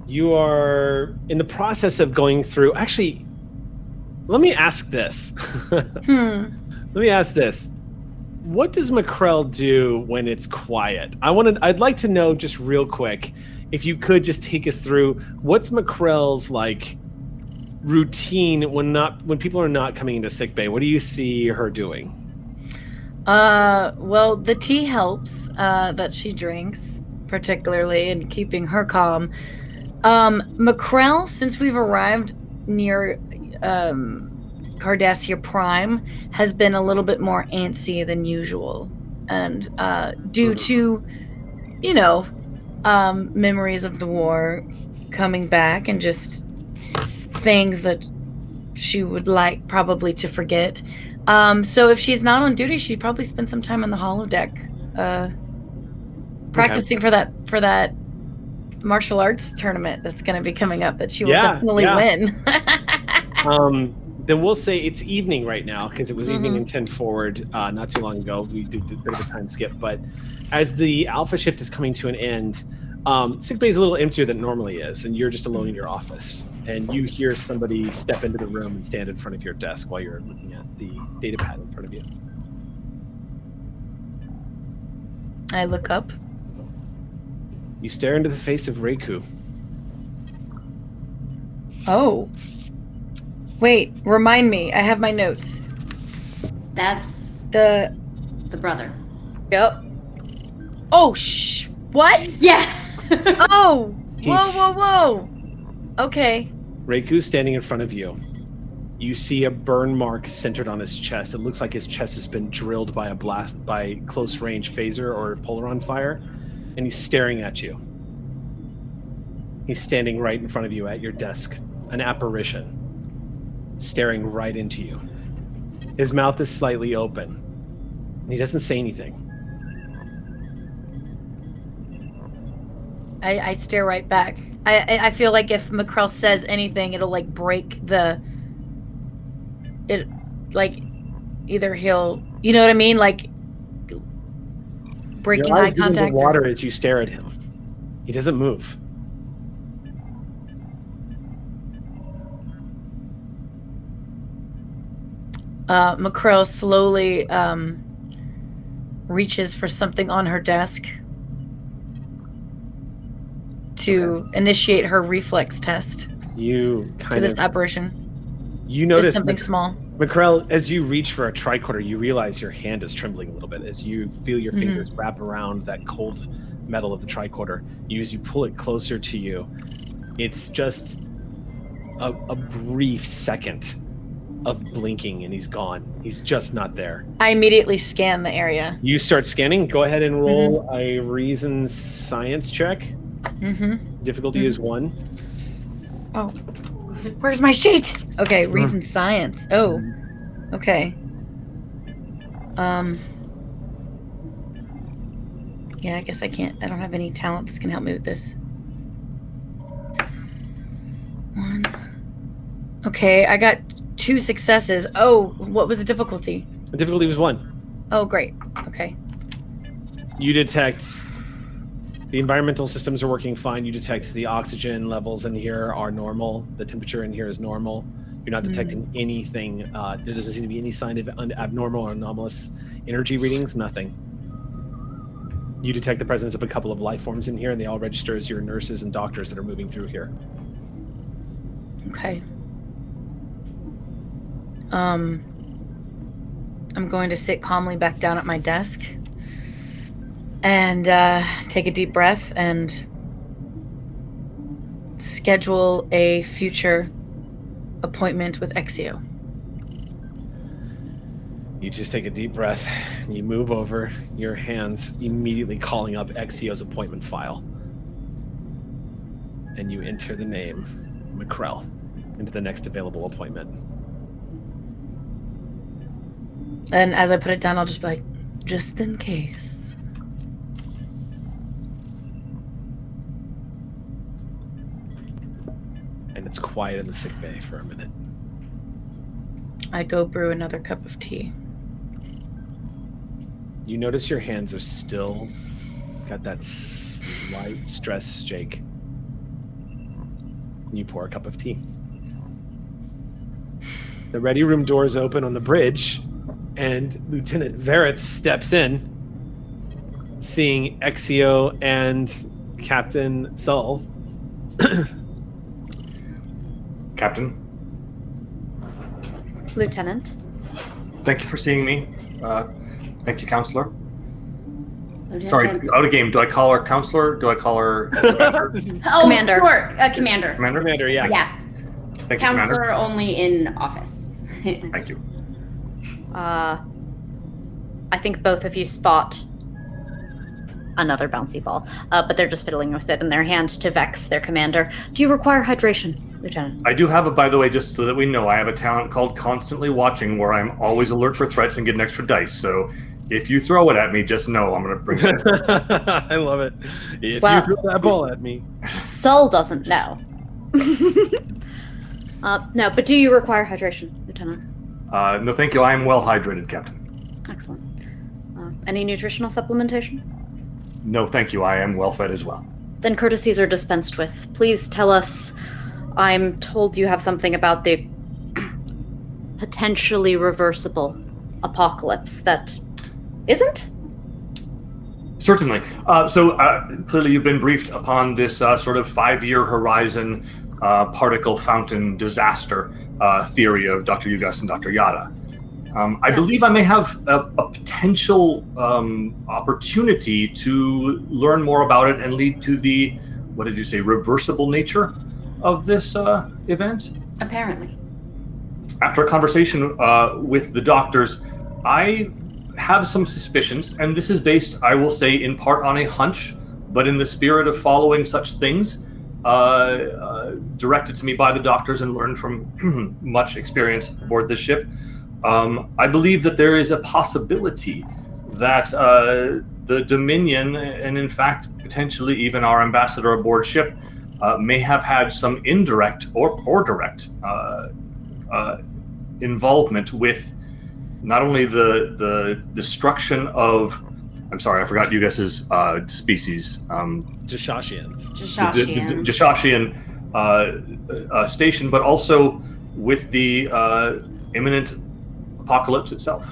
You are in the process of going through. Actually, let me ask this. Let me ask this. What does Mackrell do when it's quiet? I'd like to know just real quick, if you could just take us through what's Mackrell's like routine when people are not coming into sickbay. What do you see her doing? Well, the tea helps that she drinks, particularly in keeping her calm. Mackrell, since we've arrived near Cardassia Prime, has been a little bit more antsy than usual, and due to memories of the war coming back and just things that she would like probably to forget. So if she's not on duty, she'd probably spend some time in the holodeck practicing for that martial arts tournament that's going to be coming up that she will definitely win. Then we'll say it's evening right now, because it was evening in 10 forward not too long ago. We did a bit of a time skip, but as the alpha shift is coming to an end, sickbay is a little emptier than it normally is, and you're just alone in your office, and you hear somebody step into the room and stand in front of your desk while you're looking at the data pad in front of you. I look up. You stare into the face of Reiku. Oh. Wait, remind me. I have my notes. That's The brother. Yep. Oh, what? Yeah. Oh. Whoa. Okay. Reiku's standing in front of you. You see a burn mark centered on his chest. It looks like his chest has been drilled by by close range phaser or polaron fire, and he's staring at you. He's standing right in front of you at your desk, an apparition, staring right into you. His mouth is slightly open, and he doesn't say anything. I stare right back. I feel like if Mackrell says anything, it'll like break either he'll, you know what I mean? Like breaking Your eyes eye get into contact. water as you stare at him. He doesn't move. Mackrell slowly reaches for something on her desk to initiate her reflex test You to kind this of apparition. you Just notice something small. Mackrell, as you reach for a tricorder, you realize your hand is trembling a little bit as you feel your fingers wrap around that cold metal of the tricorder. As you pull it closer to you, it's just a brief second of blinking and he's gone. He's just not there. I immediately scan the area. You start scanning. Go ahead and roll a reason science check. Difficulty is 1. Oh. Where's my sheet? Okay, reason science. Oh. Okay. Yeah, I guess I can't. I don't have any talent that's gonna help me with this. 1. Okay, I got 2 successes. Oh, what was the difficulty? The difficulty was 1. Oh, great. Okay. You detect the environmental systems are working fine. You detect the oxygen levels in here are normal. The temperature in here is normal. You're not detecting anything. There doesn't seem to be any sign of abnormal or anomalous energy readings. Nothing. You detect the presence of a couple of life forms in here, and they all register as your nurses and doctors that are moving through here. Okay. I'm going to sit calmly back down at my desk and take a deep breath and schedule a future appointment with Exio. You just take a deep breath, and you move over, your hands immediately calling up Exio's appointment file. And you enter the name, Mackrell, into the next available appointment. And as I put it down, I'll just be like, just in case. And it's quiet in the sickbay for a minute. I go brew another cup of tea. You notice your hands are still got that slight stress shake. And you pour a cup of tea. The ready room doors open on the bridge, and Lieutenant Verith steps in, seeing Exio and Captain Sull. Captain, Lieutenant. thank you for seeing me. Thank you, Counselor. Lieutenant. Sorry, out of game. Do I call her Counselor? Do I call her Commander. Sure. Commander. Commander? Yeah. Yeah. Thank you, Counselor Commander. only in office. Thank you. I think both of you spot another bouncy ball, but they're just fiddling with it in their hand to vex their commander. Do you require hydration, Lieutenant? I do have by the way, just so that we know, I have a talent called Constantly Watching, where I'm always alert for threats and get an extra dice. So if you throw it at me, just know I'm going to bring it. I love it. If Well- you throw that ball at me. Sol doesn't know. No, but do you require hydration, Lieutenant? No, thank you. I am well hydrated, Captain. Excellent. Any nutritional supplementation? No, thank you. I am well fed as well. Then courtesies are dispensed with. Please tell us. I'm told you have something about the potentially reversible apocalypse that isn't? Certainly. So clearly you've been briefed upon this sort of 5-year horizon particle fountain disaster theory of Dr. Yugas and Dr. Yada. I believe I may have a potential opportunity to learn more about it and lead to the, what did you say, reversible nature of this event? Apparently. After a conversation with the doctors, I have some suspicions, and this is based, I will say, in part on a hunch, but in the spirit of following such things, directed to me by the doctors and learned from much experience aboard this ship. I believe that there is a possibility that the Dominion, and in fact, potentially even our ambassador aboard ship, may have had some indirect or direct involvement with not only the destruction of, I'm sorry, I forgot you guys' species. Jashashians. The Jashashian station, but also with the imminent apocalypse itself.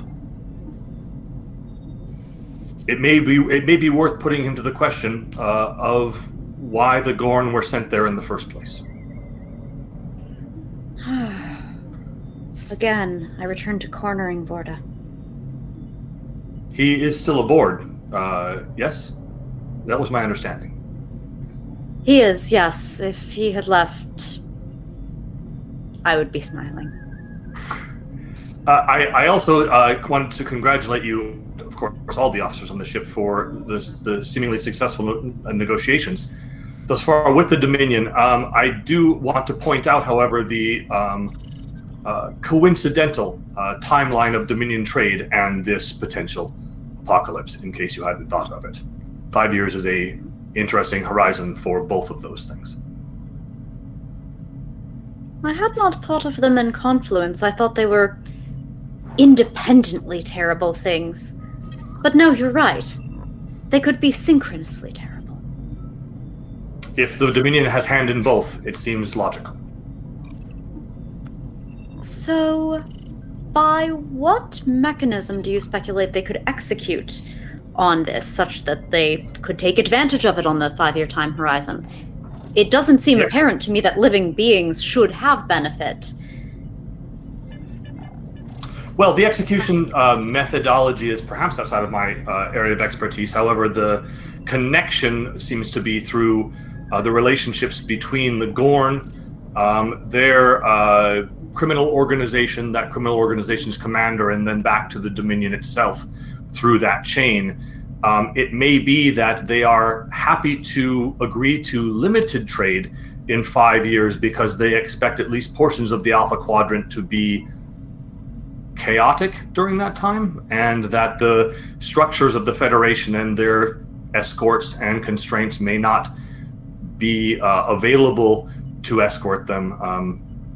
It may be worth putting into the question of why the Gorn were sent there in the first place. Again, I return to cornering Vorta. He is still aboard, yes? That was my understanding. He is, yes. If he had left, I would be smiling. I also wanted to congratulate you, of course, all the officers on the ship for the seemingly successful negotiations thus far with the Dominion. I do want to point out, however, the coincidental timeline of Dominion trade and this potential apocalypse, in case you hadn't thought of it. 5 years is a interesting horizon for both of those things. I had not thought of them in confluence. I thought they were independently terrible things. But no, you're right. They could be synchronously terrible. If the Dominion has hand in both, it seems logical. So, by what mechanism do you speculate they could execute on this, such that they could take advantage of it on the 5-year time horizon? It doesn't seem apparent to me that living beings should have benefit. Well, the execution methodology is perhaps outside of my area of expertise. However, the connection seems to be through the relationships between the Gorn, their criminal organization, that criminal organization's commander, and then back to the Dominion itself through that chain. It may be that they are happy to agree to limited trade in 5 years because they expect at least portions of the Alpha Quadrant to be chaotic during that time, and that the structures of the Federation and their escorts and constraints may not be available to escort them.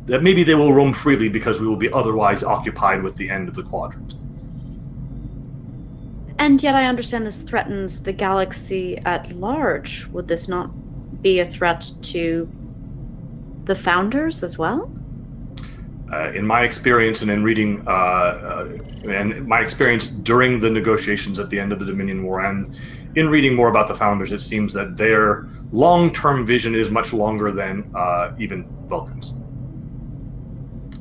That maybe they will roam freely because we will be otherwise occupied with the end of the quadrant. And yet I understand this threatens the galaxy at large. Would this not be a threat to the Founders as well? In my experience and in reading, and my experience during the negotiations at the end of the Dominion War, and in reading more about the Founders, it seems that their long-term vision is much longer than even Vulcans.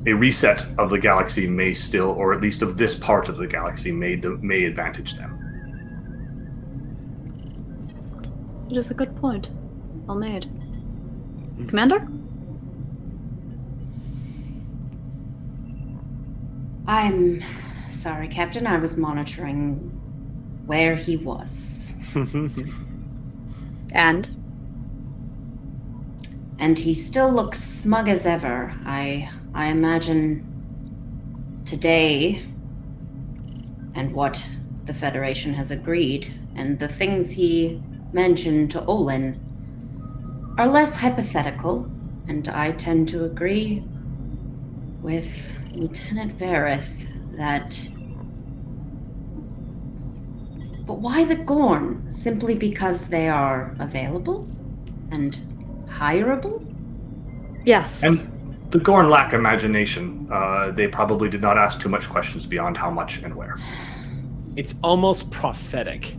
A reset of the galaxy may still, or at least of this part of the galaxy, may advantage them. It is a good point. Well made. Commander? I'm sorry, Captain. I was monitoring where he was. And he still looks smug as ever. I imagine today and what the Federation has agreed and the things he mentioned to Olin are less hypothetical, and I tend to agree with Lieutenant Vareth that... But why the Gorn? Simply because they are available and hireable? yes. And the Gorn lack imagination. They probably did not ask too much questions beyond how much and where. It's almost prophetic.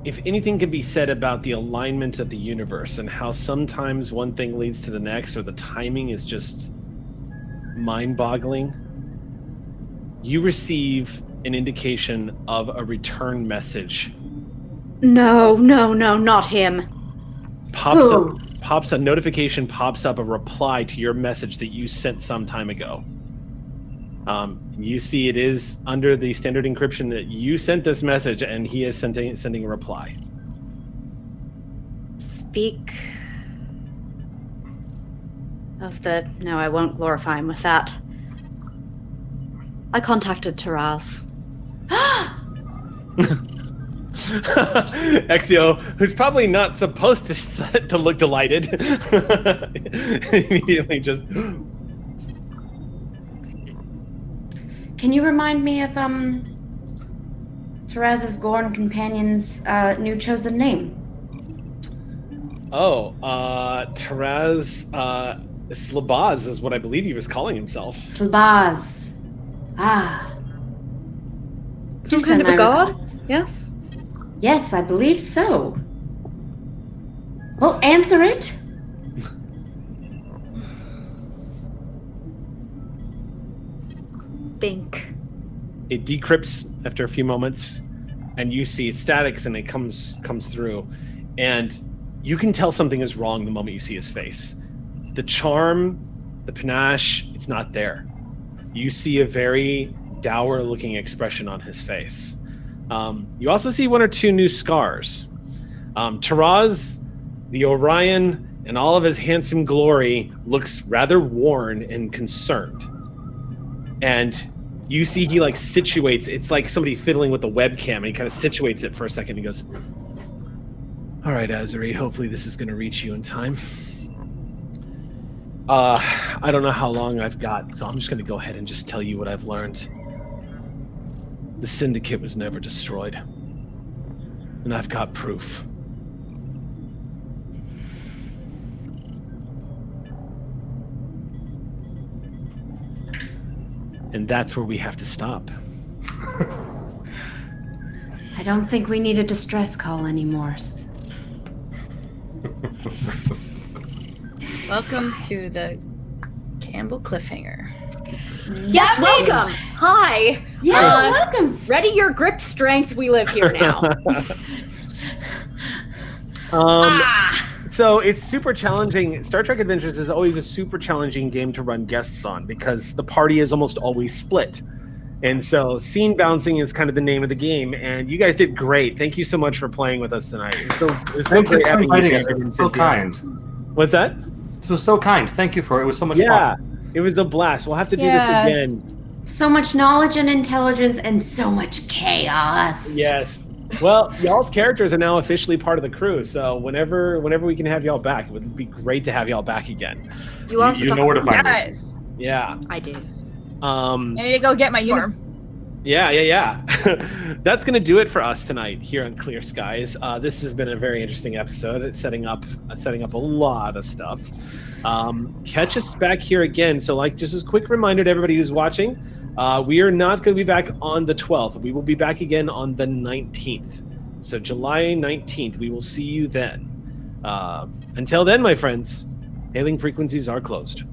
if anything can be said about the alignment of the universe and how sometimes one thing leads to the next, or the timing is just mind-boggling, you receive an indication of a return message. No, not him. A notification pops up, a reply to your message that you sent some time ago. You see it is under the standard encryption that you sent this message, and he is sending a reply. Speak of the... No, I won't glorify him with that. I contacted Taraz. Exio, who's probably not supposed to look delighted, immediately just... Can you remind me of Taraz's Gorn companion's new chosen name? Oh, Taraz Slabaz is what I believe he was calling himself. Slabaz. Ah. Some kind of a god? Yes? Yes, I believe so. Well, answer it. Bink. It decrypts after a few moments, and you see it statics, and it comes through, and you can tell something is wrong the moment you see his face. The charm, the panache, it's not there. You see a very dour-looking expression on his face. You also see one or two new scars. Taraz, the Orion, and all of his handsome glory looks rather worn and concerned. And you see he like situates, it's like somebody fiddling with the webcam, and he kind of situates it for a second. He goes, all right, Azuri, hopefully this is going to reach you in time. I don't know how long I've got, so I'm just going to go ahead and just tell you what I've learned. The Syndicate was never destroyed. And I've got proof. And that's where we have to stop. I don't think we need a distress call anymore. Welcome to the Campbell Cliffhanger. Yes, welcome. Hi. Yeah, welcome. Ready your grip strength. We live here now. So it's super challenging. Star Trek Adventures is always a super challenging game to run guests on because the party is almost always split. And so scene bouncing is kind of the name of the game. And you guys did great. Thank you so much for playing with us tonight. It was so great having you guys. It was so kind. What's that? It was so kind. Thank you for it. It was so much fun. Yeah, it was a blast. We'll have to do this again. So much knowledge and intelligence and so much chaos. Yes. Well, y'all's characters are now officially part of the crew, so whenever we can have y'all back, it would be great to have y'all back again. You know where to find me. Yeah. I do. I need to go get my uniform. Yeah. That's going to do it for us tonight here on Clear Skies. This has been a very interesting episode. It's setting up a lot of stuff. Catch us back here again. So, just as a quick reminder to everybody who's watching, we are not going to be back on the 12th. We will be back again on the 19th. So July 19th, we will see you then. Until then, my friends, hailing frequencies are closed.